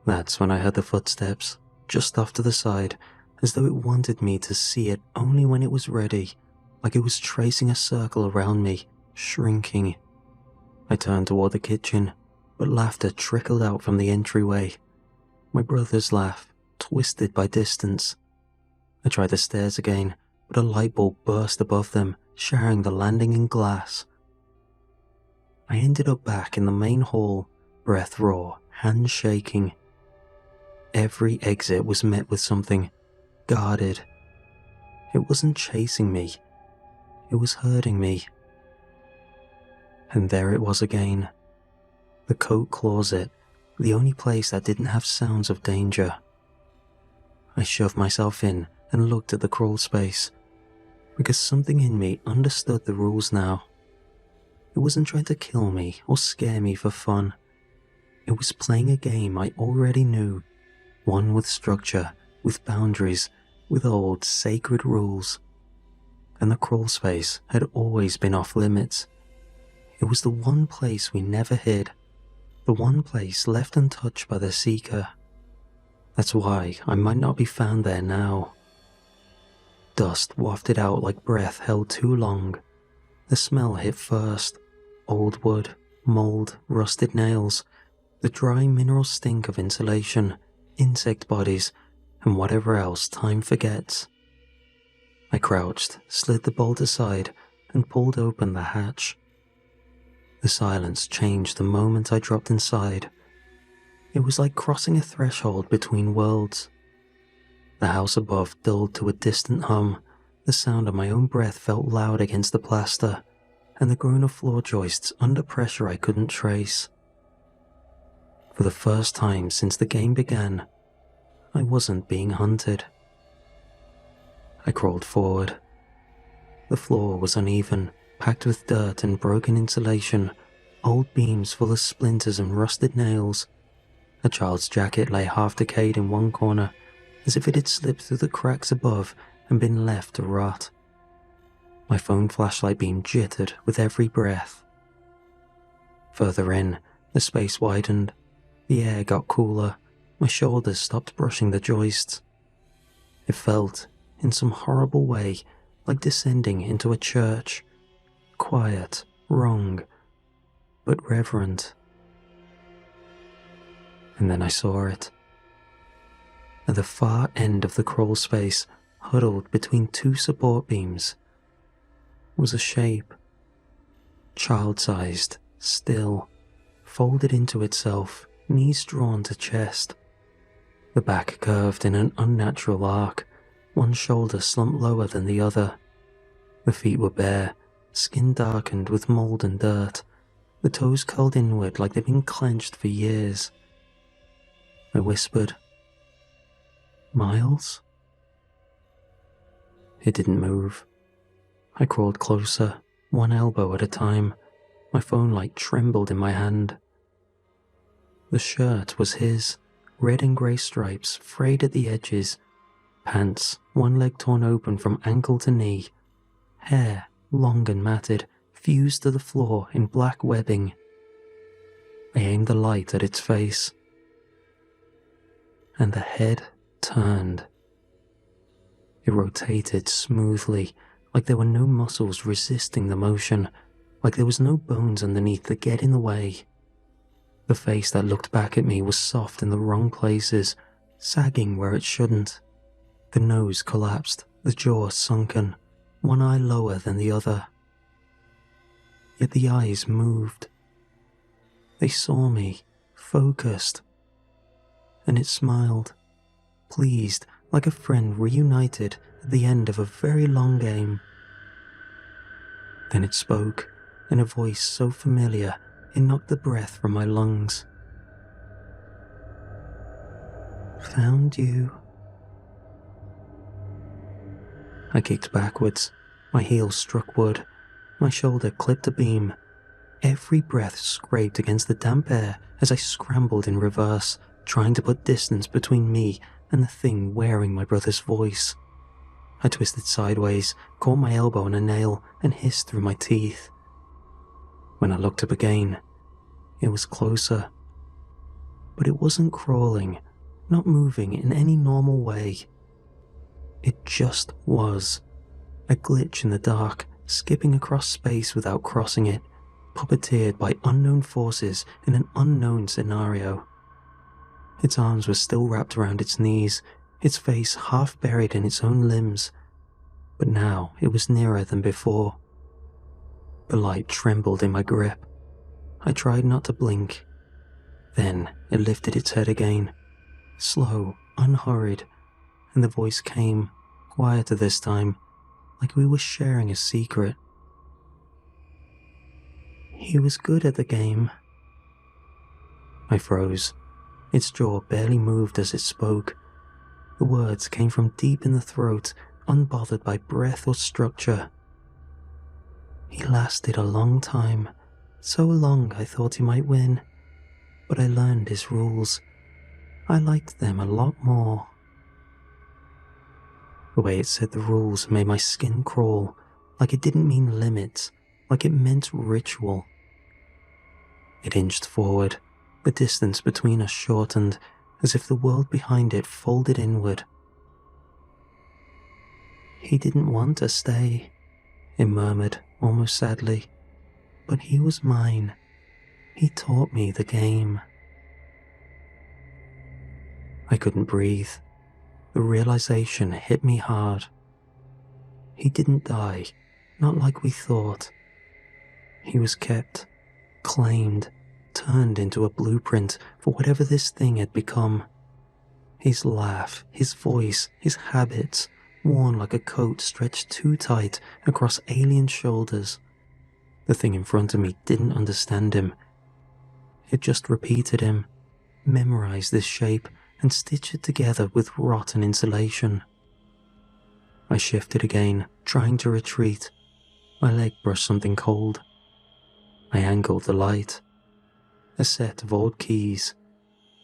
That's when I heard the footsteps, just off to the side, as though it wanted me to see it only when it was ready, like it was tracing a circle around me, shrinking. I turned toward the kitchen, but laughter trickled out from the entryway. My brother's laugh, twisted by distance. I tried the stairs again, but a light bulb burst above them, shattering the landing in glass. I ended up back in the main hall, breath raw, hands shaking. Every exit was met with something, guarded. It wasn't chasing me, it was hurting me. And there it was again. The coat closet, the only place that didn't have sounds of danger. I shoved myself in and looked at the crawl space, because something in me understood the rules now. It wasn't trying to kill me or scare me for fun. It was playing a game I already knew, one with structure, with boundaries, with old sacred rules. And the crawl space had always been off limits. It was the one place we never hid, the one place left untouched by the Seeker. That's why I might not be found there now. Dust wafted out like breath held too long. The smell hit first. Old wood, mold, rusted nails, the dry mineral stink of insulation, insect bodies, and whatever else time forgets. I crouched, slid the bolt aside, and pulled open the hatch. The silence changed the moment I dropped inside. It was like crossing a threshold between worlds. The house above dulled to a distant hum. The sound of my own breath felt loud against the plaster, and the groan of floor joists under pressure I couldn't trace. For the first time since the game began, I wasn't being hunted. I crawled forward. The floor was uneven, packed with dirt and broken insulation, old beams full of splinters and rusted nails. A child's jacket lay half decayed in one corner, as if it had slipped through the cracks above and been left to rot. My phone flashlight beam jittered with every breath. Further in, the space widened. The air got cooler. My shoulders stopped brushing the joists. It felt, in some horrible way, like descending into a church. Quiet, wrong, but reverent. And then I saw it. At the far end of the crawl space, huddled between two support beams, was a shape. Child-sized, still, folded into itself, knees drawn to chest. The back curved in an unnatural arc, one shoulder slumped lower than the other. The feet were bare, skin darkened with mold and dirt, the toes curled inward like they'd been clenched for years. I whispered, "Miles?" It didn't move. I crawled closer, one elbow at a time. My phone light trembled in my hand. The shirt was his, red and grey stripes frayed at the edges, pants, one leg torn open from ankle to knee, hair, long and matted, fused to the floor in black webbing. I aimed the light at its face, and the head turned. It rotated smoothly, like there were no muscles resisting the motion, like there was no bones underneath to get in the way. The face that looked back at me was soft in the wrong places, sagging where it shouldn't. The nose collapsed, the jaw sunken, one eye lower than the other. Yet the eyes moved. They saw me, focused, and it smiled, pleased, like a friend reunited at the end of a very long game. Then it spoke, and a voice so familiar it knocked the breath from my lungs. "Found you." I kicked backwards. My heels struck wood. My shoulder clipped a beam. Every breath scraped against the damp air as I scrambled in reverse, trying to put distance between me and the thing wearing my brother's voice. I twisted sideways, caught my elbow on a nail, and hissed through my teeth. When I looked up again, it was closer. But it wasn't crawling, not moving in any normal way. It just was. A glitch in the dark, skipping across space without crossing it, puppeteered by unknown forces in an unknown scenario. Its arms were still wrapped around its knees, its face half buried in its own limbs, but now it was nearer than before. The light trembled in my grip. I tried not to blink. Then it lifted its head again, slow, unhurried, and the voice came, quieter this time, like we were sharing a secret. "He was good at the game." I froze. Its jaw barely moved as it spoke. The words came from deep in the throat, unbothered by breath or structure. "He lasted a long time, so long I thought he might win, but I learned his rules. I liked them a lot more." The way it said the rules made my skin crawl, like it didn't mean limits, like it meant ritual. It inched forward. The distance between us shortened, as if the world behind it folded inward. "He didn't want to stay," it murmured, almost sadly. "But he was mine. He taught me the game." I couldn't breathe. The realization hit me hard. He didn't die, not like we thought. He was kept, claimed, turned into a blueprint for whatever this thing had become. His laugh, his voice, his habits, worn like a coat stretched too tight across alien shoulders. The thing in front of me didn't understand him. It just repeated him, memorized this shape, and stitched it together with rotten insulation. I shifted again, trying to retreat. My leg brushed something cold. I angled the light. A set of old keys.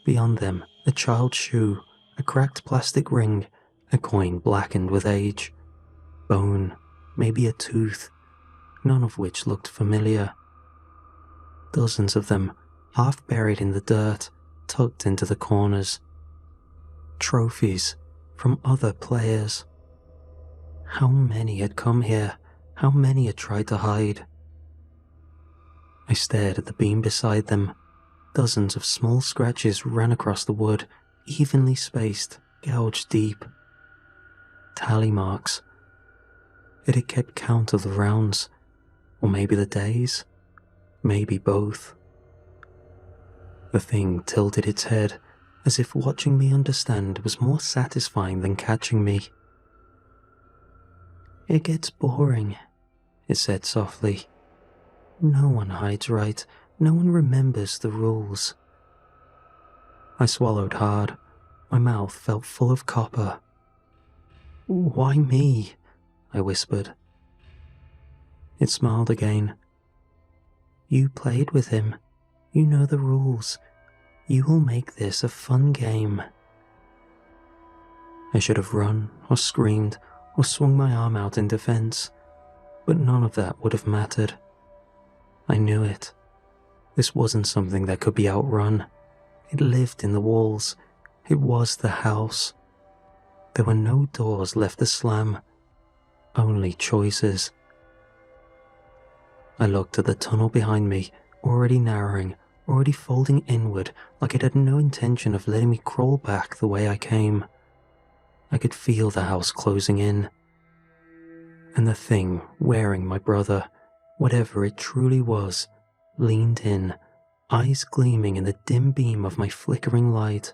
Beyond them, a child's shoe, a cracked plastic ring, a coin blackened with age. Bone, maybe a tooth, none of which looked familiar. Dozens of them, half buried in the dirt, tucked into the corners. Trophies from other players. How many had come here? How many had tried to hide? I stared at the beam beside them. Dozens of small scratches ran across the wood, evenly spaced, gouged deep. Tally marks. It had kept count of the rounds, or maybe the days, maybe both. The thing tilted its head, as if watching me understand was more satisfying than catching me. "It gets boring," it said softly. "No one hides right. No one remembers the rules." I swallowed hard. My mouth felt full of copper. "Why me?" I whispered. It smiled again. "You played with him. You know the rules. You will make this a fun game." I should have run, or screamed, or swung my arm out in defense, but none of that would have mattered. I knew it. This wasn't something that could be outrun. It lived in the walls. It was the house. There were no doors left to slam, only choices. I looked at the tunnel behind me, already narrowing, already folding inward like it had no intention of letting me crawl back the way I came. I could feel the house closing in. And the thing wearing my brother, whatever it truly was, leaned in, eyes gleaming in the dim beam of my flickering light.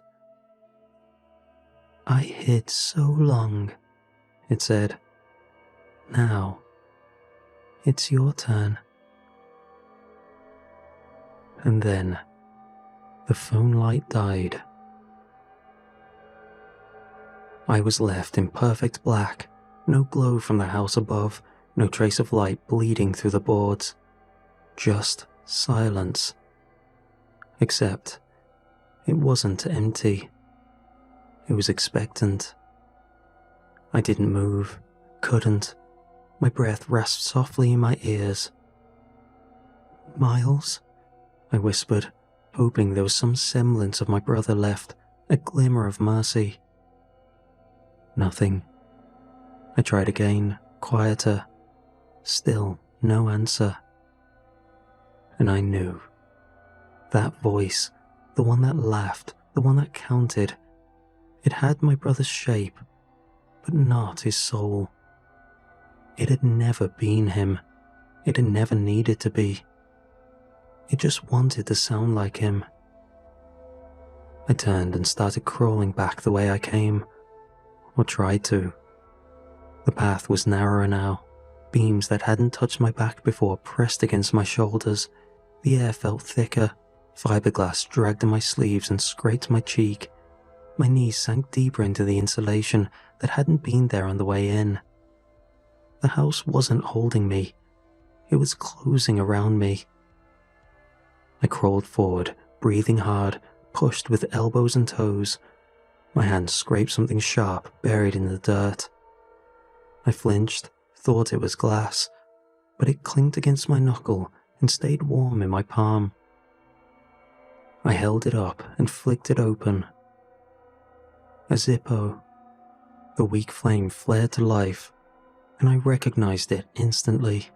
"I hid so long," it said. "Now, it's your turn." And then, the phone light died. I was left in perfect black, no glow from the house above, no trace of light bleeding through the boards. Just silence. Except, it wasn't empty. It was expectant. I didn't move, couldn't. My breath rasped softly in my ears. "Miles?" I whispered, hoping there was some semblance of my brother left, a glimmer of mercy. Nothing. I tried again, quieter. Still no answer. And I knew. That voice, the one that laughed, the one that counted, it had my brother's shape, but not his soul. It had never been him. It had never needed to be. It just wanted to sound like him. I turned and started crawling back the way I came, or tried to. The path was narrower now. Beams that hadn't touched my back before pressed against my shoulders. The air felt thicker. Fiberglass dragged in my sleeves and scraped my cheek. My knees sank deeper into the insulation that hadn't been there on the way in. The house wasn't holding me. It was closing around me. I crawled forward, breathing hard, pushed with elbows and toes. My hand scraped something sharp buried in the dirt. I flinched, thought it was glass, but it clinked against my knuckle and stayed warm in my palm. I held it up and flicked it open. A Zippo. The weak flame flared to life, and I recognized it instantly.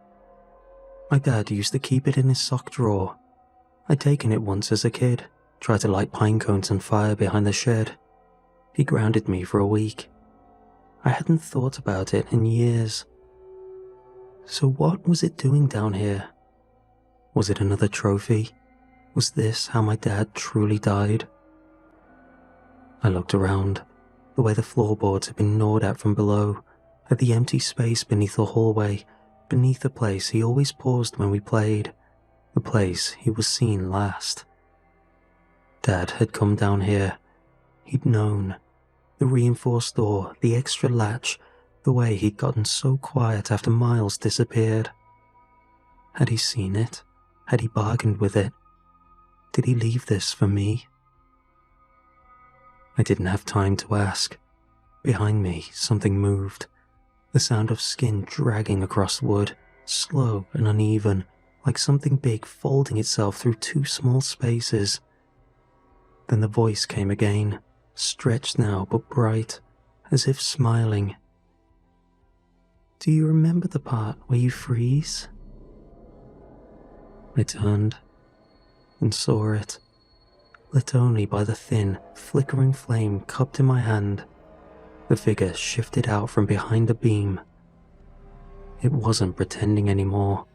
My dad used to keep it in his sock drawer. I'd taken it once as a kid, tried to light pine cones on fire behind the shed. He grounded me for a week. I hadn't thought about it in years. So what was it doing down here? Was it another trophy? Was this how my dad truly died? I looked around, the way the floorboards had been gnawed at from below, at the empty space beneath the hallway, beneath the place he always paused when we played, the place he was seen last. Dad had come down here. He'd known. The reinforced door, the extra latch, the way he'd gotten so quiet after Miles disappeared. Had he seen it? Had he bargained with it? Did he leave this for me? I didn't have time to ask. Behind me, something moved. The sound of skin dragging across wood, slow and uneven, like something big folding itself through two small spaces. Then the voice came again, stretched now but bright, as if smiling. "Do you remember the part where you freeze?" I turned and saw it, lit only by the thin, flickering flame cupped in my hand. The figure shifted out from behind a beam. It wasn't pretending anymore.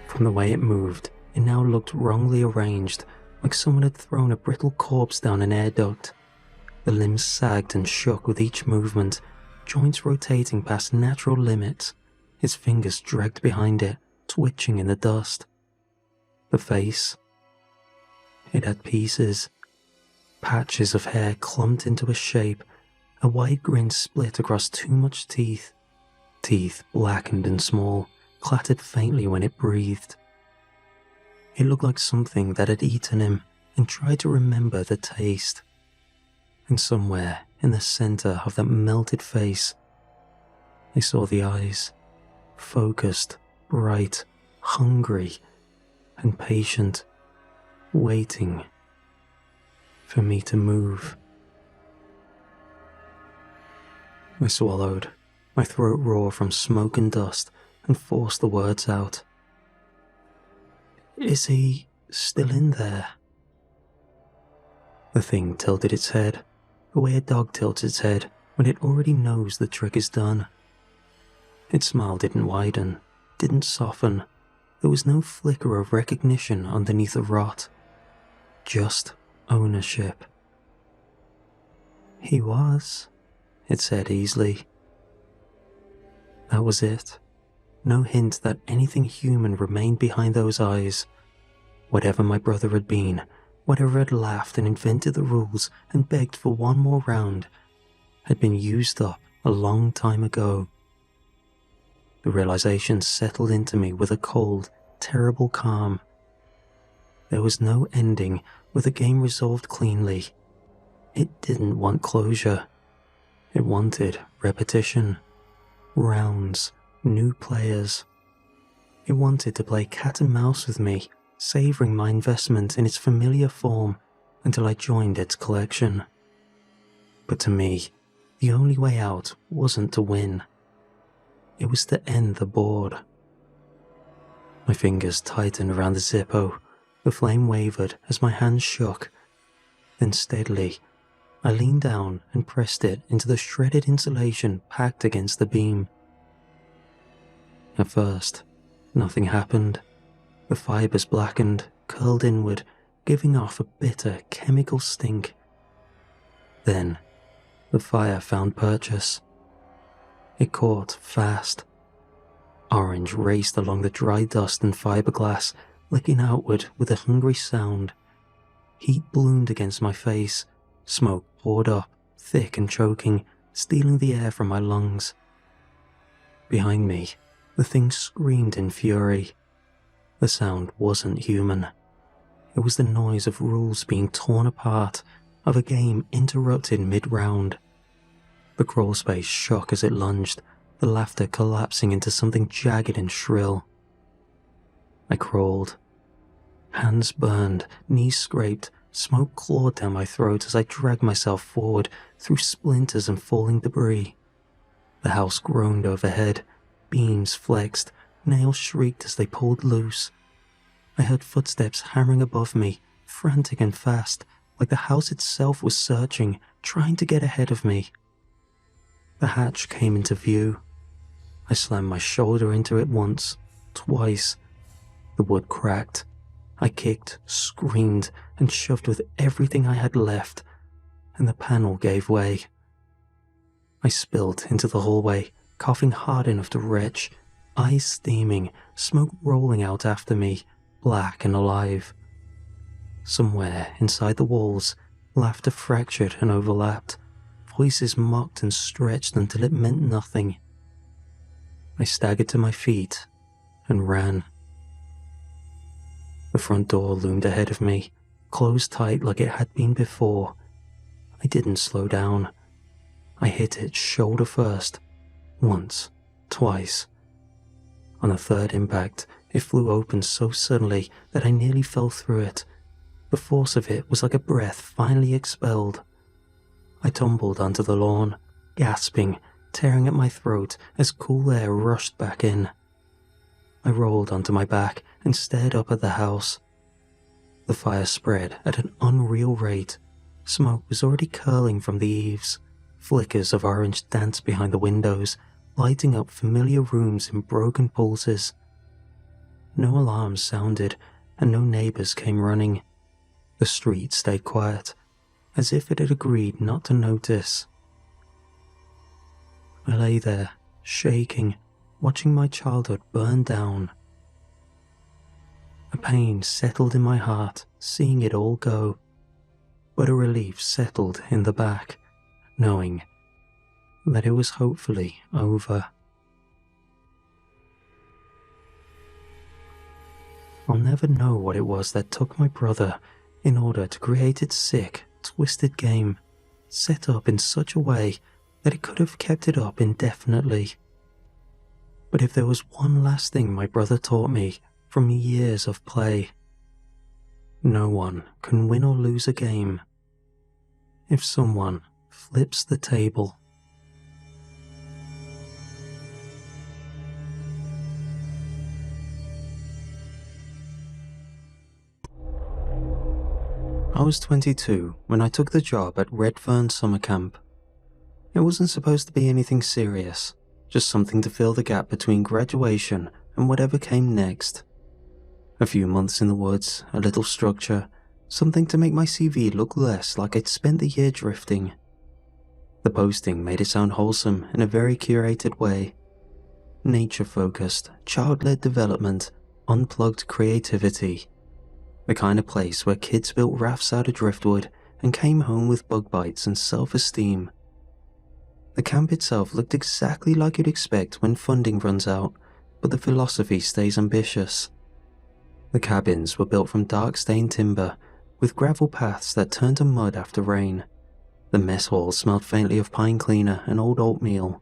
From the way it moved, it now looked wrongly arranged, like someone had thrown a brittle corpse down an air duct. The limbs sagged and shook with each movement, joints rotating past natural limits, its fingers dragged behind it, twitching in the dust. The face. It had pieces. Patches of hair clumped into a shape, a wide grin split across too much teeth. Teeth blackened and small, clattered faintly when it breathed. It looked like something that had eaten him and tried to remember the taste. And somewhere in the center of that melted face, I saw the eyes, focused, bright, hungry, and patient, waiting for me to move. I swallowed, my throat raw from smoke and dust, and forced the words out. "Is he still in there?" The thing tilted its head, the way a dog tilts its head when it already knows the trick is done. Its smile didn't widen, didn't soften. There was no flicker of recognition underneath the rot. Just ownership. "He was," it said easily. That was it. No hint that anything human remained behind those eyes. Whatever my brother had been, whatever had laughed and invented the rules and begged for one more round, had been used up a long time ago. The realization settled into me with a cold, terrible calm. There was no ending with the game resolved cleanly. It didn't want closure. It wanted repetition, rounds, new players. It wanted to play cat and mouse with me, savoring my investment in its familiar form until I joined its collection. But to me, the only way out wasn't to win. It was to end the board. My fingers tightened around the Zippo. The flame wavered as my hands shook. Then steadily, I leaned down and pressed it into the shredded insulation packed against the beam. At first, nothing happened. The fibers blackened, curled inward, giving off a bitter chemical stink. Then, the fire found purchase. It caught fast. Orange raced along the dry dust and fiberglass, licking outward with a hungry sound. Heat bloomed against my face. Smoke poured up, thick and choking, stealing the air from my lungs. Behind me, the thing screamed in fury. The sound wasn't human. It was the noise of rules being torn apart, of a game interrupted mid-round. The crawl space shook as it lunged, the laughter collapsing into something jagged and shrill. I crawled. Hands burned, knees scraped, smoke clawed down my throat as I dragged myself forward through splinters and falling debris. The house groaned overhead, beams flexed, nails shrieked as they pulled loose. I heard footsteps hammering above me, frantic and fast, like the house itself was searching, trying to get ahead of me. The hatch came into view. I slammed my shoulder into it once, twice. The wood cracked. I kicked, screamed, and shoved with everything I had left, and the panel gave way. I spilled into the hallway, coughing hard enough to retch, eyes steaming, smoke rolling out after me, black and alive. Somewhere inside the walls, laughter fractured and overlapped. Voices mocked and stretched until it meant nothing. I staggered to my feet and ran. The front door loomed ahead of me, closed tight like it had been before. I didn't slow down. I hit it shoulder first, once, twice. On a third impact, it flew open so suddenly that I nearly fell through it. The force of it was like a breath finally expelled. I tumbled onto the lawn, gasping, tearing at my throat as cool air rushed back in. I rolled onto my back and stared up at the house. The fire spread at an unreal rate. Smoke was already curling from the eaves. Flickers of orange danced behind the windows, lighting up familiar rooms in broken pulses. No alarms sounded, and no neighbors came running. The street stayed quiet, as if it had agreed not to notice. I lay there, shaking, watching my childhood burn down. A pain settled in my heart, seeing it all go, but a relief settled in the back, knowing that it was hopefully over. I'll never know what it was that took my brother in order to create its sick, twisted game, set up in such a way that it could have kept it up indefinitely. But if there was one last thing my brother taught me from years of play, no one can win or lose a game if someone flips the table. I was 22 when I took the job at Redfern Summer Camp. It wasn't supposed to be anything serious, just something to fill the gap between graduation and whatever came next. A few months in the woods, a little structure, something to make my CV look less like I'd spent the year drifting. The posting made it sound wholesome in a very curated way. Nature-focused, child-led development, unplugged creativity. The kind of place where kids built rafts out of driftwood and came home with bug bites and self-esteem. The camp itself looked exactly like you'd expect when funding runs out, but the philosophy stays ambitious. The cabins were built from dark stained timber, with gravel paths that turned to mud after rain. The mess hall smelled faintly of pine cleaner and old oatmeal.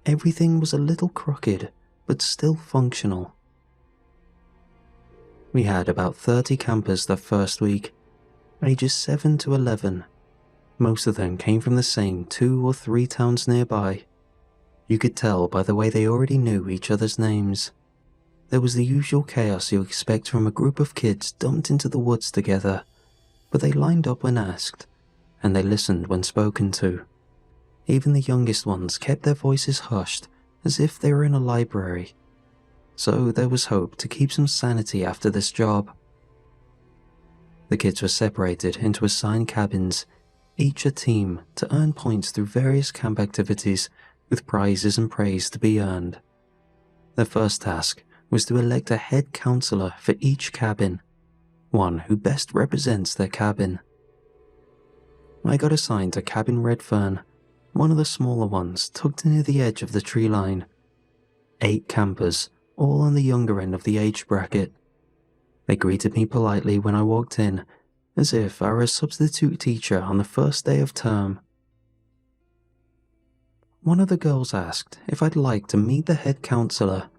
Everything was a little crooked, but still functional. We had about 30 campers that first week, ages 7 to 11. Most of them came from the same 2 or 3 towns nearby. You could tell by the way they already knew each other's names. There was the usual chaos you expect from a group of kids dumped into the woods together, but they lined up when asked, and they listened when spoken to. Even the youngest ones kept their voices hushed, as if they were in a library. So there was hope to keep some sanity after this job. The kids were separated into assigned cabins, each a team, to earn points through various camp activities with prizes and praise to be earned. Their first task was to elect a head counselor for each cabin, one who best represents their cabin. I got assigned to Cabin Redfern, one of the smaller ones tucked near the edge of the tree line. 8 campers, all on the younger end of the age bracket. They greeted me politely when I walked in, as if I were a substitute teacher on the first day of term. One of the girls asked if I'd like to meet the head counselor.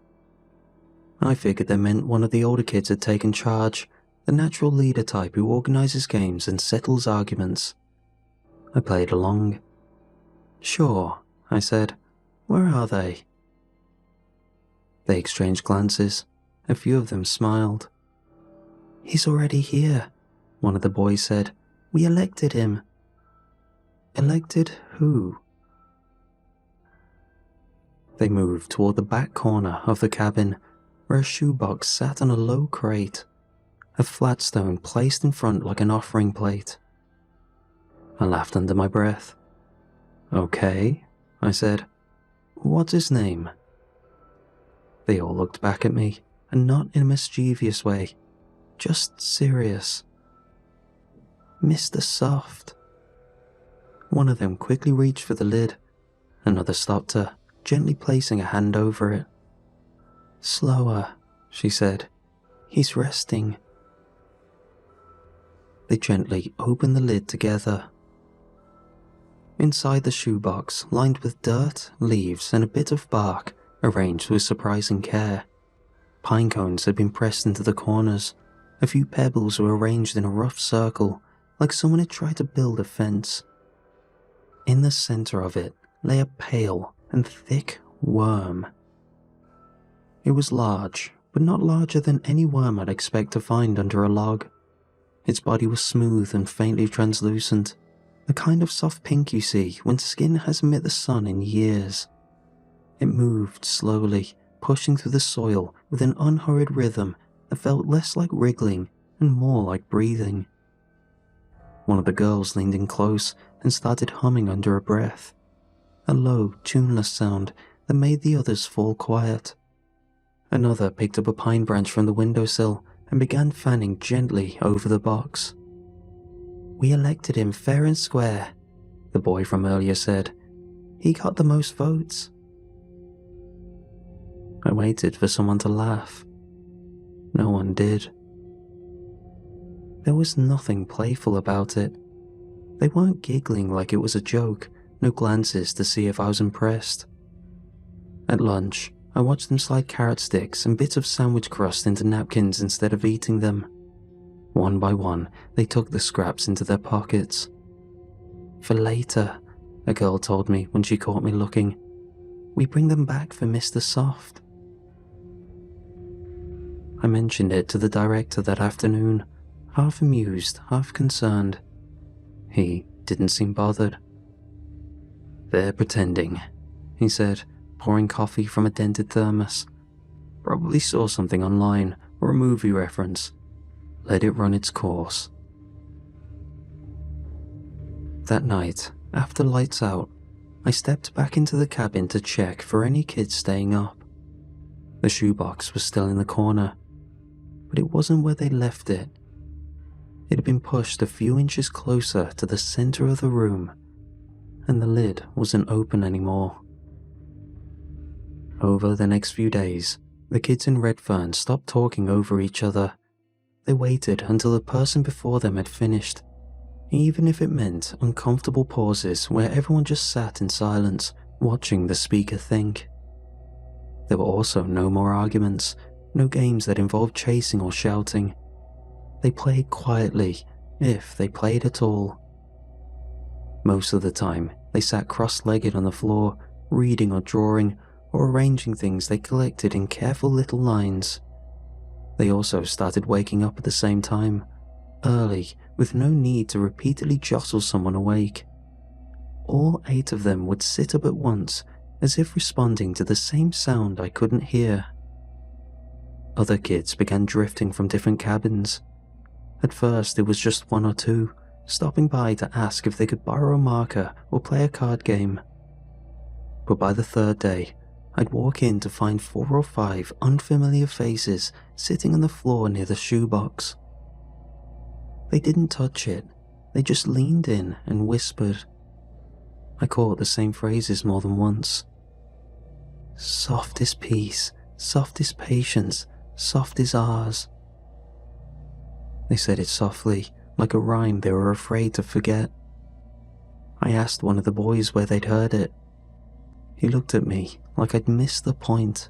I figured they meant one of the older kids had taken charge, the natural leader type who organizes games and settles arguments. I played along. "Sure," I said. "Where are they?" They exchanged glances. A few of them smiled. "He's already here," one of the boys said. "We elected him." "Elected who?" They moved toward the back corner of the cabin, where a shoebox sat on a low crate, a flat stone placed in front like an offering plate. I laughed under my breath. "Okay," I said. "What's his name?" They all looked back at me, and not in a mischievous way, just serious. "Mr. Soft." One of them quickly reached for the lid. Another stopped her, gently placing a hand over it. "Slower," she said. "He's resting." They gently opened the lid together. Inside the shoebox, lined with dirt, leaves, and a bit of bark, arranged with surprising care. Pine cones had been pressed into the corners. A few pebbles were arranged in a rough circle, like someone had tried to build a fence. In the center of it lay a pale and thick worm. It was large, but not larger than any worm I'd expect to find under a log. Its body was smooth and faintly translucent, the kind of soft pink you see when skin hasn't met the sun in years. It moved slowly, pushing through the soil with an unhurried rhythm that felt less like wriggling and more like breathing. One of the girls leaned in close and started humming under her breath, a low, tuneless sound that made the others fall quiet. Another picked up a pine branch from the windowsill and began fanning gently over the box. "We elected him fair and square," the boy from earlier said. "He got the most votes." I waited for someone to laugh. No one did. There was nothing playful about it. They weren't giggling like it was a joke, no glances to see if I was impressed. At lunch, I watched them slide carrot sticks and bits of sandwich crust into napkins instead of eating them. One by one, they took the scraps into their pockets. "For later," a girl told me when she caught me looking. "We bring them back for Mr. Soft." I mentioned it to the director that afternoon, half amused, half concerned. He didn't seem bothered. "They're pretending," he said, pouring coffee from a dented thermos. "Probably saw something online or a movie reference. Let it run its course." That night, after lights out, I stepped back into the cabin to check for any kids staying up. The shoebox was still in the corner, but it wasn't where they left it, It had been pushed a few inches closer to the center of the room, and the lid wasn't open anymore. Over the next few days, the kids in Redfern stopped talking over each other. They waited until the person before them had finished, even if it meant uncomfortable pauses where everyone just sat in silence, watching the speaker think. There were also no more arguments, no games that involved chasing or shouting. They played quietly, if they played at all. Most of the time, they sat cross-legged on the floor, reading or drawing, or arranging things they collected in careful little lines. They also started waking up at the same time, early, with no need to repeatedly jostle someone awake. All 8 of them would sit up at once, as if responding to the same sound I couldn't hear. Other kids began drifting from different cabins. At first, it was just 1 or 2, stopping by to ask if they could borrow a marker or play a card game. But by the 3rd day, I'd walk in to find 4 or 5 unfamiliar faces sitting on the floor near the shoebox. They didn't touch it, they just leaned in and whispered. I caught the same phrases more than once. Soft is peace, soft is patience, soft is ours. They said it softly, like a rhyme they were afraid to forget. I asked one of the boys where they'd heard it. He looked at me like I'd missed the point.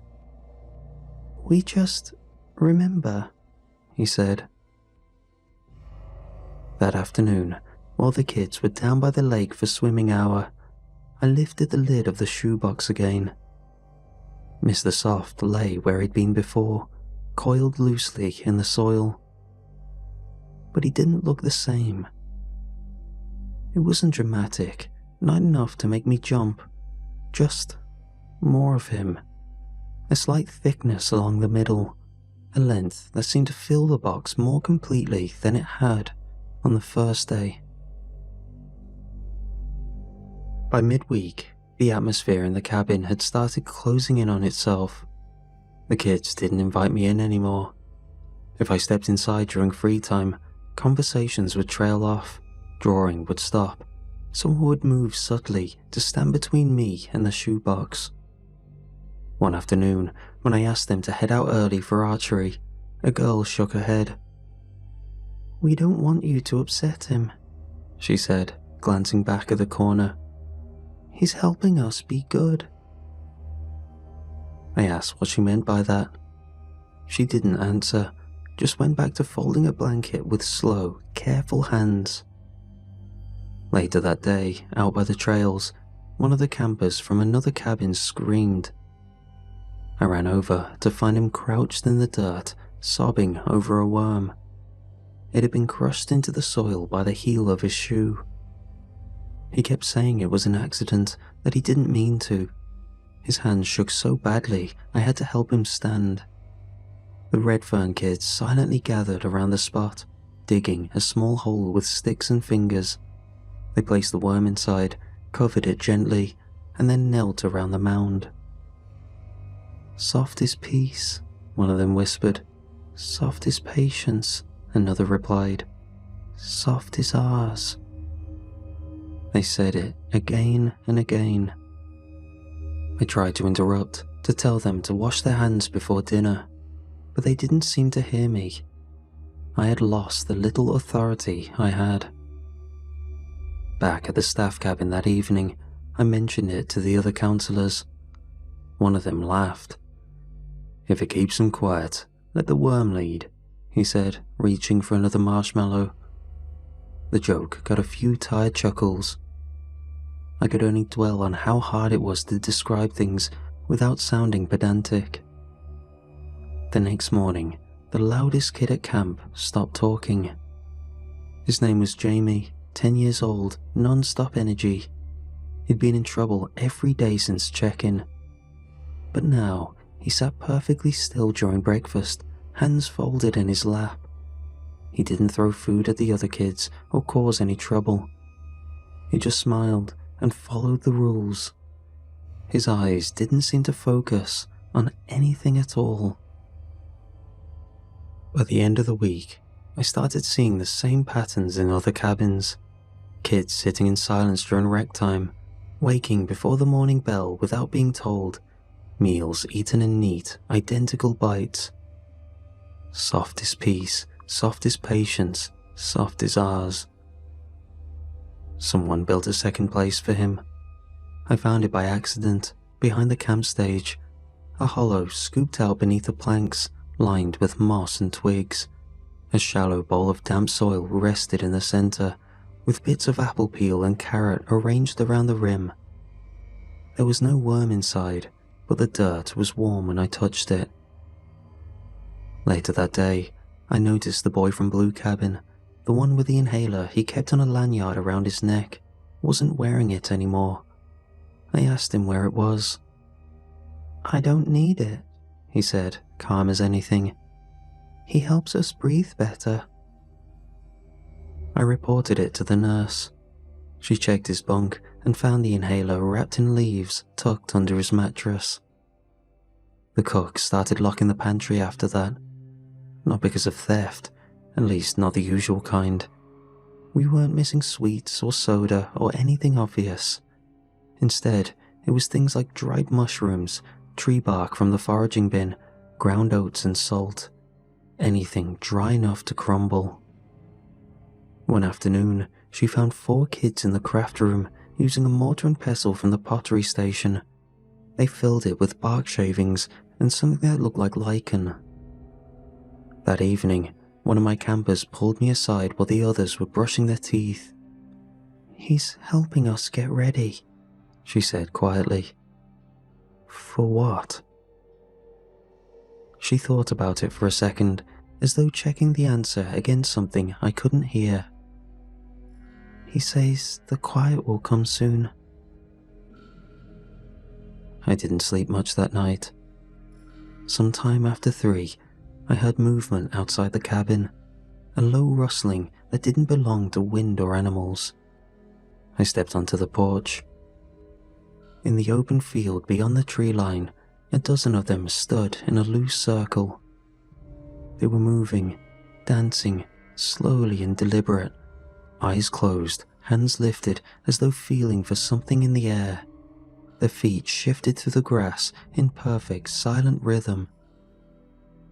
We just remember, he said. That afternoon, while the kids were down by the lake for swimming hour, I lifted the lid of the shoebox again. Mr. Soft lay where he'd been before, coiled loosely in the soil. But he didn't look the same. It wasn't dramatic, not enough to make me jump, just more of him. A slight thickness along the middle, a length that seemed to fill the box more completely than it had on the first day. By midweek, the atmosphere in the cabin had started closing in on itself. The kids didn't invite me in anymore. If I stepped inside during free time, conversations would trail off, drawing would stop, someone would move subtly to stand between me and the shoebox. One afternoon, when I asked them to head out early for archery, a girl shook her head. We don't want you to upset him, she said, glancing back at the corner. He's helping us be good. I asked what she meant by that. She didn't answer, just went back to folding a blanket with slow, careful hands. Later that day, out by the trails, one of the campers from another cabin screamed. I ran over to find him crouched in the dirt, sobbing over a worm. It had been crushed into the soil by the heel of his shoe. He kept saying it was an accident, that he didn't mean to. His hands shook so badly, I had to help him stand. The Redfern kids silently gathered around the spot, digging a small hole with sticks and fingers. They placed the worm inside, covered it gently, and then knelt around the mound. Soft is peace, one of them whispered. Soft is patience, another replied. Soft is ours. They said it again and again. I tried to interrupt, to tell them to wash their hands before dinner, but they didn't seem to hear me. I had lost the little authority I had. Back at the staff cabin that evening, I mentioned it to the other counselors. One of them laughed. If it keeps them quiet, let the worm lead, he said, reaching for another marshmallow. The joke got a few tired chuckles. I could only dwell on how hard it was to describe things without sounding pedantic. The next morning, the loudest kid at camp stopped talking. His name was Jamie, 10 years old, non-stop energy. He'd been in trouble every day since check-in. But now, he sat perfectly still during breakfast, hands folded in his lap. He didn't throw food at the other kids or cause any trouble. He just smiled and followed the rules. His eyes didn't seem to focus on anything at all. By the end of the week, I started seeing the same patterns in other cabins. Kids sitting in silence during rec time, waking before the morning bell without being told, meals eaten in neat, identical bites. Soft is peace, soft is patience, soft is ours. Someone built a second place for him. I found it by accident, behind the camp stage, a hollow scooped out beneath the planks, lined with moss and twigs. A shallow bowl of damp soil rested in the center, with bits of apple peel and carrot arranged around the rim. There was no worm inside, but the dirt was warm when I touched it. Later that day, I noticed the boy from Blue Cabin, the one with the inhaler he kept on a lanyard around his neck, wasn't wearing it anymore. I asked him where it was. "I don't need it," he said, calm as anything. "He helps us breathe better." I reported it to the nurse. She checked his bunk and found the inhaler wrapped in leaves tucked under his mattress. The cook started locking the pantry after that. Not because of theft, at least not the usual kind. We weren't missing sweets or soda or anything obvious. Instead, it was things like dried mushrooms, tree bark from the foraging bin, ground oats and salt. Anything dry enough to crumble. One afternoon, she found 4 kids in the craft room using a mortar and pestle from the pottery station. They filled it with bark shavings and something that looked like lichen. That evening, one of my campers pulled me aside while the others were brushing their teeth. "He's helping us get ready," she said quietly. "For what?" She thought about it for a second, as though checking the answer against something I couldn't hear. "He says the quiet will come soon." I didn't sleep much that night. Sometime after 3, I heard movement outside the cabin, a low rustling that didn't belong to wind or animals. I stepped onto the porch. In the open field beyond the tree line, a dozen of them stood in a loose circle. They were moving, dancing, slowly and deliberate, eyes closed, hands lifted as though feeling for something in the air. Their feet shifted through the grass in perfect, silent rhythm.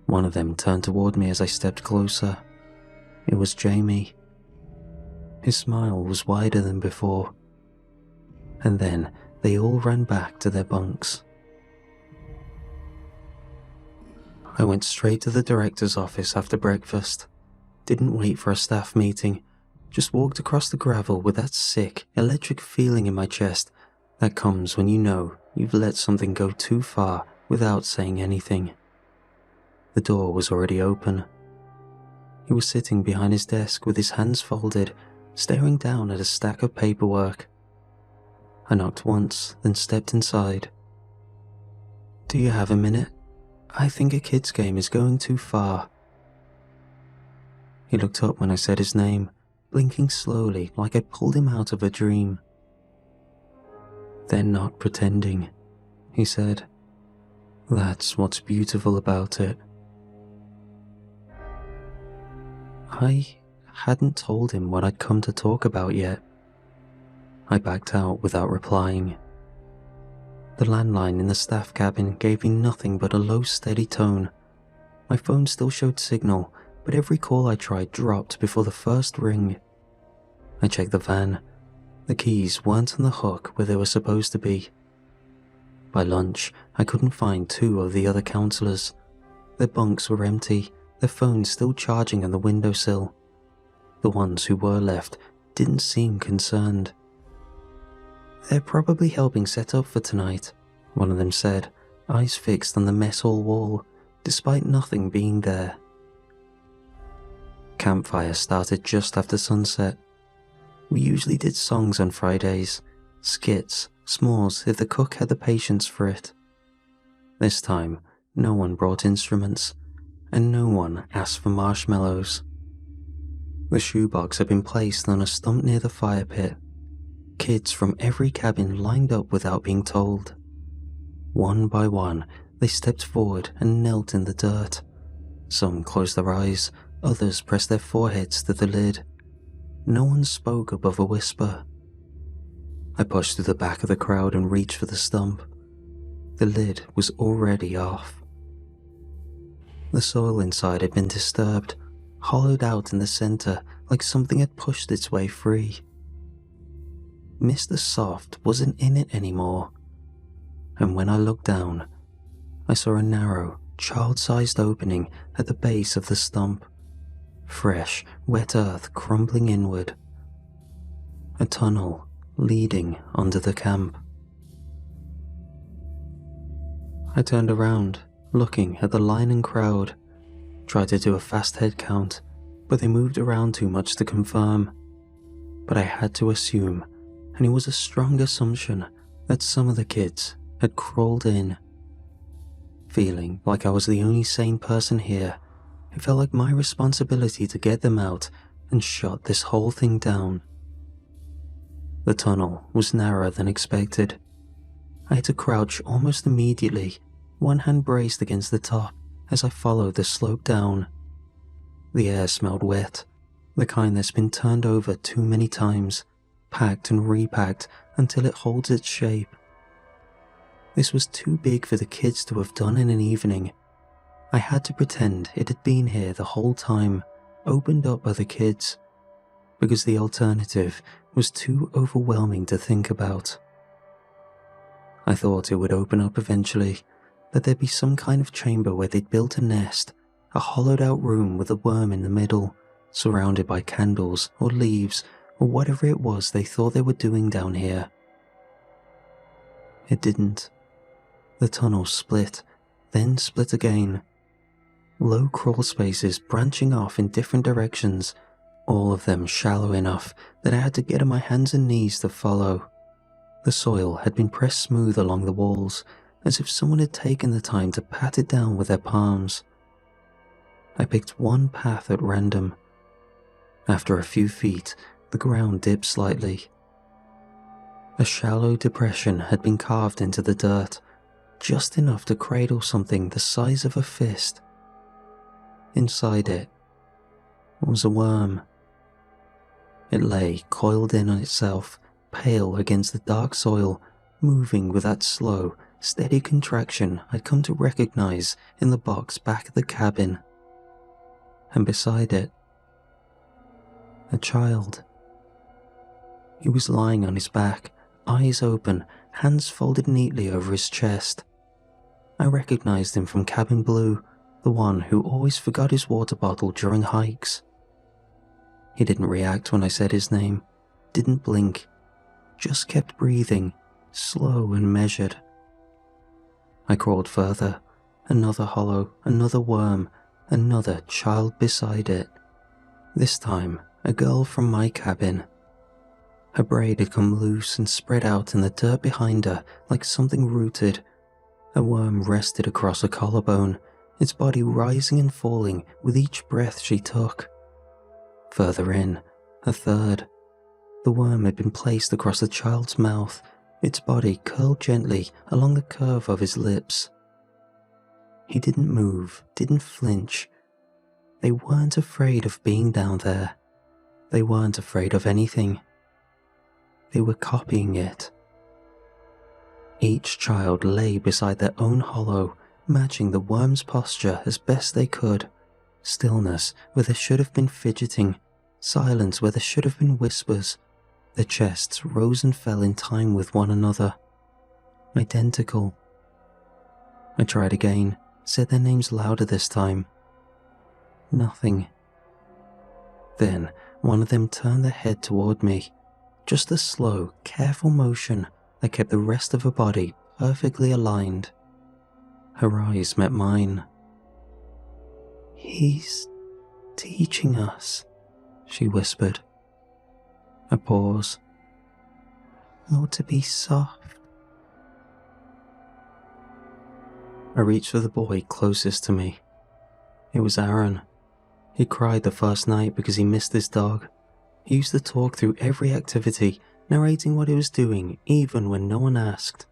One of them turned toward me as I stepped closer. It was Jamie. His smile was wider than before. And then they all ran back to their bunks. I went straight to the director's office after breakfast. Didn't wait for a staff meeting. Just walked across the gravel with that sick, electric feeling in my chest that comes when you know you've let something go too far without saying anything. The door was already open. He was sitting behind his desk with his hands folded, staring down at a stack of paperwork. I knocked once, then stepped inside. "Do you have a minute? I think a kid's game is going too far." He looked up when I said his name, blinking slowly like I pulled him out of a dream. "They're not pretending," he said. "That's what's beautiful about it." I hadn't told him what I'd come to talk about yet. I backed out without replying. The landline in the staff cabin gave me nothing but a low, steady tone. My phone still showed signal, but every call I tried dropped before the first ring. I checked the van. The keys weren't on the hook where they were supposed to be. By lunch, I couldn't find 2 of the other counselors. Their bunks were empty, their phones still charging on the windowsill. The ones who were left didn't seem concerned. "They're probably helping set up for tonight," one of them said, eyes fixed on the mess hall wall, despite nothing being there. Campfire started just after sunset. We usually did songs on Fridays, skits, s'mores if the cook had the patience for it. This time, no one brought instruments, and no one asked for marshmallows. The shoebox had been placed on a stump near the fire pit. Kids from every cabin lined up without being told. One by one, they stepped forward and knelt in the dirt. Some closed their eyes, Others pressed their foreheads to the lid. No one spoke above a whisper. I pushed through the back of the crowd and reached for the stump. The lid was already off. The soil inside had been disturbed, hollowed out in the center like something had pushed its way free. Mr. Soft wasn't in it anymore, and when I looked down, I saw a narrow, child-sized opening at the base of the stump. Fresh, wet earth crumbling inward. A tunnel leading under the camp. I turned around, looking at the lining crowd. Tried to do a fast head count, but they moved around too much to confirm. But I had to assume, and it was a strong assumption, that some of the kids had crawled in. Feeling like I was the only sane person here, it felt like my responsibility to get them out and shut this whole thing down. The tunnel was narrower than expected. I had to crouch almost immediately, one hand braced against the top as I followed the slope down. The air smelled wet, the kind that's been turned over too many times, packed and repacked until it holds its shape. This was too big for the kids to have done in an evening. I had to pretend it had been here the whole time, opened up by the kids, because the alternative was too overwhelming to think about. I thought it would open up eventually, that there'd be some kind of chamber where they'd built a nest, a hollowed-out room with a worm in the middle, surrounded by candles or leaves or whatever it was they thought they were doing down here. It didn't. The tunnel split, then split again. Low crawl spaces branching off in different directions, all of them shallow enough that I had to get on my hands and knees to follow. The soil had been pressed smooth along the walls, as if someone had taken the time to pat it down with their palms. I picked one path at random. After a few feet, the ground dipped slightly. A shallow depression had been carved into the dirt, just enough to cradle something the size of a fist. Inside it was a worm. It lay coiled in on itself, pale against the dark soil, moving with that slow, steady contraction I'd come to recognize in the box back at the cabin. And beside it, a child. He was lying on his back, eyes open, hands folded neatly over his chest. I recognized him from Cabin Blue, the one who always forgot his water bottle during hikes. He didn't react when I said his name, didn't blink, just kept breathing, slow and measured. I crawled further, another hollow, another worm, another child beside it. This time, a girl from my cabin. Her braid had come loose and spread out in the dirt behind her like something rooted. A worm rested across her collarbone, its body rising and falling with each breath she took. Further in, a third. The worm had been placed across the child's mouth, its body curled gently along the curve of his lips. He didn't move, didn't flinch. They weren't afraid of being down there. They weren't afraid of anything. They were copying it. Each child lay beside their own hollow, matching the worm's posture as best they could. Stillness where there should have been fidgeting, silence where there should have been whispers. Their chests rose and fell in time with one another. Identical. I tried again, said their names louder this time. Nothing. Then one of them turned their head toward me, just a slow, careful motion that kept the rest of her body perfectly aligned. Her eyes met mine. "He's teaching us," she whispered. A pause. "How to be soft." I reached for the boy closest to me. It was Aaron. He cried the first night because he missed his dog. He used to talk through every activity, narrating what he was doing even when no one asked.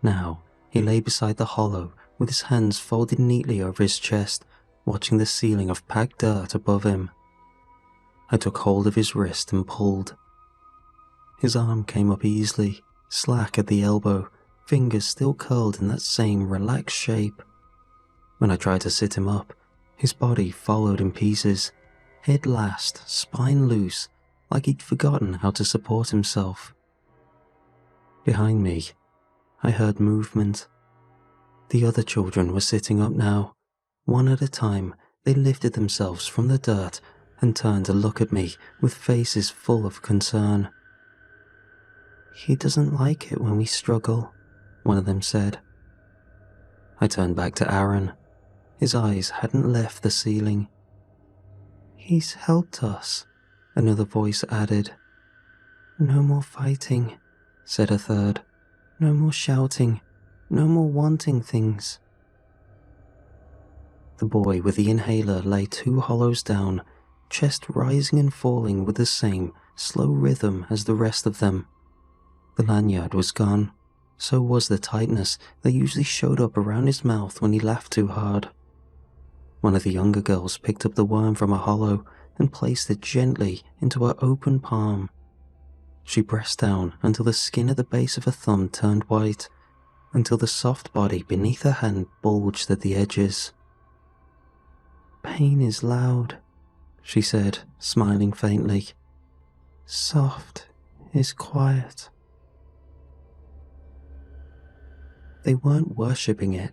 Now, he lay beside the hollow with his hands folded neatly over his chest, watching the ceiling of packed dirt above him. I took hold of his wrist and pulled. His arm came up easily, slack at the elbow, fingers still curled in that same relaxed shape. When I tried to sit him up, his body followed in pieces, head last, spine loose, like he'd forgotten how to support himself. Behind me, I heard movement. The other children were sitting up now. One at a time, they lifted themselves from the dirt and turned to look at me with faces full of concern. "He doesn't like it when we struggle," one of them said. I turned back to Aaron. His eyes hadn't left the ceiling. "He's helped us," another voice added. "No more fighting," said a third. "No more shouting. No more wanting things." The boy with the inhaler lay 2 hollows down, chest rising and falling with the same slow rhythm as the rest of them. The lanyard was gone. So was the tightness that usually showed up around his mouth when he laughed too hard. One of the younger girls picked up the worm from a hollow and placed it gently into her open palm. She pressed down until the skin at the base of her thumb turned white, until the soft body beneath her hand bulged at the edges. "Pain is loud," she said, smiling faintly. "Soft is quiet." They weren't worshipping it.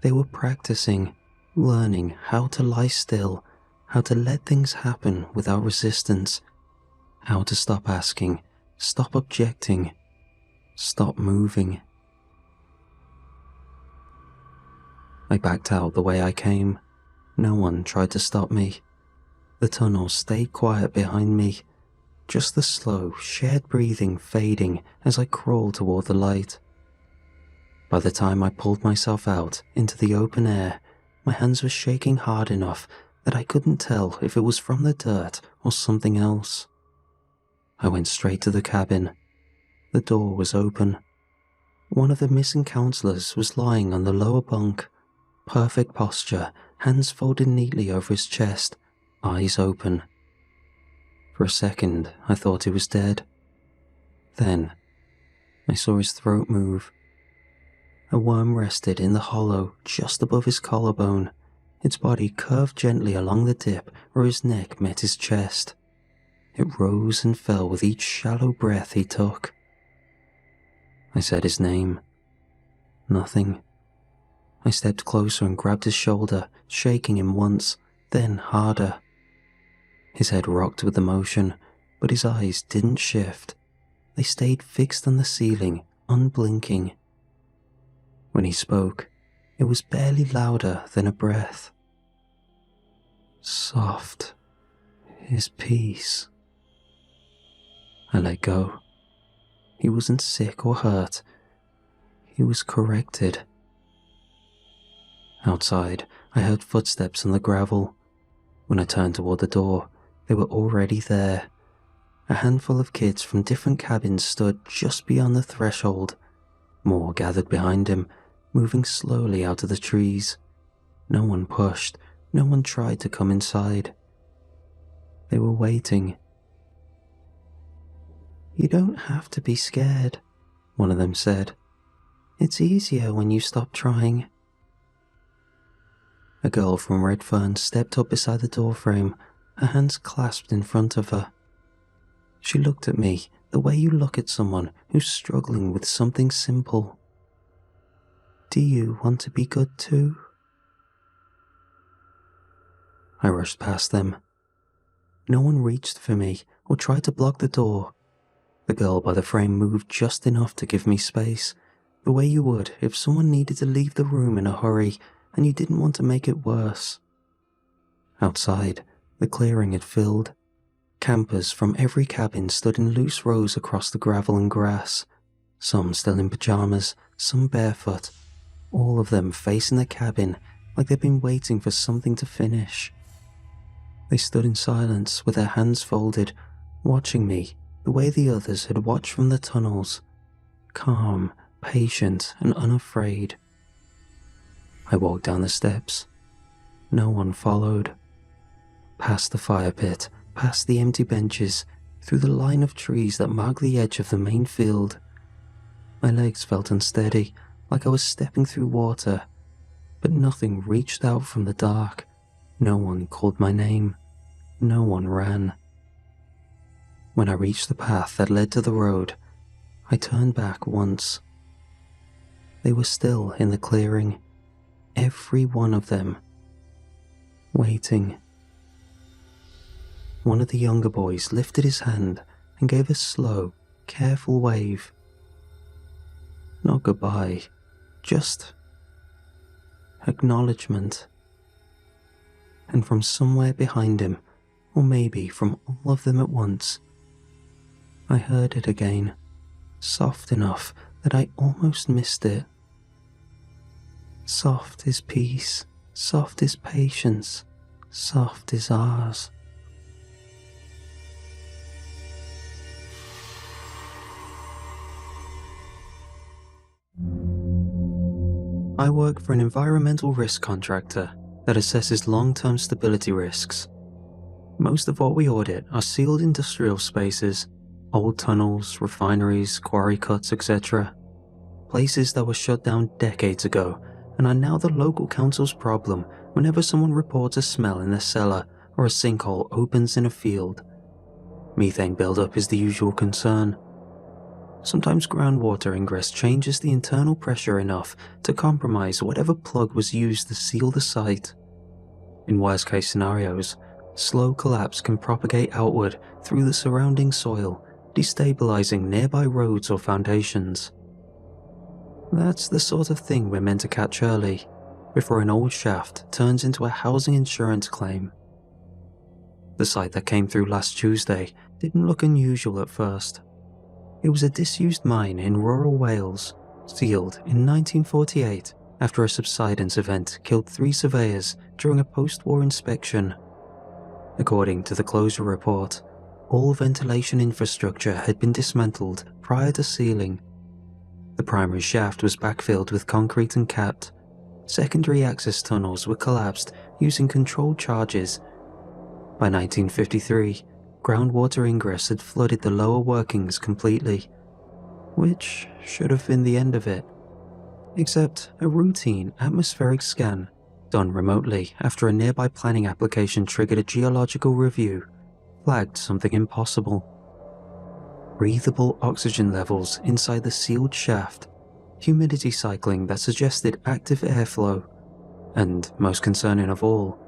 They were practicing, learning how to lie still, how to let things happen without resistance, how to stop asking, stop objecting, stop moving. I backed out the way I came. No one tried to stop me. The tunnel stayed quiet behind me, just the slow, shared breathing fading as I crawled toward the light. By the time I pulled myself out into the open air, my hands were shaking hard enough that I couldn't tell if it was from the dirt or something else. I went straight to the cabin. The door was open. One of the missing counselors was lying on the lower bunk, perfect posture, hands folded neatly over his chest, eyes open. For a second, I thought he was dead. Then, I saw his throat move. A worm rested in the hollow just above his collarbone, its body curved gently along the dip where his neck met his chest. It rose and fell with each shallow breath he took. I said his name. Nothing. I stepped closer and grabbed his shoulder, shaking him once, then harder. His head rocked with the motion, but his eyes didn't shift. They stayed fixed on the ceiling, unblinking. When he spoke, it was barely louder than a breath. "Soft is peace." I let go. He wasn't sick or hurt. He was corrected. Outside, I heard footsteps on the gravel. When I turned toward the door, they were already there. A handful of kids from different cabins stood just beyond the threshold. More gathered behind him, moving slowly out of the trees. No one pushed, no one tried to come inside. They were waiting. "You don't have to be scared," one of them said. "It's easier when you stop trying." A girl from Redfern stepped up beside the doorframe, her hands clasped in front of her. She looked at me the way you look at someone who's struggling with something simple. "Do you want to be good too?" I rushed past them. No one reached for me or tried to block the door. The girl by the frame moved just enough to give me space, the way you would if someone needed to leave the room in a hurry and you didn't want to make it worse. Outside, the clearing had filled. Campers from every cabin stood in loose rows across the gravel and grass, some still in pajamas, some barefoot, all of them facing the cabin like they'd been waiting for something to finish. They stood in silence with their hands folded, watching me the way the others had watched from the tunnels, calm, patient, and unafraid. I walked down the steps. no one followed. Past the fire pit, past the empty benches, through the line of trees that marked the edge of the main field. My legs felt unsteady, like I was stepping through water, but nothing reached out from the dark. No one called my name. No one ran. When I reached the path that led to the road, I turned back once. They were still in the clearing, every one of them, waiting. One of the younger boys lifted his hand and gave a slow, careful wave. Not goodbye, just acknowledgement. And from somewhere behind him, or maybe from all of them at once, I heard it again, soft enough that I almost missed it. Soft is peace, soft is patience, soft is ours. I work for an environmental risk contractor that assesses long-term stability risks. Most of what we audit are sealed industrial spaces, old tunnels, refineries, quarry cuts, etc. Places that were shut down decades ago and are now the local council's problem whenever someone reports a smell in their cellar or a sinkhole opens in a field. Methane buildup is the usual concern. Sometimes groundwater ingress changes the internal pressure enough to compromise whatever plug was used to seal the site. In worst-case scenarios, slow collapse can propagate outward through the surrounding soil, destabilizing nearby roads or foundations. That's the sort of thing we're meant to catch early, before an old shaft turns into a housing insurance claim. The site that came through last Tuesday didn't look unusual at first. It was a disused mine in rural Wales, sealed in 1948 after a subsidence event killed 3 surveyors during a post-war inspection. According to the closure report, all ventilation infrastructure had been dismantled prior to sealing. The primary shaft was backfilled with concrete and capped. Secondary access tunnels were collapsed using controlled charges. By 1953, groundwater ingress had flooded the lower workings completely, which should have been the end of it. Except a routine atmospheric scan, done remotely after a nearby planning application triggered a geological review, flagged something impossible. Breathable oxygen levels inside the sealed shaft, humidity cycling that suggested active airflow, and, most concerning of all,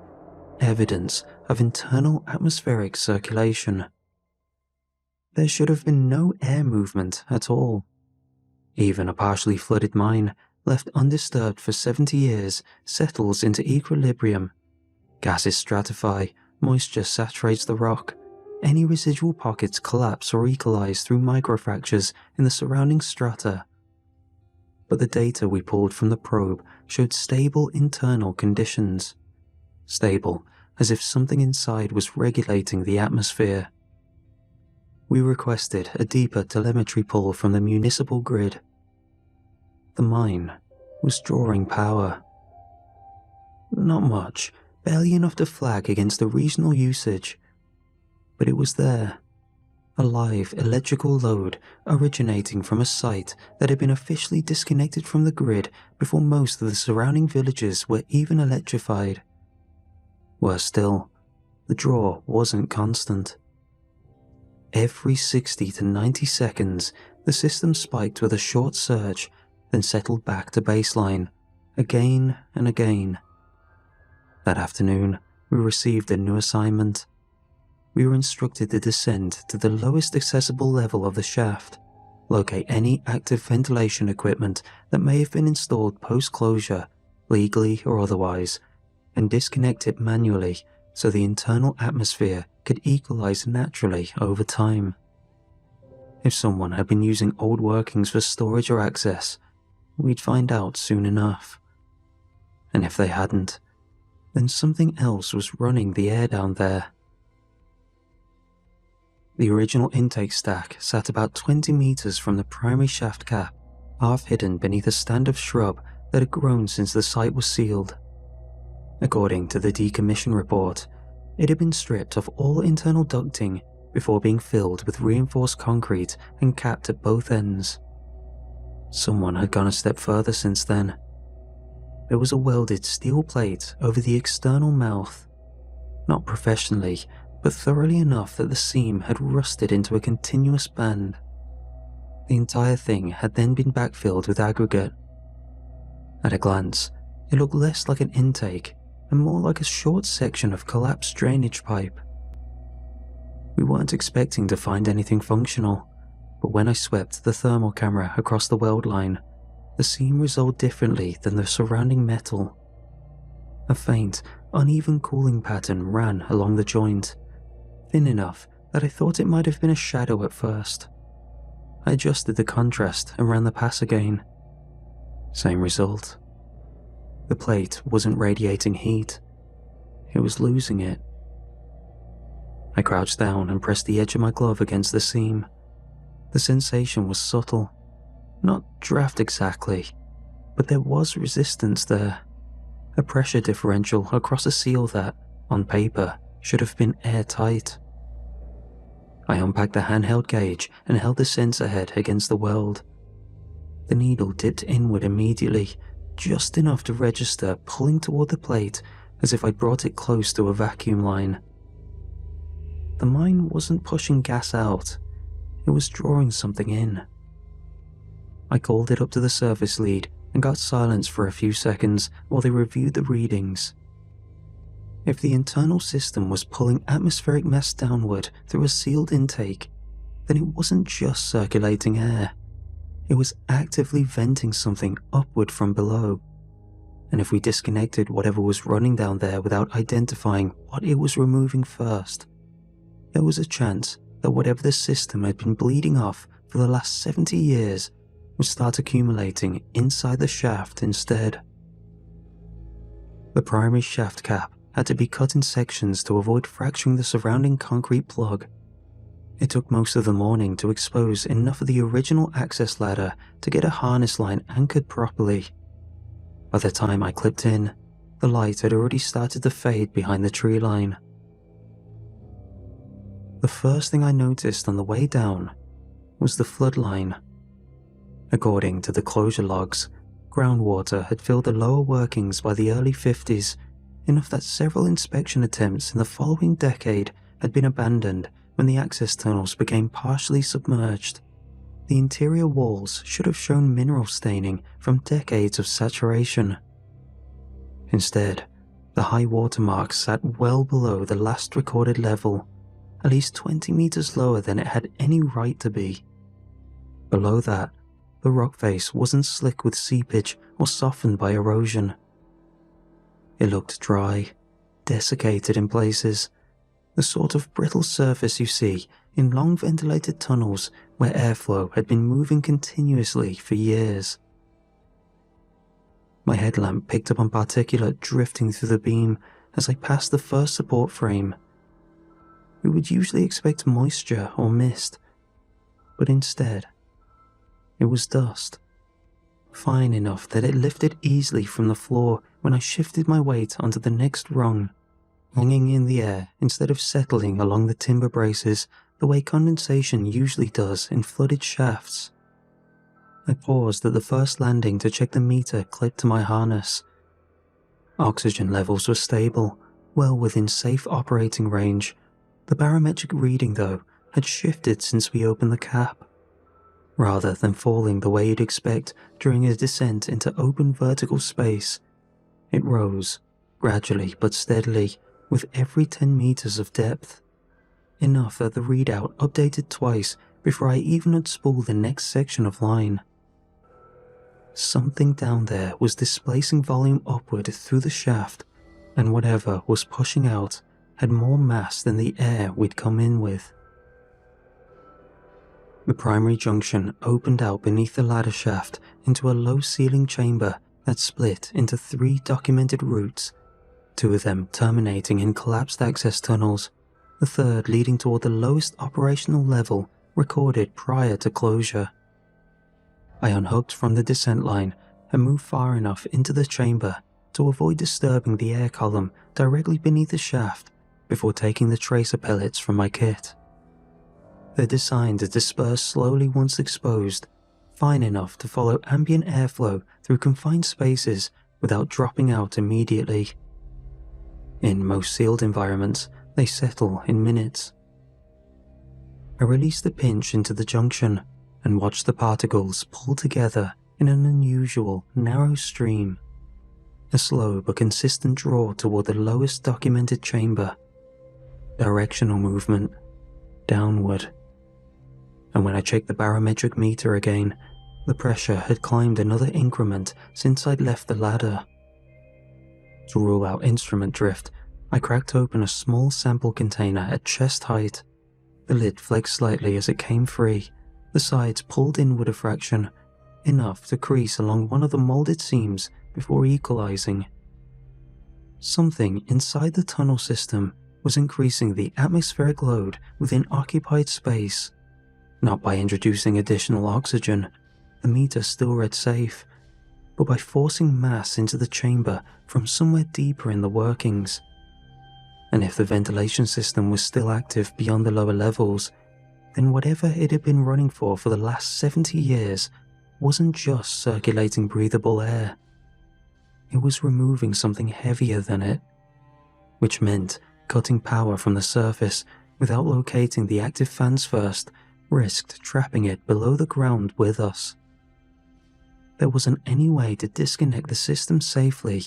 evidence of internal atmospheric circulation. There should have been no air movement at all. Even a partially flooded mine, left undisturbed for 70 years, settles into equilibrium. Gases stratify, moisture saturates the rock. Any residual pockets collapse or equalize through microfractures in the surrounding strata. But the data we pulled from the probe showed stable internal conditions. Stable, as if something inside was regulating the atmosphere. We requested a deeper telemetry pull from the municipal grid. The mine was drawing power. Not much, barely enough to flag against the regional usage. But it was there. A live electrical load originating from a site that had been officially disconnected from the grid before most of the surrounding villages were even electrified. Worse still, the draw wasn't constant. Every 60 to 90 seconds, the system spiked with a short surge, then settled back to baseline, again and again. That afternoon, we received a new assignment. We were instructed to descend to the lowest accessible level of the shaft, locate any active ventilation equipment that may have been installed post-closure, legally or otherwise, and disconnect it manually so the internal atmosphere could equalize naturally over time. If someone had been using old workings for storage or access, we'd find out soon enough. And if they hadn't, then something else was running the air down there. The original intake stack sat about 20 meters from the primary shaft cap, half hidden beneath a stand of shrub that had grown since the site was sealed. According to the decommission report, it had been stripped of all internal ducting before being filled with reinforced concrete and capped at both ends. Someone had gone a step further since then. There was a welded steel plate over the external mouth, not professionally, but thoroughly enough that the seam had rusted into a continuous band. The entire thing had then been backfilled with aggregate. At a glance, it looked less like an intake and more like a short section of collapsed drainage pipe. We weren't expecting to find anything functional, but when I swept the thermal camera across the weld line, the seam resolved differently than the surrounding metal. A faint, uneven cooling pattern ran along the joint, thin enough that I thought it might have been a shadow at first. I adjusted the contrast and ran the pass again. Same result. The plate wasn't radiating heat. It was losing it. I crouched down and pressed the edge of my glove against the seam. The sensation was subtle. Not draft exactly, but there was resistance there. A pressure differential across a seal that, on paper, should have been airtight. I unpacked the handheld gauge and held the sensor head against the weld. The needle dipped inward immediately, just enough to register pulling toward the plate as if I'd brought it close to a vacuum line. The mine wasn't pushing gas out, it was drawing something in. I called it up to the service lead and got silence for a few seconds while they reviewed the readings. If the internal system was pulling atmospheric mass downward through a sealed intake, then it wasn't just circulating air. It was actively venting something upward from below. And if we disconnected whatever was running down there without identifying what it was removing first, there was a chance that whatever the system had been bleeding off for the last 70 years would start accumulating inside the shaft instead. The primary shaft cap had to be cut in sections to avoid fracturing the surrounding concrete plug. It took most of the morning to expose enough of the original access ladder to get a harness line anchored properly. By the time I clipped in, the light had already started to fade behind the tree line. The first thing I noticed on the way down was the flood line. According to the closure logs, groundwater had filled the lower workings by the early 50s, enough that several inspection attempts in the following decade had been abandoned when the access tunnels became partially submerged. The interior walls should have shown mineral staining from decades of saturation. Instead, the high water mark sat well below the last recorded level, at least 20 meters lower than it had any right to be. Below that, the rock face wasn't slick with seepage or softened by erosion. It looked dry, desiccated in places, the sort of brittle surface you see in long ventilated tunnels where airflow had been moving continuously for years. My headlamp picked up on particulate drifting through the beam as I passed the first support frame. We would usually expect moisture or mist, but instead, it was dust, fine enough that it lifted easily from the floor when I shifted my weight onto the next rung, hanging in the air instead of settling along the timber braces the way condensation usually does in flooded shafts. I paused at the first landing to check the meter clipped to my harness. Oxygen levels were stable, well within safe operating range. The barometric reading, though, had shifted since we opened the cap. Rather than falling the way you'd expect during a descent into open vertical space, it rose, gradually but steadily, with every 10 meters of depth. Enough that the readout updated twice before I even had spooled the next section of line. Something down there was displacing volume upward through the shaft, and whatever was pushing out had more mass than the air we'd come in with. The primary junction opened out beneath the ladder shaft into a low-ceiling chamber that split into 3 documented routes, 2 of them terminating in collapsed access tunnels, the third leading toward the lowest operational level recorded prior to closure. I unhooked from the descent line and moved far enough into the chamber to avoid disturbing the air column directly beneath the shaft before taking the tracer pellets from my kit. They're designed to disperse slowly once exposed, fine enough to follow ambient airflow through confined spaces without dropping out immediately. In most sealed environments, they settle in minutes. I release the pinch into the junction and watch the particles pull together in an unusual, narrow stream. A slow but consistent draw toward the lowest documented chamber. Directional movement, downward. And when I checked the barometric meter again, the pressure had climbed another increment since I'd left the ladder. To rule out instrument drift, I cracked open a small sample container at chest height. The lid flexed slightly as it came free, the sides pulled inward a fraction, enough to crease along one of the molded seams before equalizing. Something inside the tunnel system was increasing the atmospheric load within occupied space. Not by introducing additional oxygen, the meter still read safe, but by forcing mass into the chamber from somewhere deeper in the workings. And if the ventilation system was still active beyond the lower levels, then whatever it had been running for the last 70 years wasn't just circulating breathable air. It was removing something heavier than it, which meant cutting power from the surface without locating the active fans first risked trapping it below the ground with us. There wasn't any way to disconnect the system safely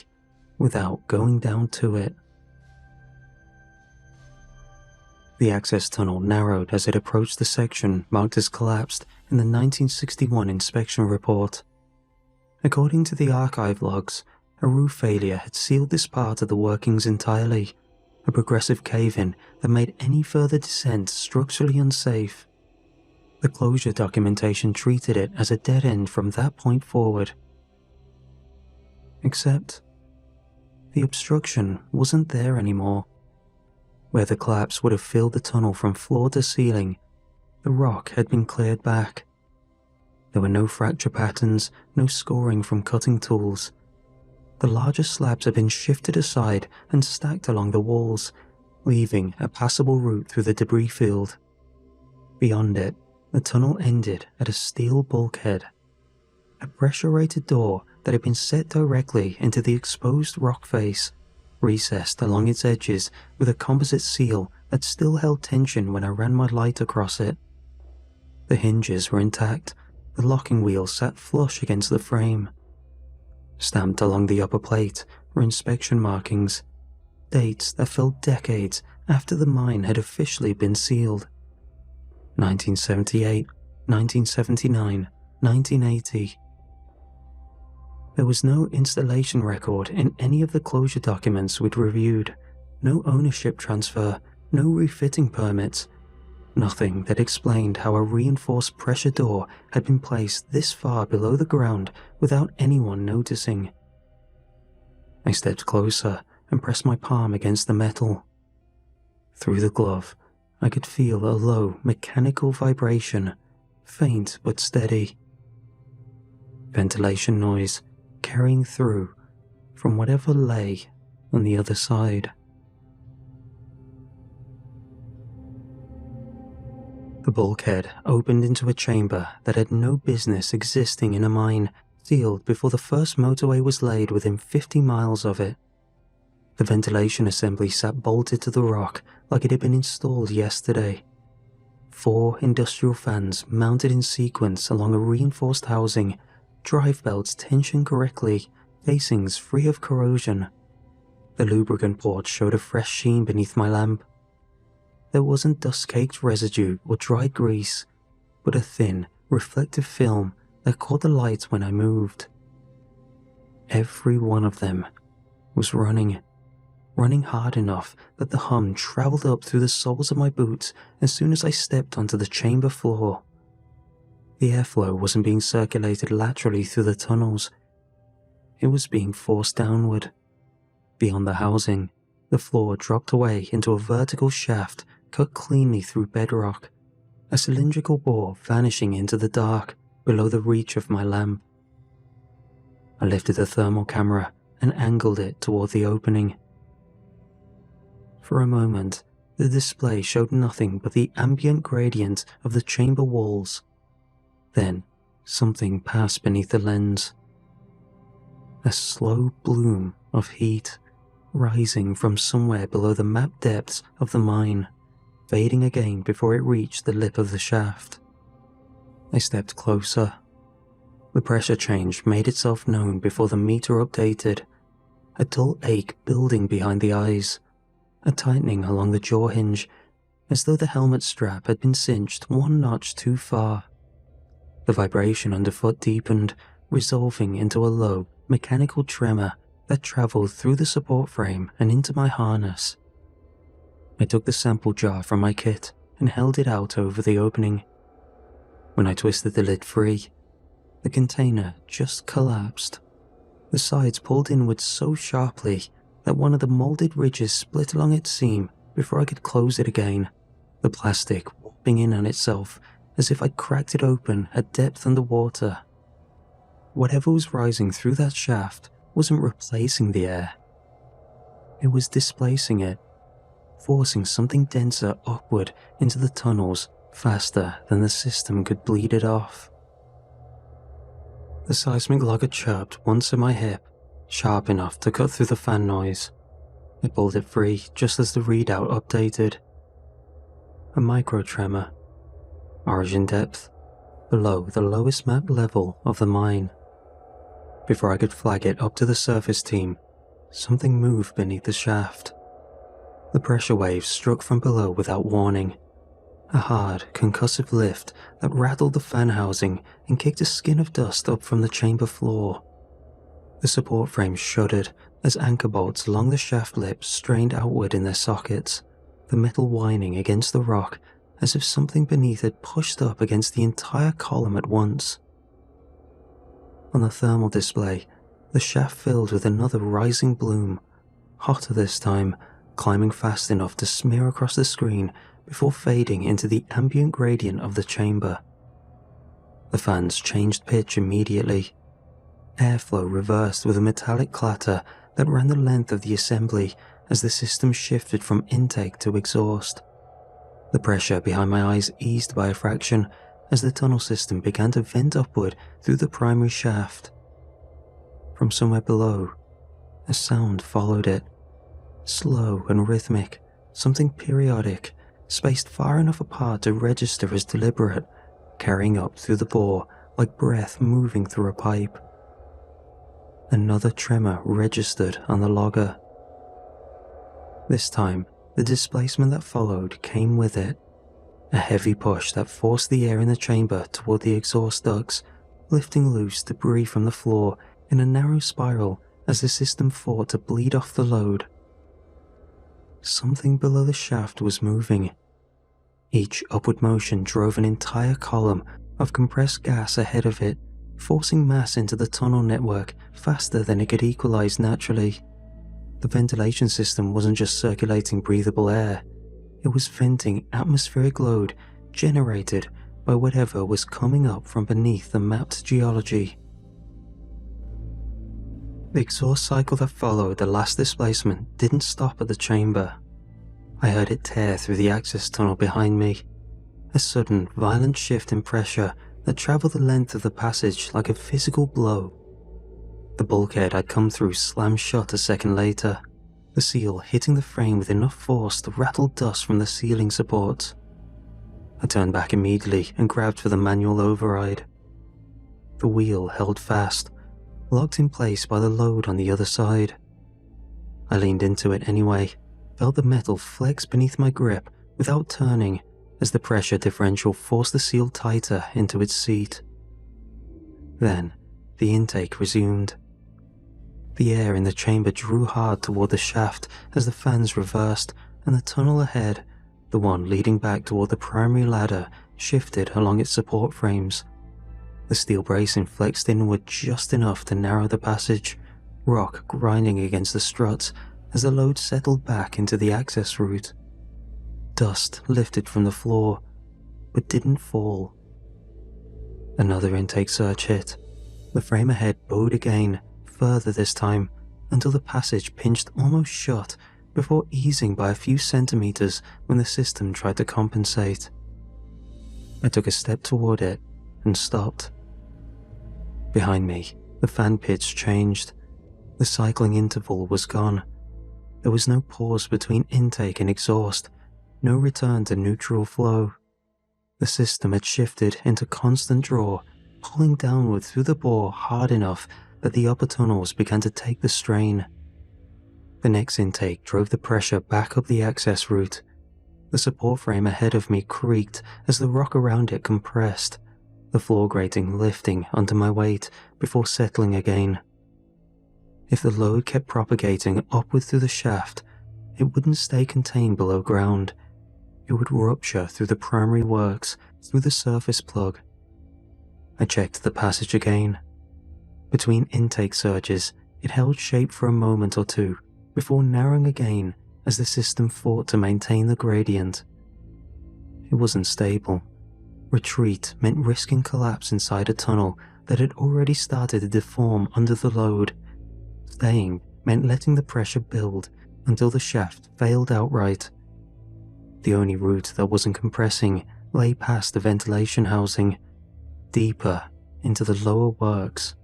without going down to it. The access tunnel narrowed as it approached the section marked as collapsed in the 1961 inspection report. According to the archive logs, a roof failure had sealed this part of the workings entirely, a progressive cave-in that made any further descent structurally unsafe. The closure documentation treated it as a dead end from that point forward. Except, the obstruction wasn't there anymore. Where the collapse would have filled the tunnel from floor to ceiling, the rock had been cleared back. There were no fracture patterns, no scoring from cutting tools. The larger slabs had been shifted aside and stacked along the walls, leaving a passable route through the debris field. Beyond it, the tunnel ended at a steel bulkhead, a pressure-rated door that had been set directly into the exposed rock face, recessed along its edges with a composite seal that still held tension when I ran my light across it. The hinges were intact, the locking wheel sat flush against the frame. Stamped along the upper plate were inspection markings, dates that fell decades after the mine had officially been sealed. 1978, 1979, 1980. There was no installation record in any of the closure documents we'd reviewed, no ownership transfer, no refitting permits, nothing that explained how a reinforced pressure door had been placed this far below the ground without anyone noticing. I stepped closer and pressed my palm against the metal. Through the glove, I could feel a low, mechanical vibration, faint but steady. Ventilation noise carrying through from whatever lay on the other side. The bulkhead opened into a chamber that had no business existing in a mine, sealed before the first motorway was laid within 50 miles of it. The ventilation assembly sat bolted to the rock like it had been installed yesterday. 4 industrial fans mounted in sequence along a reinforced housing, drive belts tensioned correctly, casings free of corrosion. The lubricant port showed a fresh sheen beneath my lamp. There wasn't dust-caked residue or dried grease, but a thin, reflective film that caught the light when I moved. Every one of them was running hard enough that the hum traveled up through the soles of my boots as soon as I stepped onto the chamber floor. The airflow wasn't being circulated laterally through the tunnels. It was being forced downward. Beyond the housing, the floor dropped away into a vertical shaft cut cleanly through bedrock, a cylindrical bore vanishing into the dark below the reach of my lamp. I lifted the thermal camera and angled it toward the opening. For a moment, the display showed nothing but the ambient gradient of the chamber walls. Then, something passed beneath the lens. A slow bloom of heat, rising from somewhere below the mapped depths of the mine, fading again before it reached the lip of the shaft. I stepped closer. The pressure change made itself known before the meter updated, a dull ache building behind the eyes, a tightening along the jaw hinge, as though the helmet strap had been cinched one notch too far. The vibration underfoot deepened, resolving into a low, mechanical tremor that traveled through the support frame and into my harness. I took the sample jar from my kit and held it out over the opening. When I twisted the lid free, the container just collapsed. The sides pulled inward so sharply that one of the molded ridges split along its seam before I could close it again, the plastic warping in on itself as if I'd cracked it open at depth underwater. Whatever was rising through that shaft wasn't replacing the air. It was displacing it, forcing something denser upward into the tunnels faster than the system could bleed it off. The seismic logger chirped once at my hip, sharp enough to cut through the fan noise. I pulled it free just as the readout updated. A micro tremor. Origin depth, below the lowest map level of the mine. Before I could flag it up to the surface team, something moved beneath the shaft. The pressure waves struck from below without warning. A hard, concussive lift that rattled the fan housing and kicked a skin of dust up from the chamber floor. The support frame shuddered as anchor bolts along the shaft lip strained outward in their sockets, the metal whining against the rock as if something beneath had pushed up against the entire column at once. On the thermal display, the shaft filled with another rising bloom, hotter this time, climbing fast enough to smear across the screen before fading into the ambient gradient of the chamber. The fans changed pitch immediately. Airflow reversed with a metallic clatter that ran the length of the assembly as the system shifted from intake to exhaust. The pressure behind my eyes eased by a fraction as the tunnel system began to vent upward through the primary shaft. From somewhere below, a sound followed it. Slow and rhythmic, something periodic, spaced far enough apart to register as deliberate, carrying up through the bore like breath moving through a pipe. Another tremor registered on the logger. This time, the displacement that followed came with it. A heavy push that forced the air in the chamber toward the exhaust ducts, lifting loose debris from the floor in a narrow spiral as the system fought to bleed off the load. Something below the shaft was moving. Each upward motion drove an entire column of compressed gas ahead of it, forcing mass into the tunnel network faster than it could equalize naturally. The ventilation system wasn't just circulating breathable air, it was venting atmospheric load generated by whatever was coming up from beneath the mapped geology. The exhaust cycle that followed the last displacement didn't stop at the chamber. I heard it tear through the access tunnel behind me, a sudden, violent shift in pressure that traveled the length of the passage like a physical blow. The bulkhead I'd come through slammed shut a second later, the seal hitting the frame with enough force to rattle dust from the ceiling supports. I turned back immediately and grabbed for the manual override. The wheel held fast, locked in place by the load on the other side. I leaned into it anyway, felt the metal flex beneath my grip without turning as the pressure differential forced the seal tighter into its seat. Then, the intake resumed. The air in the chamber drew hard toward the shaft as the fans reversed, and the tunnel ahead, the one leading back toward the primary ladder, shifted along its support frames. The steel bracing flexed inward just enough to narrow the passage, rock grinding against the struts as the load settled back into the access route. Dust lifted from the floor, but didn't fall. Another intake surge hit. The frame ahead bowed again, further this time, until the passage pinched almost shut before easing by a few centimeters when the system tried to compensate. I took a step toward it and stopped. Behind me, the fan pitch changed. The cycling interval was gone. There was no pause between intake and exhaust, no return to neutral flow. The system had shifted into constant draw, pulling downward through the bore hard enough that the upper tunnels began to take the strain. The next intake drove the pressure back up the access route. The support frame ahead of me creaked as the rock around it compressed, the floor grating lifting under my weight before settling again. If the load kept propagating upward through the shaft, it wouldn't stay contained below ground. It would rupture through the primary works, through the surface plug. I checked the passage again. Between intake surges, it held shape for a moment or two before narrowing again as the system fought to maintain the gradient. It wasn't stable. Retreat meant risking collapse inside a tunnel that had already started to deform under the load. Staying meant letting the pressure build until the shaft failed outright. The only route that wasn't compressing lay past the ventilation housing, deeper into the lower works.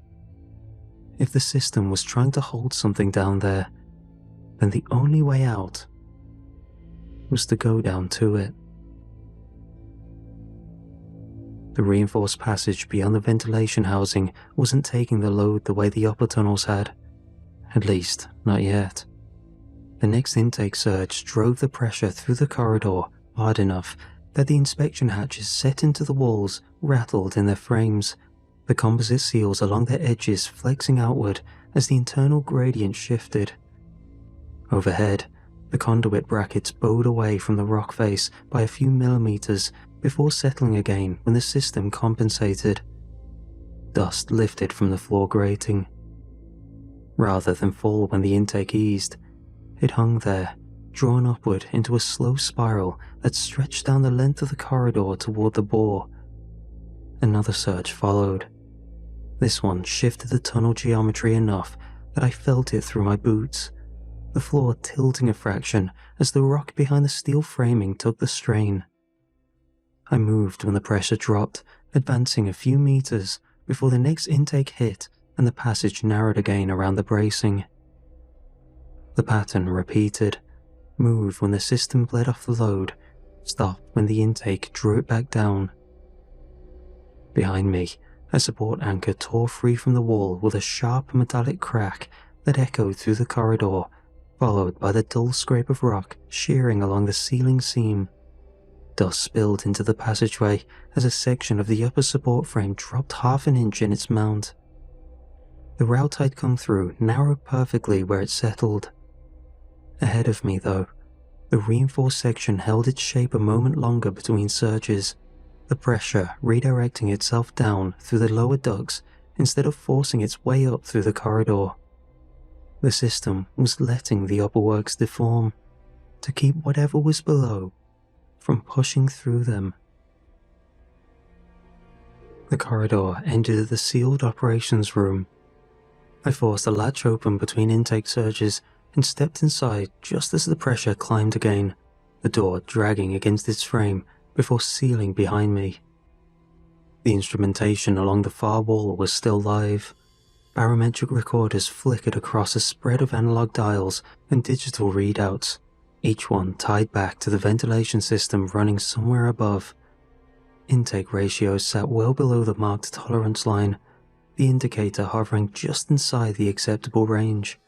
If the system was trying to hold something down there, then the only way out was to go down to it. The reinforced passage beyond the ventilation housing wasn't taking the load the way the upper tunnels had. At least, not yet. The next intake surge drove the pressure through the corridor hard enough that the inspection hatches set into the walls rattled in their frames, the composite seals along their edges flexing outward as the internal gradient shifted. Overhead, the conduit brackets bowed away from the rock face by a few millimeters before settling again when the system compensated. Dust lifted from the floor grating. Rather than fall when the intake eased, it hung there, drawn upward into a slow spiral that stretched down the length of the corridor toward the bore. Another surge followed. This one shifted the tunnel geometry enough that I felt it through my boots, the floor tilting a fraction as the rock behind the steel framing took the strain. I moved when the pressure dropped, advancing a few meters before the next intake hit and the passage narrowed again around the bracing. The pattern repeated. Move when the system bled off the load, stop when the intake drew it back down. Behind me, a support anchor tore free from the wall with a sharp metallic crack that echoed through the corridor, followed by the dull scrape of rock shearing along the ceiling seam. Dust spilled into the passageway as a section of the upper support frame dropped half an inch in its mount. The route I'd come through narrowed perfectly where it settled. Ahead of me, though, the reinforced section held its shape a moment longer between surges, the pressure redirecting itself down through the lower ducts instead of forcing its way up through the corridor. The system was letting the upper works deform, to keep whatever was below from pushing through them. The corridor ended at the sealed operations room. I forced the latch open between intake surges and stepped inside just as the pressure climbed again, the door dragging against its frame before sealing behind me. The instrumentation along the far wall was still live. Barometric recorders flickered across a spread of analog dials and digital readouts, each one tied back to the ventilation system running somewhere above. Intake ratios sat well below the marked tolerance line, the indicator hovering just inside the acceptable range.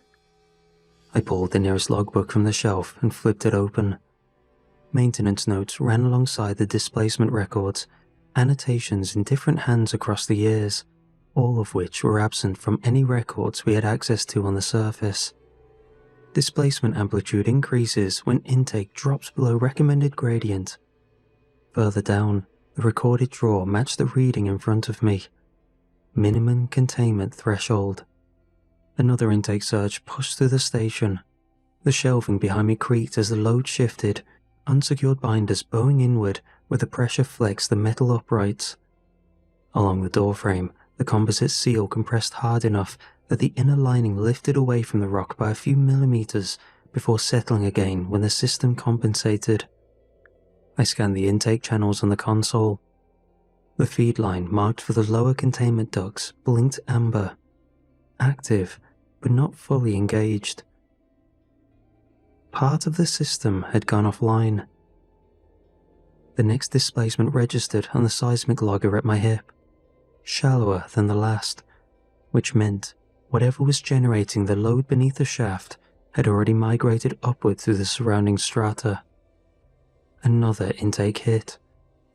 I pulled the nearest logbook from the shelf and flipped it open. Maintenance notes ran alongside the displacement records, annotations in different hands across the years, all of which were absent from any records we had access to on the surface. Displacement amplitude increases when intake drops below recommended gradient. Further down, the recorded draw matched the reading in front of me. Minimum containment threshold. Another intake surge pushed through the station. The shelving behind me creaked as the load shifted, unsecured binders bowing inward where the pressure flexed the metal uprights. Along the doorframe, the composite seal compressed hard enough that the inner lining lifted away from the rock by a few millimeters before settling again when the system compensated. I scanned the intake channels on the console. The feed line marked for the lower containment ducts blinked amber, active but not fully engaged. Part of the system had gone offline. The next displacement registered on the seismic logger at my hip, shallower than the last, which meant whatever was generating the load beneath the shaft had already migrated upward through the surrounding strata. Another intake hit.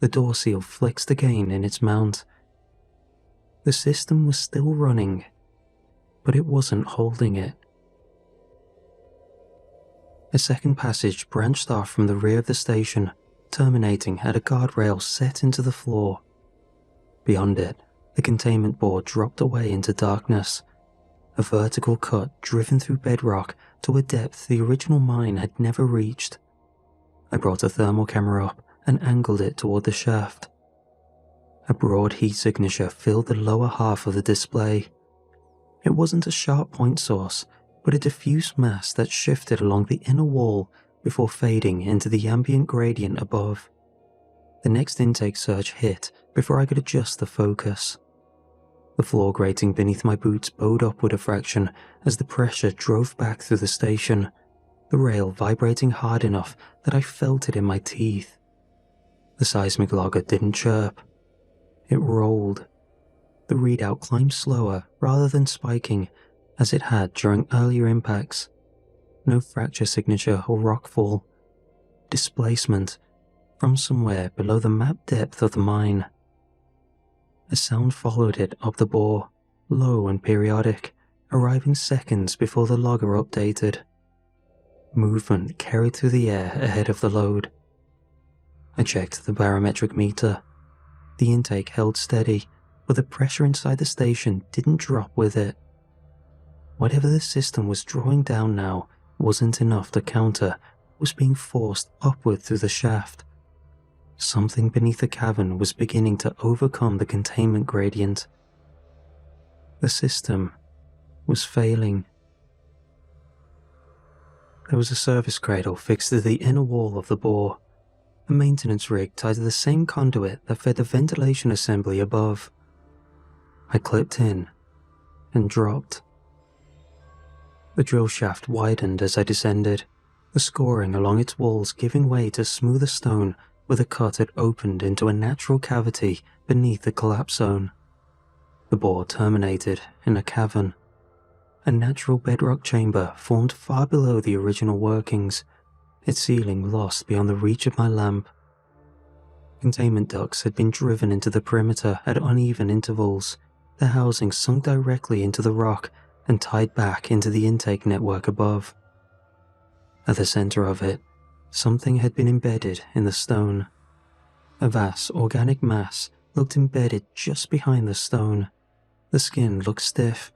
The door seal flexed again in its mount. The system was still running, but it wasn't holding it. A second passage branched off from the rear of the station, terminating at a guardrail set into the floor. Beyond it, the containment board dropped away into darkness, a vertical cut driven through bedrock to a depth the original mine had never reached. I brought a thermal camera up and angled it toward the shaft. A broad heat signature filled the lower half of the display. It wasn't a sharp point source, but a diffuse mass that shifted along the inner wall before fading into the ambient gradient above. The next intake surge hit before I could adjust the focus. The floor grating beneath my boots bowed upward a fraction as the pressure drove back through the station, the rail vibrating hard enough that I felt it in my teeth. The seismic logger didn't chirp. It rolled. The readout climbed slower rather than spiking, as it had during earlier impacts. No fracture signature or rockfall. Displacement from somewhere below the map depth of the mine. A sound followed it up the bore, low and periodic, arriving seconds before the logger updated. Movement carried through the air ahead of the load. I checked the barometric meter. The intake held steady, but the pressure inside the station didn't drop with it. Whatever the system was drawing down now wasn't enough to counter what was being forced upward through the shaft. Something beneath the cavern was beginning to overcome the containment gradient. The system was failing. There was a service cradle fixed to the inner wall of the bore, a maintenance rig tied to the same conduit that fed the ventilation assembly above. I clipped in and dropped. The drill shaft widened as I descended, the scoring along its walls giving way to smoother stone where the cut had opened into a natural cavity beneath the collapse zone. The bore terminated in a cavern, a natural bedrock chamber formed far below the original workings, its ceiling lost beyond the reach of my lamp. Containment ducts had been driven into the perimeter at uneven intervals, their housing sunk directly into the rock and tied back into the intake network above. At the center of it, something had been embedded in the stone. A vast organic mass looked embedded just behind the stone. The skin looked stiff,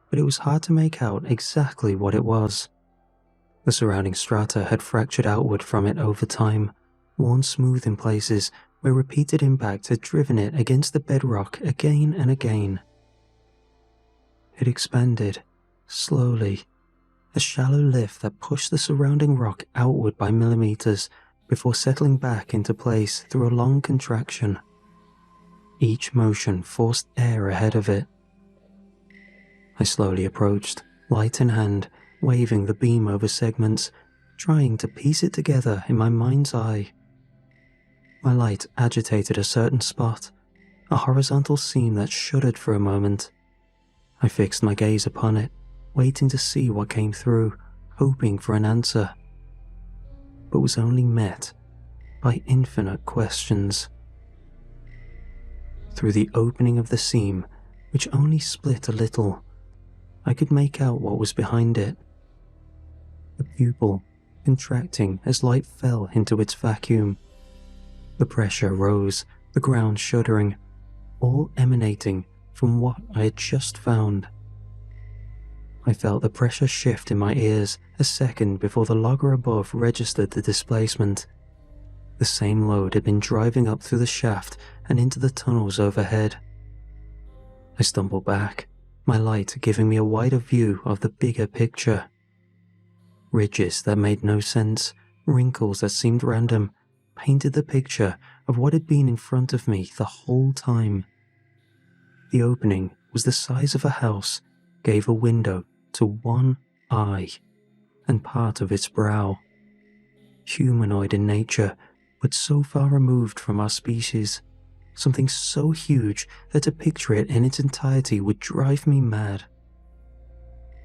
but it was hard to make out exactly what it was. The surrounding strata had fractured outward from it over time, worn smooth in places where repeated impact had driven it against the bedrock again and again. It expanded, slowly, a shallow lift that pushed the surrounding rock outward by millimeters before settling back into place through a long contraction. Each motion forced air ahead of it. I slowly approached, light in hand, waving the beam over segments, trying to piece it together in my mind's eye. My light agitated a certain spot, a horizontal seam that shuddered for a moment. I fixed my gaze upon it, waiting to see what came through, hoping for an answer, but was only met by infinite questions. Through the opening of the seam, which only split a little, I could make out what was behind it. The pupil contracting as light fell into its vacuum. The pressure rose, the ground shuddering, all emanating from what I had just found. I felt the pressure shift in my ears a second before the logger above registered the displacement. The same load had been driving up through the shaft and into the tunnels overhead. I stumbled back, my light giving me a wider view of the bigger picture. Ridges that made no sense, wrinkles that seemed random, painted the picture of what had been in front of me the whole time. The opening was the size of a house, gave a window to one eye and part of its brow. Humanoid in nature, but so far removed from our species, something so huge that to picture it in its entirety would drive me mad.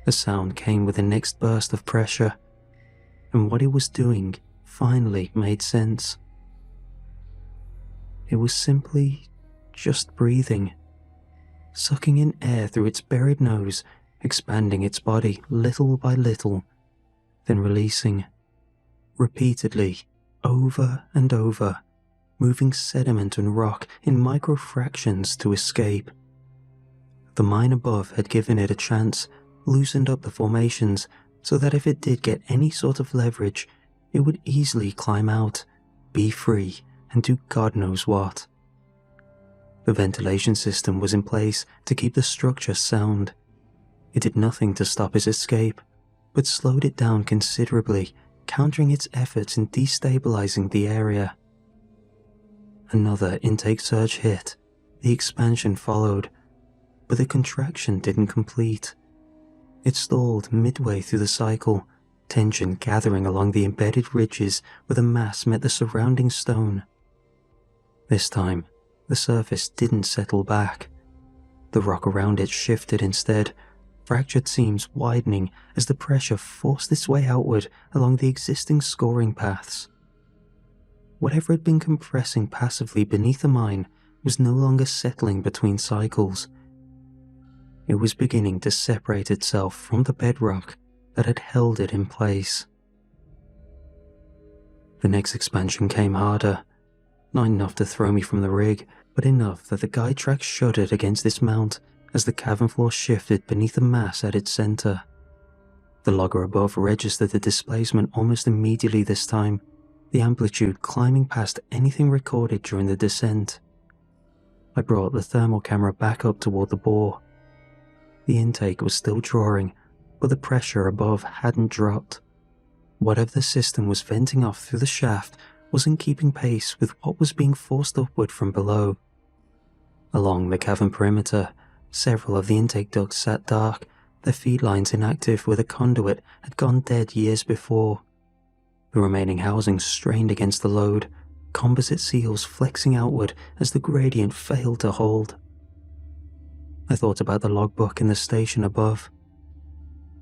The sound came with the next burst of pressure, and what it was doing finally made sense. It was simply just breathing, sucking in air through its buried nose, expanding its body little by little, then releasing, repeatedly, over and over, moving sediment and rock in microfractions to escape. The mine above had given it a chance, loosened up the formations so that if it did get any sort of leverage, it would easily climb out, be free, and do God knows what. The ventilation system was in place to keep the structure sound. It did nothing to stop its escape, but slowed it down considerably, countering its efforts in destabilizing the area. Another intake surge hit, the expansion followed, but the contraction didn't complete. It stalled midway through the cycle, tension gathering along the embedded ridges where the mass met the surrounding stone. This time, the surface didn't settle back. The rock around it shifted instead, fractured seams widening as the pressure forced its way outward along the existing scoring paths. Whatever had been compressing passively beneath the mine was no longer settling between cycles. It was beginning to separate itself from the bedrock that had held it in place. The next expansion came harder, not enough to throw me from the rig, but enough that the guide track shuddered against this mount as the cavern floor shifted beneath the mass at its center. The logger above registered the displacement almost immediately this time, the amplitude climbing past anything recorded during the descent. I brought the thermal camera back up toward the bore. The intake was still drawing, but the pressure above hadn't dropped. Whatever the system was venting off through the shaft wasn't keeping pace with what was being forced upward from below. Along the cavern perimeter, several of the intake ducts sat dark, their feed lines inactive where the conduit had gone dead years before. The remaining housings strained against the load, composite seals flexing outward as the gradient failed to hold. I thought about the logbook in the station above.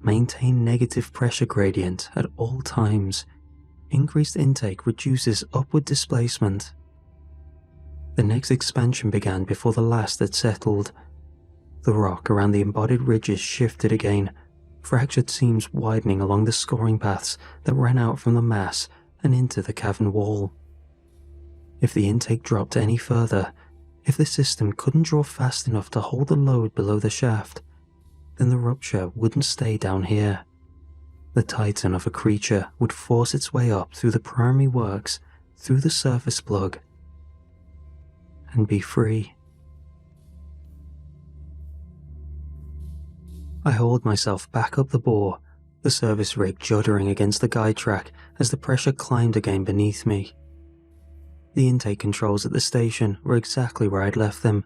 Maintain negative pressure gradient at all times. Increased intake reduces upward displacement. The next expansion began before the last had settled. The rock around the embodied ridges shifted again, fractured seams widening along the scoring paths that ran out from the mass and into the cavern wall. If the intake dropped any further, if the system couldn't draw fast enough to hold the load below the shaft, then the rupture wouldn't stay down here. The titan of a creature would force its way up through the primary works, through the surface plug, and be free. I hauled myself back up the bore, the service rig juddering against the guide track as the pressure climbed again beneath me. The intake controls at the station were exactly where I'd left them,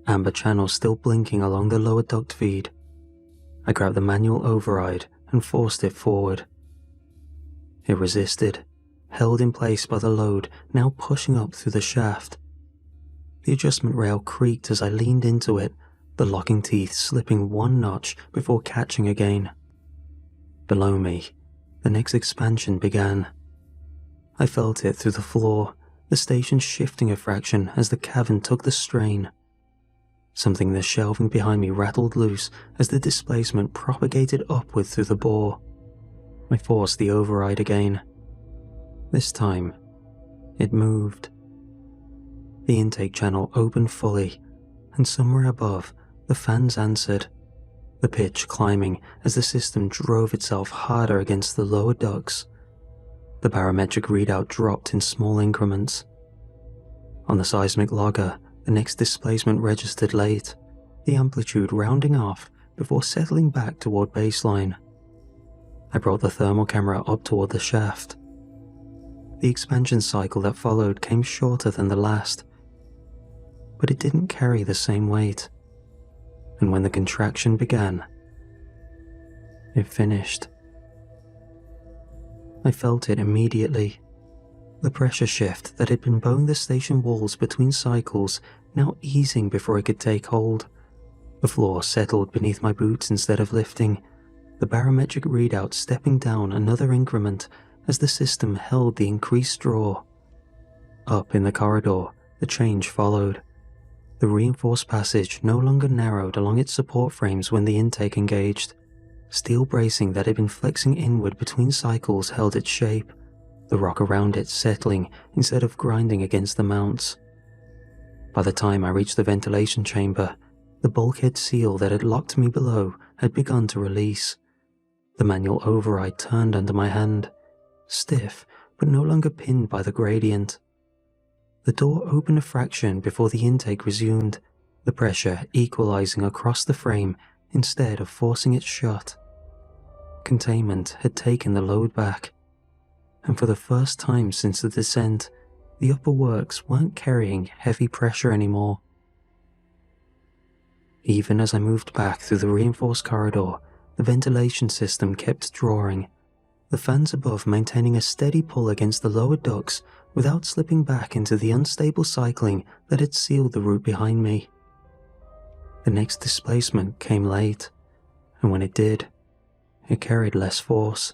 amber channels still blinking along the lower duct feed. I grabbed the manual override and forced it forward. It resisted, held in place by the load now pushing up through the shaft. The adjustment rail creaked as I leaned into it, the locking teeth slipping one notch before catching again. Below me, the next expansion began. I felt it through the floor, the station shifting a fraction as the cavern took the strain. Something in the shelving behind me rattled loose as the displacement propagated upward through the bore. I forced the override again. This time, it moved. The intake channel opened fully, and somewhere above, the fans answered, the pitch climbing as the system drove itself harder against the lower ducts. The barometric readout dropped in small increments. On the seismic logger, the next displacement registered late, the amplitude rounding off before settling back toward baseline. I brought the thermal camera up toward the shaft. The expansion cycle that followed came shorter than the last, but it didn't carry the same weight. And when the contraction began, it finished. I felt it immediately. The pressure shift that had been bowing the station walls between cycles now easing before it could take hold. The floor settled beneath my boots instead of lifting, the barometric readout stepping down another increment as the system held the increased draw. Up in the corridor, the change followed. The reinforced passage no longer narrowed along its support frames when the intake engaged. Steel bracing that had been flexing inward between cycles held its shape, the rock around it settling instead of grinding against the mounts. By the time I reached the ventilation chamber, the bulkhead seal that had locked me below had begun to release. The manual override turned under my hand, stiff but no longer pinned by the gradient. The door opened a fraction before the intake resumed, the pressure equalizing across the frame instead of forcing it shut. Containment had taken the load back, and for the first time since the descent, the upper works weren't carrying heavy pressure anymore. Even as I moved back through the reinforced corridor, the ventilation system kept drawing, the fans above maintaining a steady pull against the lower ducts without slipping back into the unstable cycling that had sealed the route behind me. The next displacement came late, and when it did, it carried less force,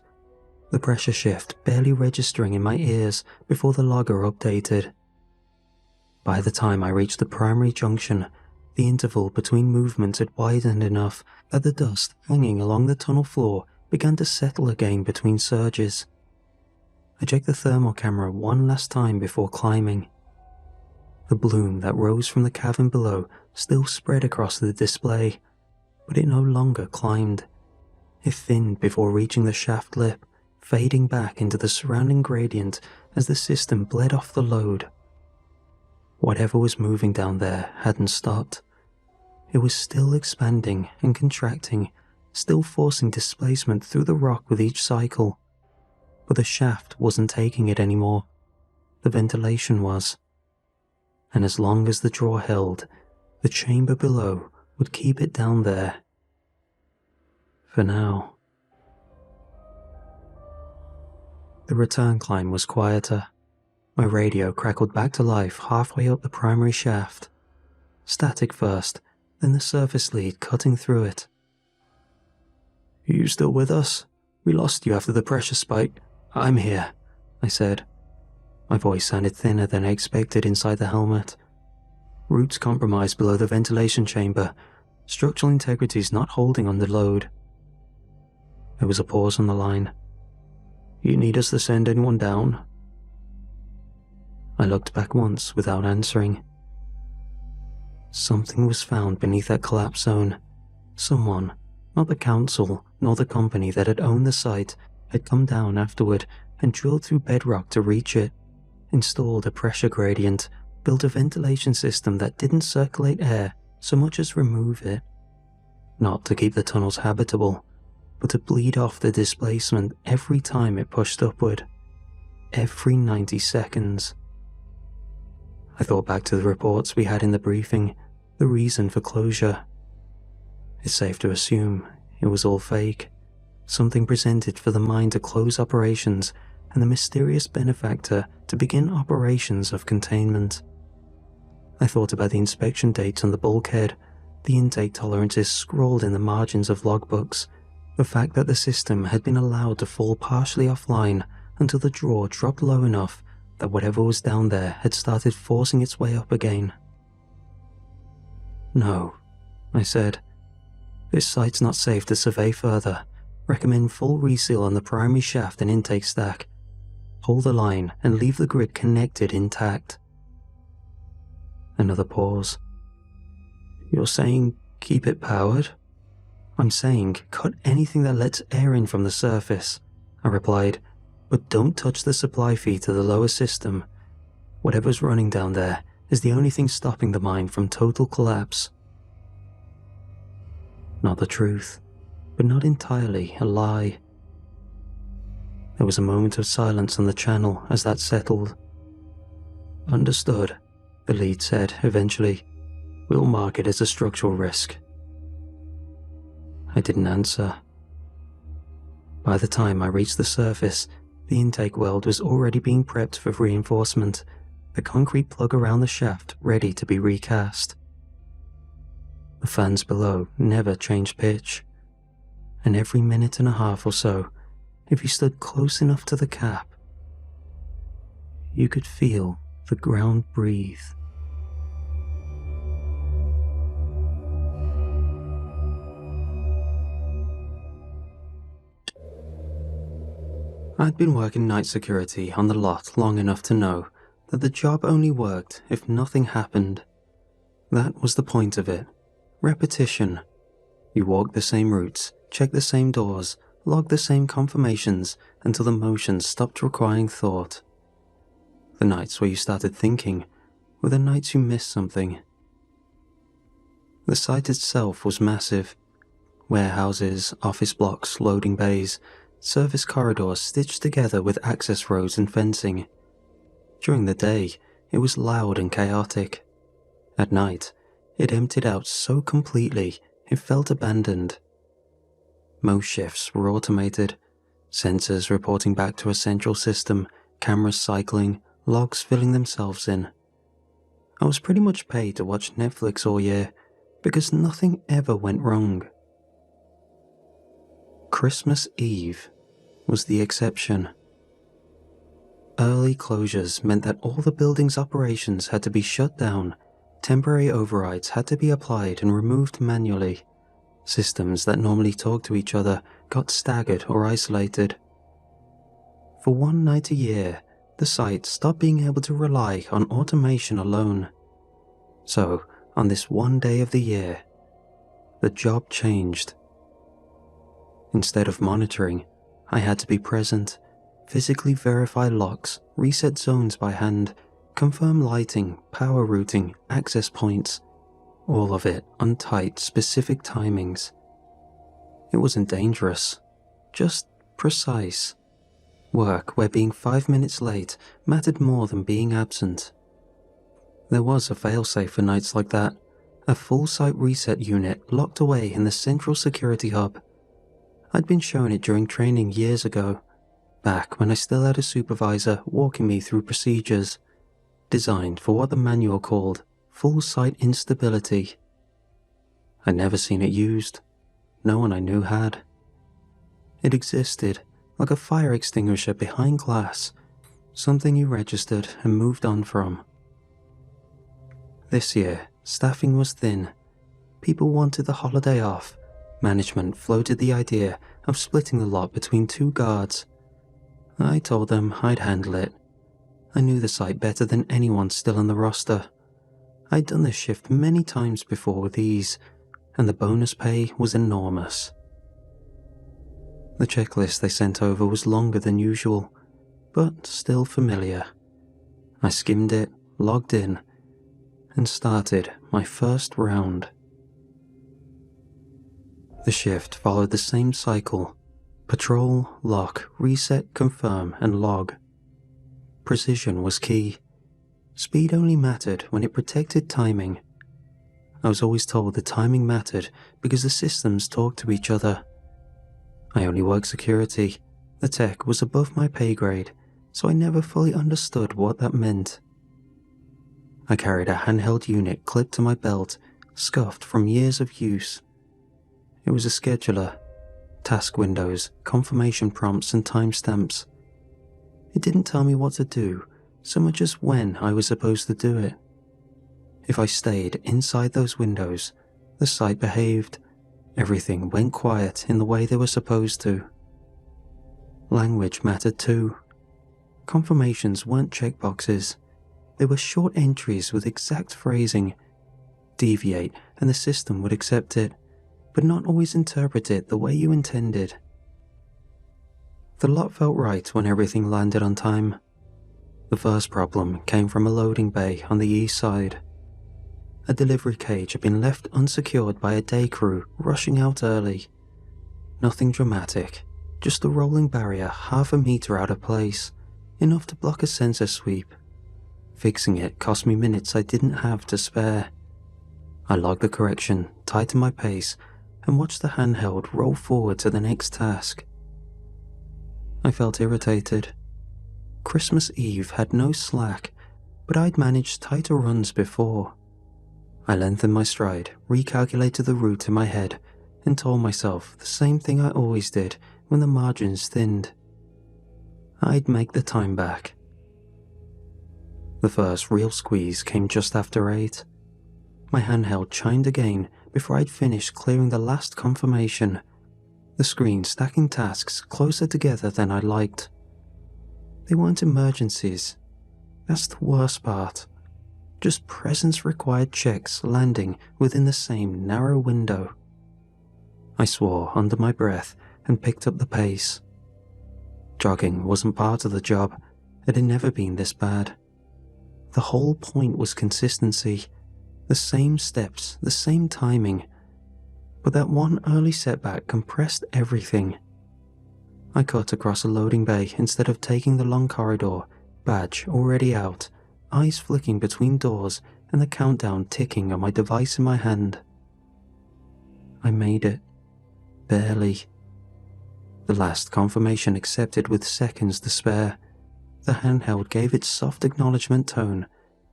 the pressure shift barely registering in my ears before the logger updated. By the time I reached the primary junction, the interval between movements had widened enough that the dust hanging along the tunnel floor began to settle again between surges. I checked the thermal camera one last time before climbing. The bloom that rose from the cavern below still spread across the display, but it no longer climbed. It thinned before reaching the shaft lip, fading back into the surrounding gradient as the system bled off the load. Whatever was moving down there hadn't stopped. It was still expanding and contracting, still forcing displacement through the rock with each cycle. But the shaft wasn't taking it anymore. The ventilation was. And as long as the draw held, the chamber below would keep it down there. For now. The return climb was quieter. My radio crackled back to life halfway up the primary shaft. Static first, then the surface lead cutting through it. "You still with us? We lost you after the pressure spike." "I'm here," I said. My voice sounded thinner than I expected inside the helmet. "Roots compromised below the ventilation chamber. Structural integrity's not holding under load." There was a pause on the line. "You need us to send anyone down?" I looked back once without answering. Something was found beneath that collapse zone. Someone, not the council nor the company that had owned the site, had come down afterward and drilled through bedrock to reach it, installed a pressure gradient, built a ventilation system that didn't circulate air so much as remove it. Not to keep the tunnels habitable, but to bleed off the displacement every time it pushed upward. Every 90 seconds. I thought back to the reports we had in the briefing, the reason for closure. It's safe to assume it was all fake. Something presented for the mine to close operations and the mysterious benefactor to begin operations of containment. I thought about the inspection dates on the bulkhead, the intake tolerances scrawled in the margins of logbooks, the fact that the system had been allowed to fall partially offline until the draw dropped low enough that whatever was down there had started forcing its way up again. "No," I said. "This site's not safe to survey further. Recommend full reseal on the primary shaft and intake stack. Hold the line and leave the grid connected intact." Another pause. "You're saying keep it powered?" "I'm saying cut anything that lets air in from the surface," I replied, "but don't touch the supply feed to the lower system. Whatever's running down there is the only thing stopping the mine from total collapse." Not the truth, but not entirely a lie. There was a moment of silence on the channel as that settled. "Understood," the lead said eventually. "We'll mark it as a structural risk." I didn't answer. By the time I reached the surface, the intake weld was already being prepped for reinforcement, the concrete plug around the shaft ready to be recast. The fans below never changed pitch, and every minute and a half or so, if you stood close enough to the cap, you could feel the ground breathe. I'd been working night security on the lot long enough to know that the job only worked if nothing happened. That was the point of it. Repetition. You walk the same routes, check the same doors, log the same confirmations until the motions stopped requiring thought. The nights where you started thinking were the nights you missed something. The site itself was massive. Warehouses, office blocks, loading bays, service corridors stitched together with access roads and fencing. During the day, it was loud and chaotic. At night, it emptied out so completely it felt abandoned. Most shifts were automated, sensors reporting back to a central system, cameras cycling, logs filling themselves in. I was pretty much paid to watch Netflix all year because nothing ever went wrong. Christmas Eve was the exception. Early closures meant that all the building's operations had to be shut down, temporary overrides had to be applied and removed manually. Systems that normally talk to each other got staggered or isolated. For one night a year, the site stopped being able to rely on automation alone. So, on this one day of the year, the job changed. Instead of monitoring, I had to be present, physically verify locks, reset zones by hand, confirm lighting, power routing, access points, all of it on tight, specific timings. It wasn't dangerous, just precise. Work where being 5 minutes late mattered more than being absent. There was a failsafe for nights like that, a full site reset unit locked away in the central security hub. I'd been shown it during training years ago, back when I still had a supervisor walking me through procedures, designed for what the manual called full site instability. I'd never seen it used. No one I knew had. It existed like a fire extinguisher behind glass, something you registered and moved on from. This year, staffing was thin. People wanted the holiday off. Management floated the idea of splitting the lot between 2 guards. I told them I'd handle it. I knew the site better than anyone still on the roster. I'd done this shift many times before with ease, and the bonus pay was enormous. The checklist they sent over was longer than usual, but still familiar. I skimmed it, logged in, and started my first round. The shift followed the same cycle: patrol, lock, reset, confirm, and log. Precision was key. Speed only mattered when it protected timing. I was always told the timing mattered because the systems talked to each other. I only worked security. The tech was above my pay grade, so I never fully understood what that meant. I carried a handheld unit clipped to my belt, scuffed from years of use. It was a scheduler, task windows, confirmation prompts, and timestamps. It didn't tell me what to do, so much as when I was supposed to do it. If I stayed inside those windows, the site behaved. Everything went quiet in the way they were supposed to. Language mattered too. Confirmations weren't checkboxes. They were short entries with exact phrasing. Deviate and the system would accept it, but not always interpret it the way you intended. The lot felt right when everything landed on time. The first problem came from a loading bay on the east side. a delivery cage had been left unsecured by a day crew rushing out early. Nothing dramatic, just a rolling barrier half a meter out of place, enough to block a sensor sweep. Fixing it cost me minutes I didn't have to spare. I logged the correction, tightened my pace, and watched the handheld roll forward to the next task. I felt irritated. Christmas Eve had no slack, but I'd managed tighter runs before. I lengthened my stride, recalculated the route in my head, and told myself the same thing I always did when the margins thinned. I'd make the time back. The first real squeeze came just after 8. My handheld chimed again before I'd finished clearing the last confirmation, the screen stacking tasks closer together than I liked. They weren't emergencies. That's the worst part. Just presence-required checks landing within the same narrow window. I swore under my breath and picked up the pace. Jogging wasn't part of the job. It had never been this bad. The whole point was consistency. The same steps, the same timing. But that one early setback compressed everything. I cut across a loading bay instead of taking the long corridor, badge already out, eyes flicking between doors and the countdown ticking on my device in my hand. I made it. Barely. The last confirmation accepted with seconds to spare. The handheld gave its soft acknowledgement tone,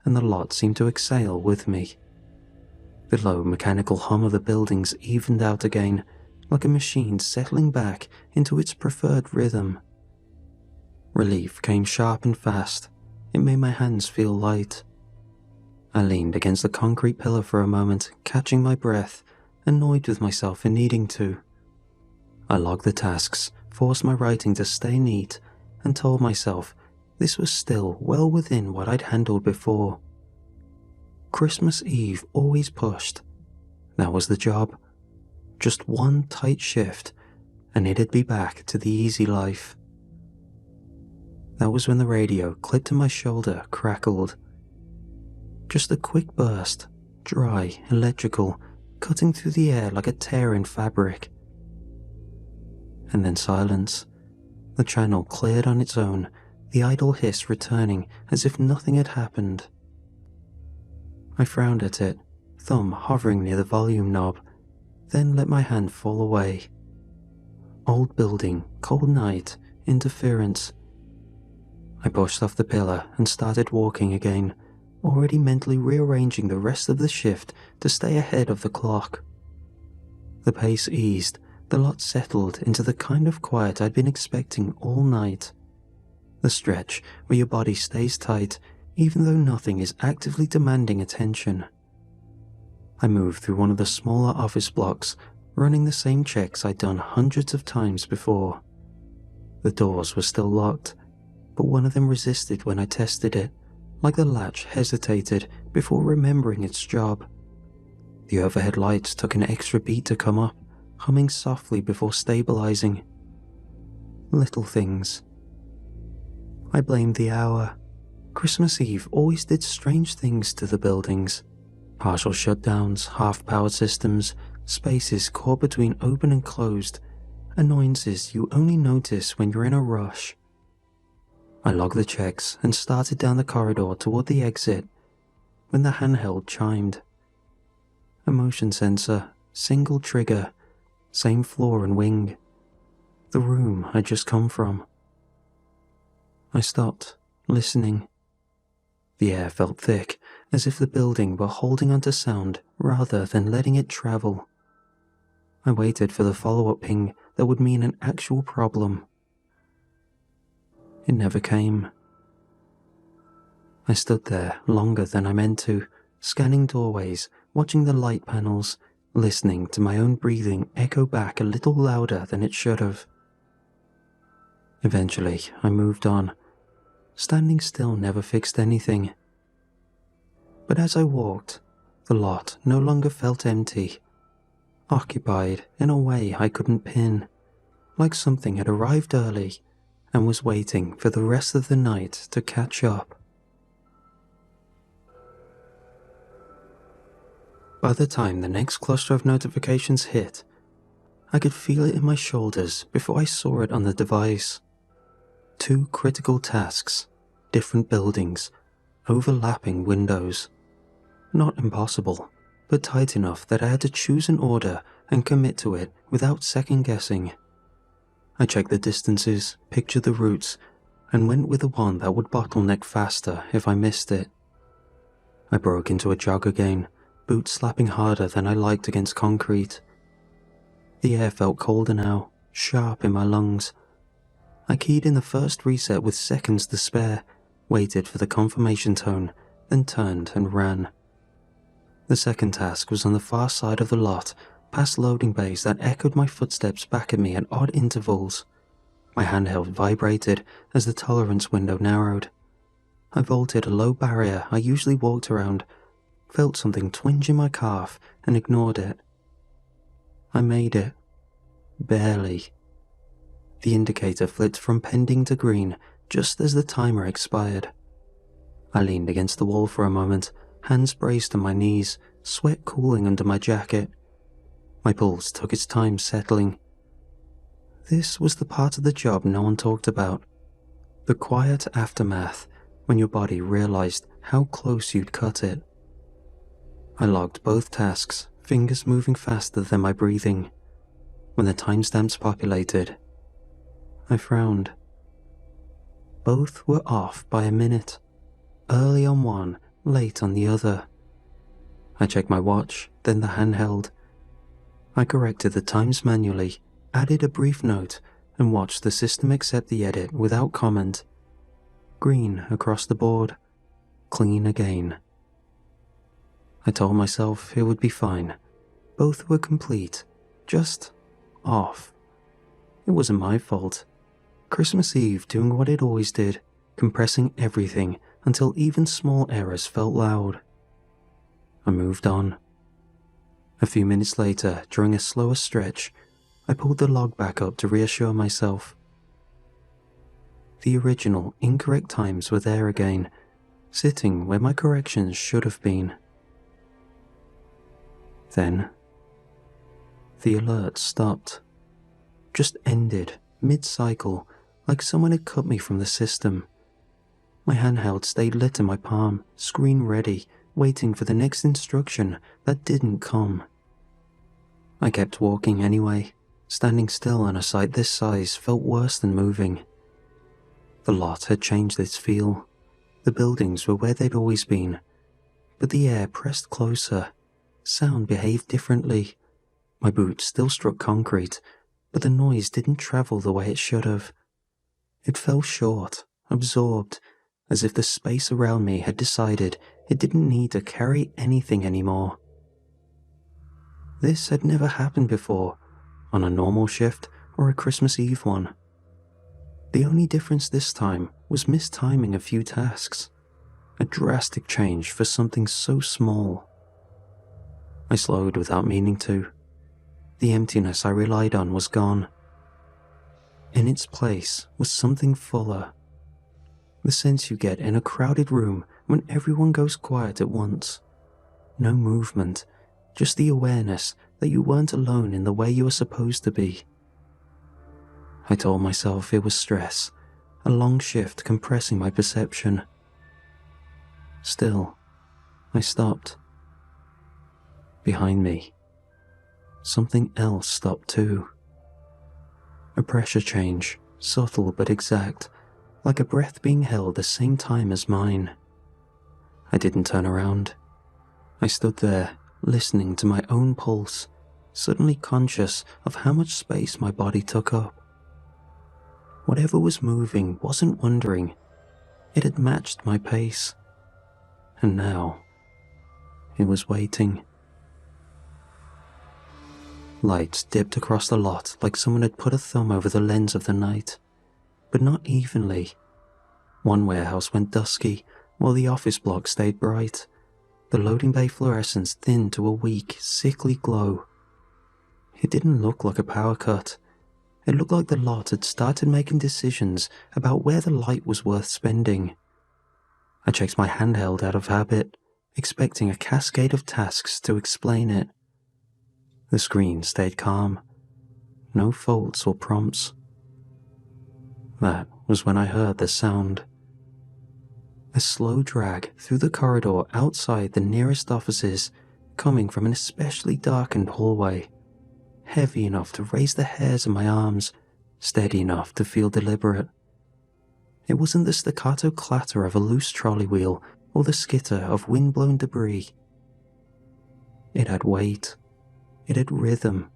and the lot seemed to exhale with me. The low mechanical hum of the buildings evened out again, like a machine settling back into its preferred rhythm. Relief came sharp and fast. It made my hands feel light. I leaned against the concrete pillar for a moment, catching my breath, annoyed with myself for needing to. I logged the tasks, forced my writing to stay neat, and told myself this was still well within what I'd handled before. Christmas Eve always pushed. That was the job. Just one tight shift, and it'd be back to the easy life. That was when the radio clipped to my shoulder crackled. Just a quick burst, dry, electrical, cutting through the air like a tear in fabric. And then silence. The channel cleared on its own, the idle hiss returning as if nothing had happened. I frowned at it, thumb hovering near the volume knob, then let my hand fall away. Old building, cold night, interference. I pushed off the pillar and started walking again, already mentally rearranging the rest of the shift to stay ahead of the clock. The pace eased, the lot settled into the kind of quiet I'd been expecting all night. The stretch where your body stays tight even though nothing is actively demanding attention. I moved through one of the smaller office blocks, running the same checks I'd done hundreds of times before. The doors were still locked, but one of them resisted when I tested it, like the latch hesitated before remembering its job. The overhead lights took an extra beat to come up, humming softly before stabilizing. Little things. I blamed the hour. Christmas Eve always did strange things to the buildings. Partial shutdowns, half-powered systems, spaces caught between open and closed, annoyances you only notice when you're in a rush. I logged the checks and started down the corridor toward the exit when the handheld chimed. A motion sensor, single trigger, same floor and wing. The room I'd just come from. I stopped, listening. The air felt thick, as if the building were holding onto sound rather than letting it travel. I waited for the follow-up ping that would mean an actual problem. It never came. I stood there longer than I meant to, scanning doorways, watching the light panels, listening to my own breathing echo back a little louder than it should have. Eventually, I moved on. Standing still never fixed anything. But as I walked, the lot no longer felt empty. Occupied in a way I couldn't pin, like something had arrived early and was waiting for the rest of the night to catch up. By the time the next cluster of notifications hit, I could feel it in my shoulders before I saw it on the device. 2 critical tasks, different buildings, overlapping windows. Not impossible, but tight enough that I had to choose an order and commit to it without second guessing. I checked the distances, pictured the routes, and went with the one that would bottleneck faster if I missed it. I broke into a jog again, boots slapping harder than I liked against concrete. The air felt colder now, sharp in my lungs. I keyed in the first reset with seconds to spare, waited for the confirmation tone, then turned and ran. The second task was on the far side of the lot, past loading bays that echoed my footsteps back at me at odd intervals. My handheld vibrated as the tolerance window narrowed. I vaulted a low barrier I usually walked around, felt something twinge in my calf, and ignored it. I made it. Barely. The indicator flipped from pending to green just as the timer expired. I leaned against the wall for a moment, hands braced on my knees, sweat cooling under my jacket. My pulse took its time settling. This was the part of the job no one talked about. The quiet aftermath, when your body realized how close you'd cut it. I logged both tasks, fingers moving faster than my breathing. When the timestamps populated, I frowned. Both were off by a minute, early on one, late on the other. I checked my watch, then the handheld. I corrected the times manually, added a brief note, and watched the system accept the edit without comment. Green across the board, clean again. I told myself it would be fine. Both were complete, just off. It wasn't my fault. Christmas Eve doing what it always did, compressing everything until even small errors felt loud. I moved on. A few minutes later, during a slower stretch, I pulled the log back up to reassure myself. The original incorrect times were there again, sitting where my corrections should have been. Then, the alert stopped. Just ended, mid-cycle, like someone had cut me from the system. My handheld stayed lit in my palm, screen ready, waiting for the next instruction that didn't come. I kept walking anyway. Standing still on a site this size felt worse than moving. The lot had changed its feel. The buildings were where they'd always been, but the air pressed closer. Sound behaved differently. My boots still struck concrete, but the noise didn't travel the way it should have. It fell short, absorbed, as if the space around me had decided it didn't need to carry anything anymore. This had never happened before, on a normal shift or a Christmas Eve one. The only difference this time was mistiming a few tasks, a drastic change for something so small. I slowed without meaning to. The emptiness I relied on was gone. In its place was something fuller. The sense you get in a crowded room when everyone goes quiet at once. No movement, just the awareness that you weren't alone in the way you were supposed to be. I told myself it was stress, a long shift compressing my perception. Still, I stopped. Behind me, something else stopped too. A pressure change, subtle but exact, like a breath being held the same time as mine. I didn't turn around. I stood there, listening to my own pulse, suddenly conscious of how much space my body took up. Whatever was moving wasn't wandering. It had matched my pace. And now, it was waiting. Lights dipped across the lot like someone had put a thumb over the lens of the night, but not evenly. One warehouse went dusky, while the office block stayed bright. The loading bay fluorescence thinned to a weak, sickly glow. It didn't look like a power cut. It looked like the lot had started making decisions about where the light was worth spending. I checked my handheld out of habit. expecting a cascade of tasks to explain it. The screen stayed calm. No faults or prompts. That was when I heard the sound. A slow drag through the corridor outside the nearest offices, coming from an especially darkened hallway, heavy enough to raise the hairs on my arms, steady enough to feel deliberate. It wasn't the staccato clatter of a loose trolley wheel or the skitter of wind-blown debris. It had weight. It had rhythm,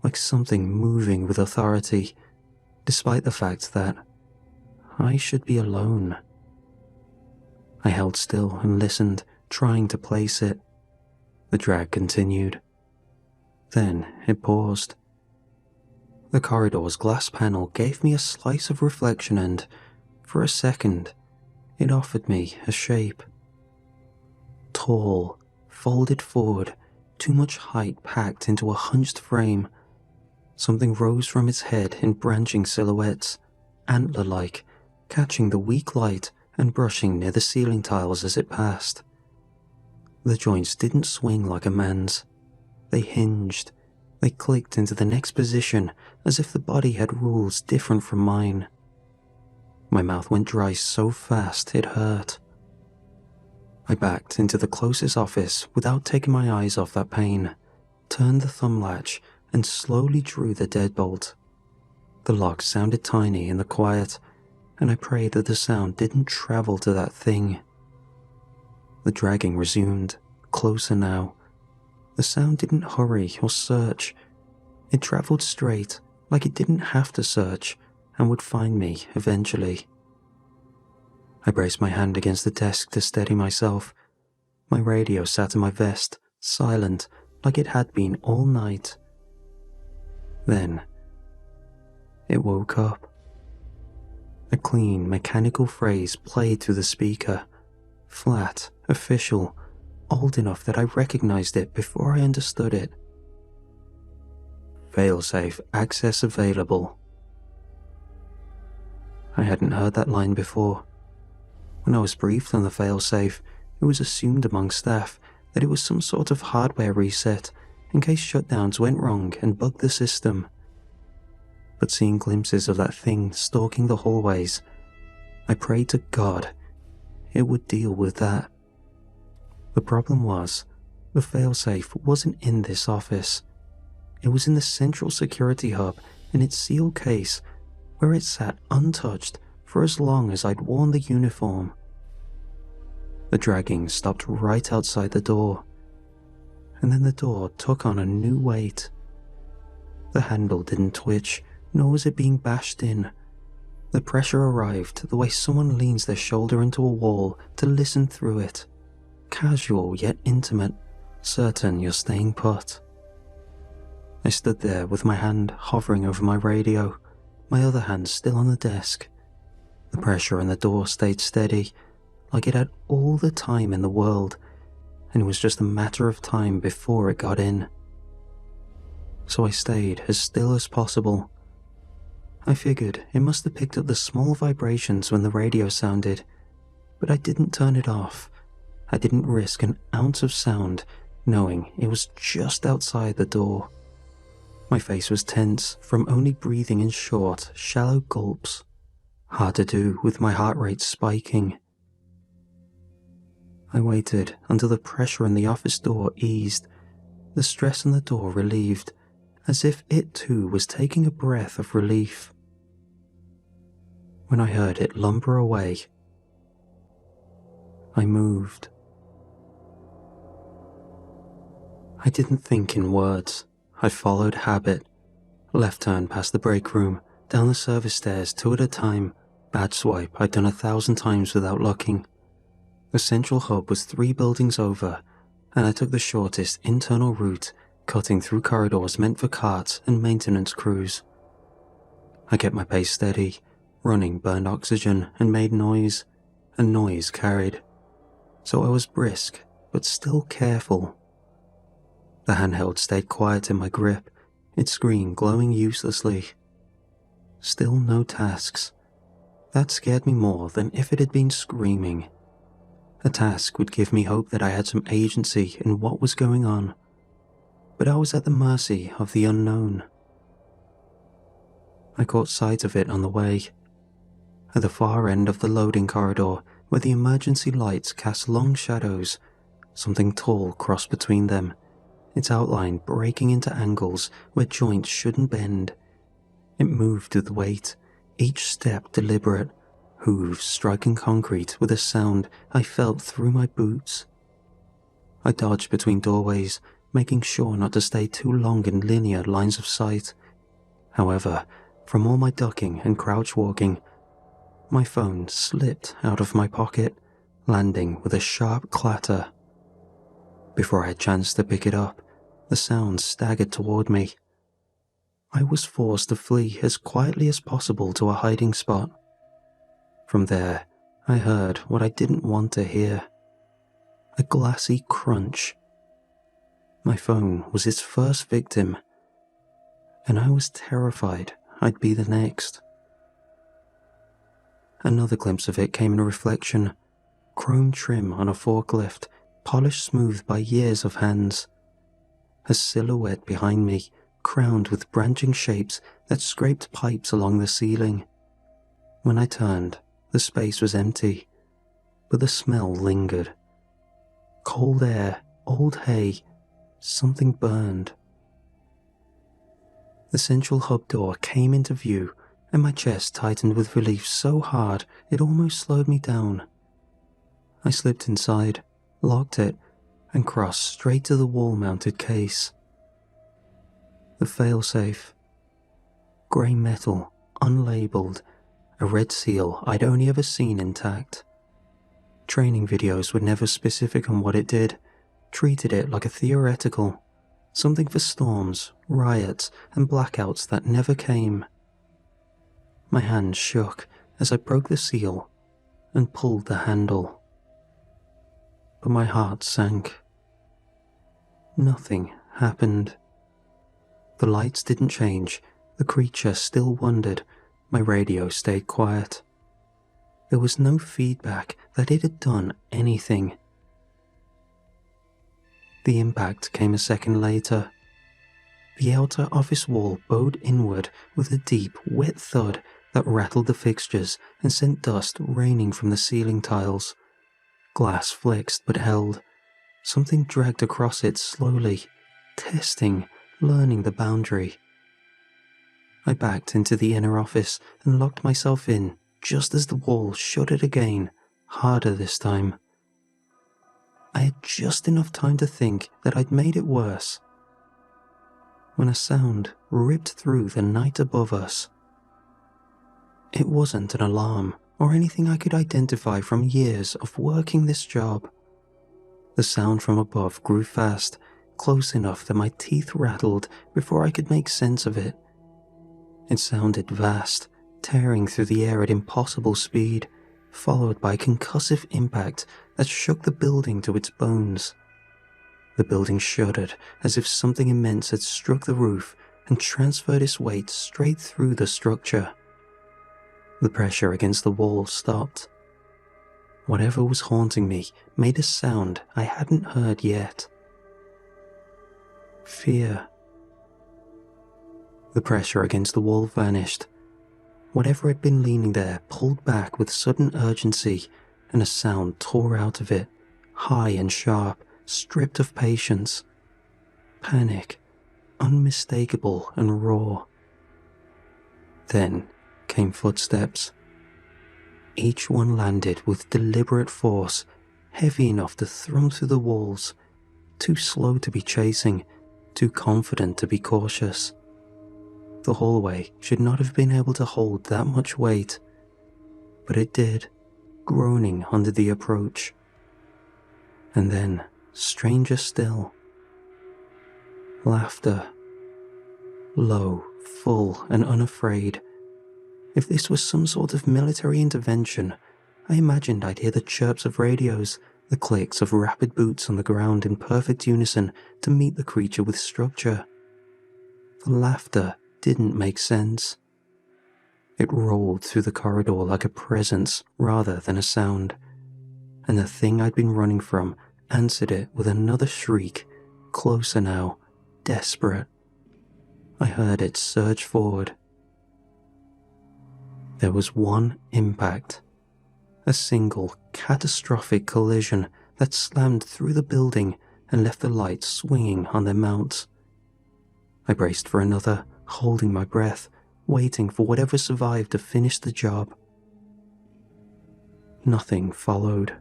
like something moving with authority, despite the fact that I should be alone. I held still and listened, trying to place it. The drag continued. Then it paused. The corridor's glass panel gave me a slice of reflection and, for a second, it offered me a shape. Tall, folded forward, too much height packed into a hunched frame. Something rose from its head in branching silhouettes, antler-like, catching the weak light and brushing near the ceiling tiles as it passed. The joints didn't swing like a man's. They hinged. They clicked into the next position as if the body had rules different from mine. My mouth went dry so fast it hurt. I backed into the closest office without taking my eyes off that pane, turned the thumb latch, and slowly drew the deadbolt. The lock sounded tiny in the quiet, and I prayed that the sound didn't travel to that thing. The dragging resumed, closer now. The sound didn't hurry or search. It traveled straight, like it didn't have to search, and would find me eventually. I braced my hand against the desk to steady myself. My radio sat in my vest, silent, like it had been all night. Then, it woke up. A clean, mechanical phrase played through the speaker, flat, official, old enough that I recognized it before I understood it. Failsafe access available. I hadn't heard that line before. When I was briefed on the failsafe, it was assumed among staff that it was some sort of hardware reset in case shutdowns went wrong and bugged the system. But seeing glimpses of that thing stalking the hallways, I prayed to God it would deal with that. The problem was, the failsafe wasn't in this office. It was in the central security hub in its sealed case, where it sat untouched for as long as I'd worn the uniform. The dragging stopped right outside the door, and then the door took on a new weight. The handle didn't twitch, nor was it being bashed in. The pressure arrived the way someone leans their shoulder into a wall to listen through it. Casual yet intimate, certain you're staying put. I stood there with my hand hovering over my radio, my other hand still on the desk. The pressure in the door stayed steady, like it had all the time in the world, and it was just a matter of time before it got in. So I stayed as still as possible. I figured it must have picked up the small vibrations when the radio sounded, but I didn't turn it off. I didn't risk an ounce of sound, knowing it was just outside the door. My face was tense from only breathing in short, shallow gulps. Hard to do with my heart rate spiking. I waited until the pressure in the office door eased, the stress on the door relieved, as if it too was taking a breath of relief. When I heard it lumber away, I moved. I didn't think in words. I followed habit. Left turn past the break room, down the service stairs 2 at a time. Badge swipe I'd done 1,000 times without looking. The central hub was 3 buildings over, and I took the shortest internal route, cutting through corridors meant for carts and maintenance crews. I kept my pace steady. Running burned oxygen and made noise, and noise carried. So I was brisk, but still careful. The handheld stayed quiet in my grip, its screen glowing uselessly. Still no tasks. That scared me more than if it had been screaming. The task would give me hope that I had some agency in what was going on, but I was at the mercy of the unknown. I caught sight of it on the way. At the far end of the loading corridor, where the emergency lights cast long shadows, something tall crossed between them, its outline breaking into angles where joints shouldn't bend. It moved with weight, each step deliberate, hooves striking concrete with a sound I felt through my boots. I dodged between doorways, making sure not to stay too long in linear lines of sight. However, from all my ducking and crouch walking, my phone slipped out of my pocket, landing with a sharp clatter. Before I had chance to pick it up, the sound staggered toward me. I was forced to flee as quietly as possible to a hiding spot. From there, I heard what I didn't want to hear. A glassy crunch. My phone was its first victim, and I was terrified I'd be the next. Another glimpse of it came in a reflection, chrome trim on a forklift, polished smooth by years of hands. A silhouette behind me, crowned with branching shapes that scraped pipes along the ceiling. When I turned, the space was empty, but the smell lingered. Cold air, old hay, something burned. The central hub door came into view, and my chest tightened with relief so hard it almost slowed me down. I slipped inside, locked it, and crossed straight to the wall-mounted case. The failsafe. Grey metal, unlabeled, a red seal I'd only ever seen intact. Training videos were never specific on what it did, treated it like a theoretical, something for storms, riots, and blackouts that never came. My hand shook as I broke the seal and pulled the handle. But my heart sank. Nothing happened. The lights didn't change, the creature still wondered, my radio stayed quiet. There was no feedback that it had done anything. The impact came a second later. The outer office wall bowed inward with a deep, wet thud that rattled the fixtures and sent dust raining from the ceiling tiles. Glass flexed but held. Something dragged across it slowly, testing, learning the boundary. I backed into the inner office and locked myself in just as the wall shuddered again, harder this time. I had just enough time to think that I'd made it worse, when a sound ripped through the night above us. It wasn't an alarm or anything I could identify from years of working this job. The sound from above grew fast, close enough that my teeth rattled before I could make sense of it. It sounded vast, tearing through the air at impossible speed, followed by a concussive impact that shook the building to its bones. The building shuddered as if something immense had struck the roof and transferred its weight straight through the structure. The pressure against the wall stopped. Whatever was haunting me made a sound I hadn't heard yet. Fear. The pressure against the wall vanished. Whatever had been leaning there pulled back with sudden urgency, and a sound tore out of it, high and sharp, stripped of patience. Panic, unmistakable and raw. Then came footsteps. Each one landed with deliberate force, heavy enough to thrum through the walls, too slow to be chasing, too confident to be cautious. The hallway should not have been able to hold that much weight, but it did, groaning under the approach. And then, stranger still, laughter. Low, full, and unafraid. If this was some sort of military intervention, I imagined I'd hear the chirps of radios, the clicks of rapid boots on the ground in perfect unison to meet the creature with structure. The laughter didn't make sense. It rolled through the corridor like a presence rather than a sound, and the thing I'd been running from answered it with another shriek, closer now, desperate. I heard it surge forward. There was one impact, a single catastrophic collision that slammed through the building and left the lights swinging on their mounts. I braced for another, holding my breath, waiting for whatever survived to finish the job. Nothing followed.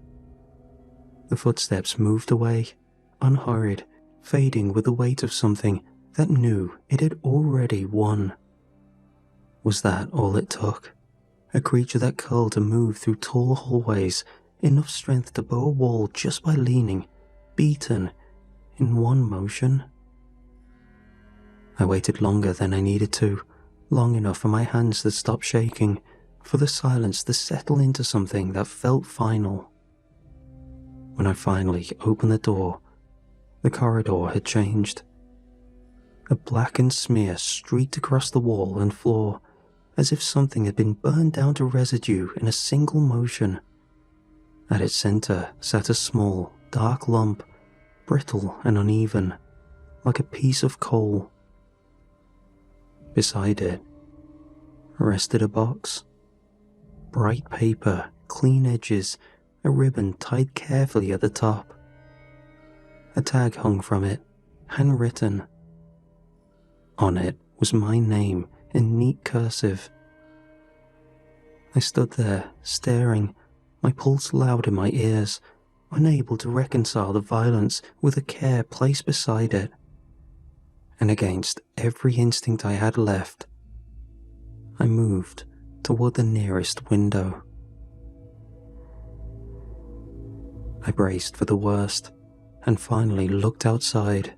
The footsteps moved away, unhurried, fading with the weight of something that knew it had already won. Was that all it took? A creature that curled to move through tall hallways, enough strength to bow a wall just by leaning, beaten, in one motion? I waited longer than I needed to, long enough for my hands to stop shaking, for the silence to settle into something that felt final. When I finally opened the door, the corridor had changed. A blackened smear streaked across the wall and floor, as if something had been burned down to residue in a single motion. At its center sat a small, dark lump, brittle and uneven, like a piece of coal. Beside it rested a box. Bright paper, clean edges, a ribbon tied carefully at the top. A tag hung from it, handwritten. On it was my name in neat cursive. I stood there, staring, my pulse loud in my ears, unable to reconcile the violence with the care placed beside it. And against every instinct I had left, I moved toward the nearest window. I braced for the worst and finally looked outside.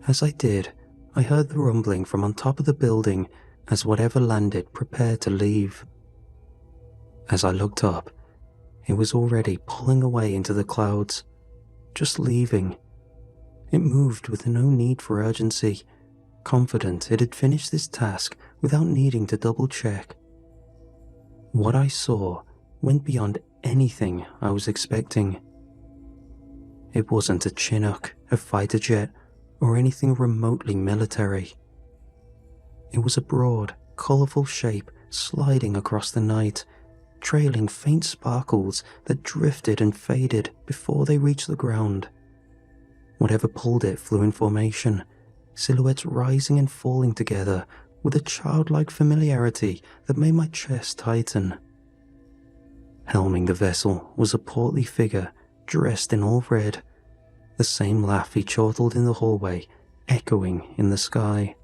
As I did, I heard the rumbling from on top of the building as whatever landed prepared to leave. As I looked up, it was already pulling away into the clouds, just leaving. It moved with no need for urgency, confident it had finished this task without needing to double-check. What I saw went beyond anything I was expecting. It wasn't a Chinook, a fighter jet, or anything remotely military. It was a broad, colourful shape sliding across the night, trailing faint sparkles that drifted and faded before they reached the ground. Whatever pulled it flew in formation, silhouettes rising and falling together with a childlike familiarity that made my chest tighten. Helming the vessel was a portly figure dressed in all red, the same laugh he chortled in the hallway echoing in the sky.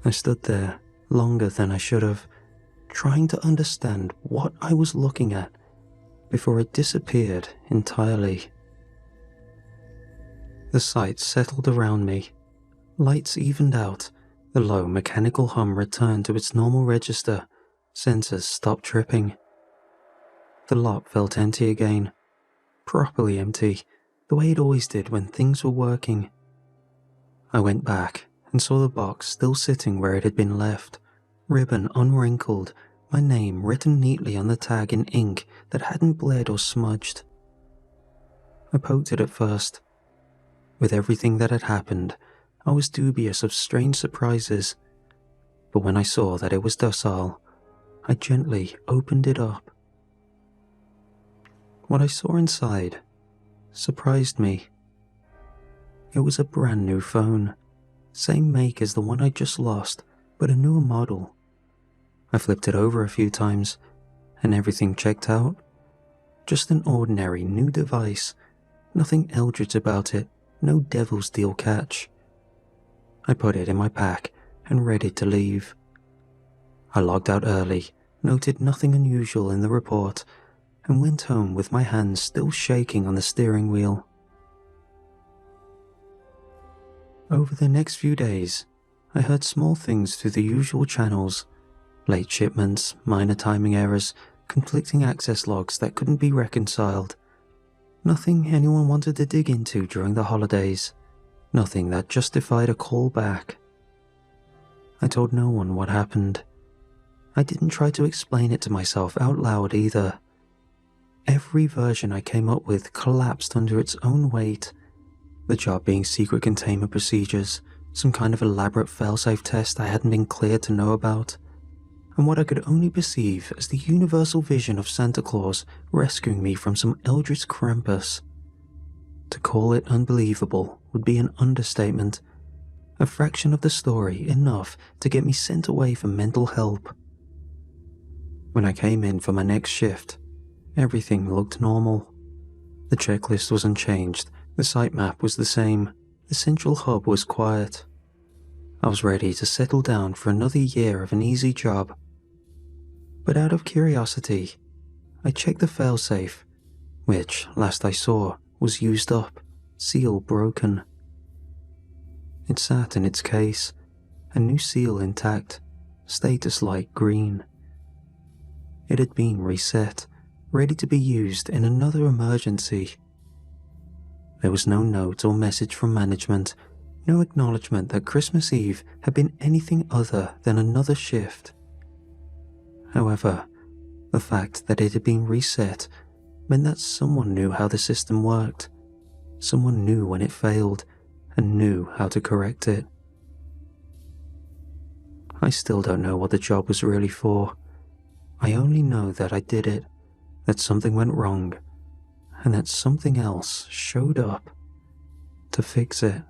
I stood there longer than I should have, trying to understand what I was looking at before it disappeared entirely. The sight settled around me. Lights evened out, the low mechanical hum returned to its normal register, sensors stopped tripping. The lot felt empty again, properly empty, the way it always did when things were working. I went back and saw the box still sitting where it had been left, ribbon unwrinkled, my name written neatly on the tag in ink that hadn't bled or smudged. I poked it at first. With everything that had happened, I was dubious of strange surprises, but when I saw that it was docile, I gently opened it up. What I saw inside surprised me. It was a brand new phone, same make as the one I just lost, but a newer model. I flipped it over a few times, and everything checked out. Just an ordinary new device, nothing eldritch about it, no devil's deal catch. I put it in my pack and ready to leave. I logged out early, noted nothing unusual in the report, and went home with my hands still shaking on the steering wheel. Over the next few days, I heard small things through the usual channels, late shipments, minor timing errors, conflicting access logs that couldn't be reconciled. Nothing anyone wanted to dig into during the holidays, nothing that justified a call back. I told no one what happened. I didn't try to explain it to myself out loud either. Every version I came up with collapsed under its own weight. The job being secret containment procedures, some kind of elaborate failsafe test I hadn't been cleared to know about, and what I could only perceive as the universal vision of Santa Claus rescuing me from some eldritch Krampus. To call it unbelievable would be an understatement. A fraction of the story enough to get me sent away for mental help. When I came in for my next shift, everything looked normal. The checklist was unchanged, the site map was the same, the central hub was quiet. I was ready to settle down for another year of an easy job. But out of curiosity, I checked the failsafe, which, last I saw, was used up, seal broken. It sat in its case, a new seal intact, status light green. It had been reset, ready to be used in another emergency. There was no note or message from management, no acknowledgement that Christmas Eve had been anything other than another shift. However, the fact that it had been reset meant that someone knew how the system worked. Someone knew when it failed and knew how to correct it. I still don't know what the job was really for. I only know that I did it, that something went wrong, and that something else showed up to fix it.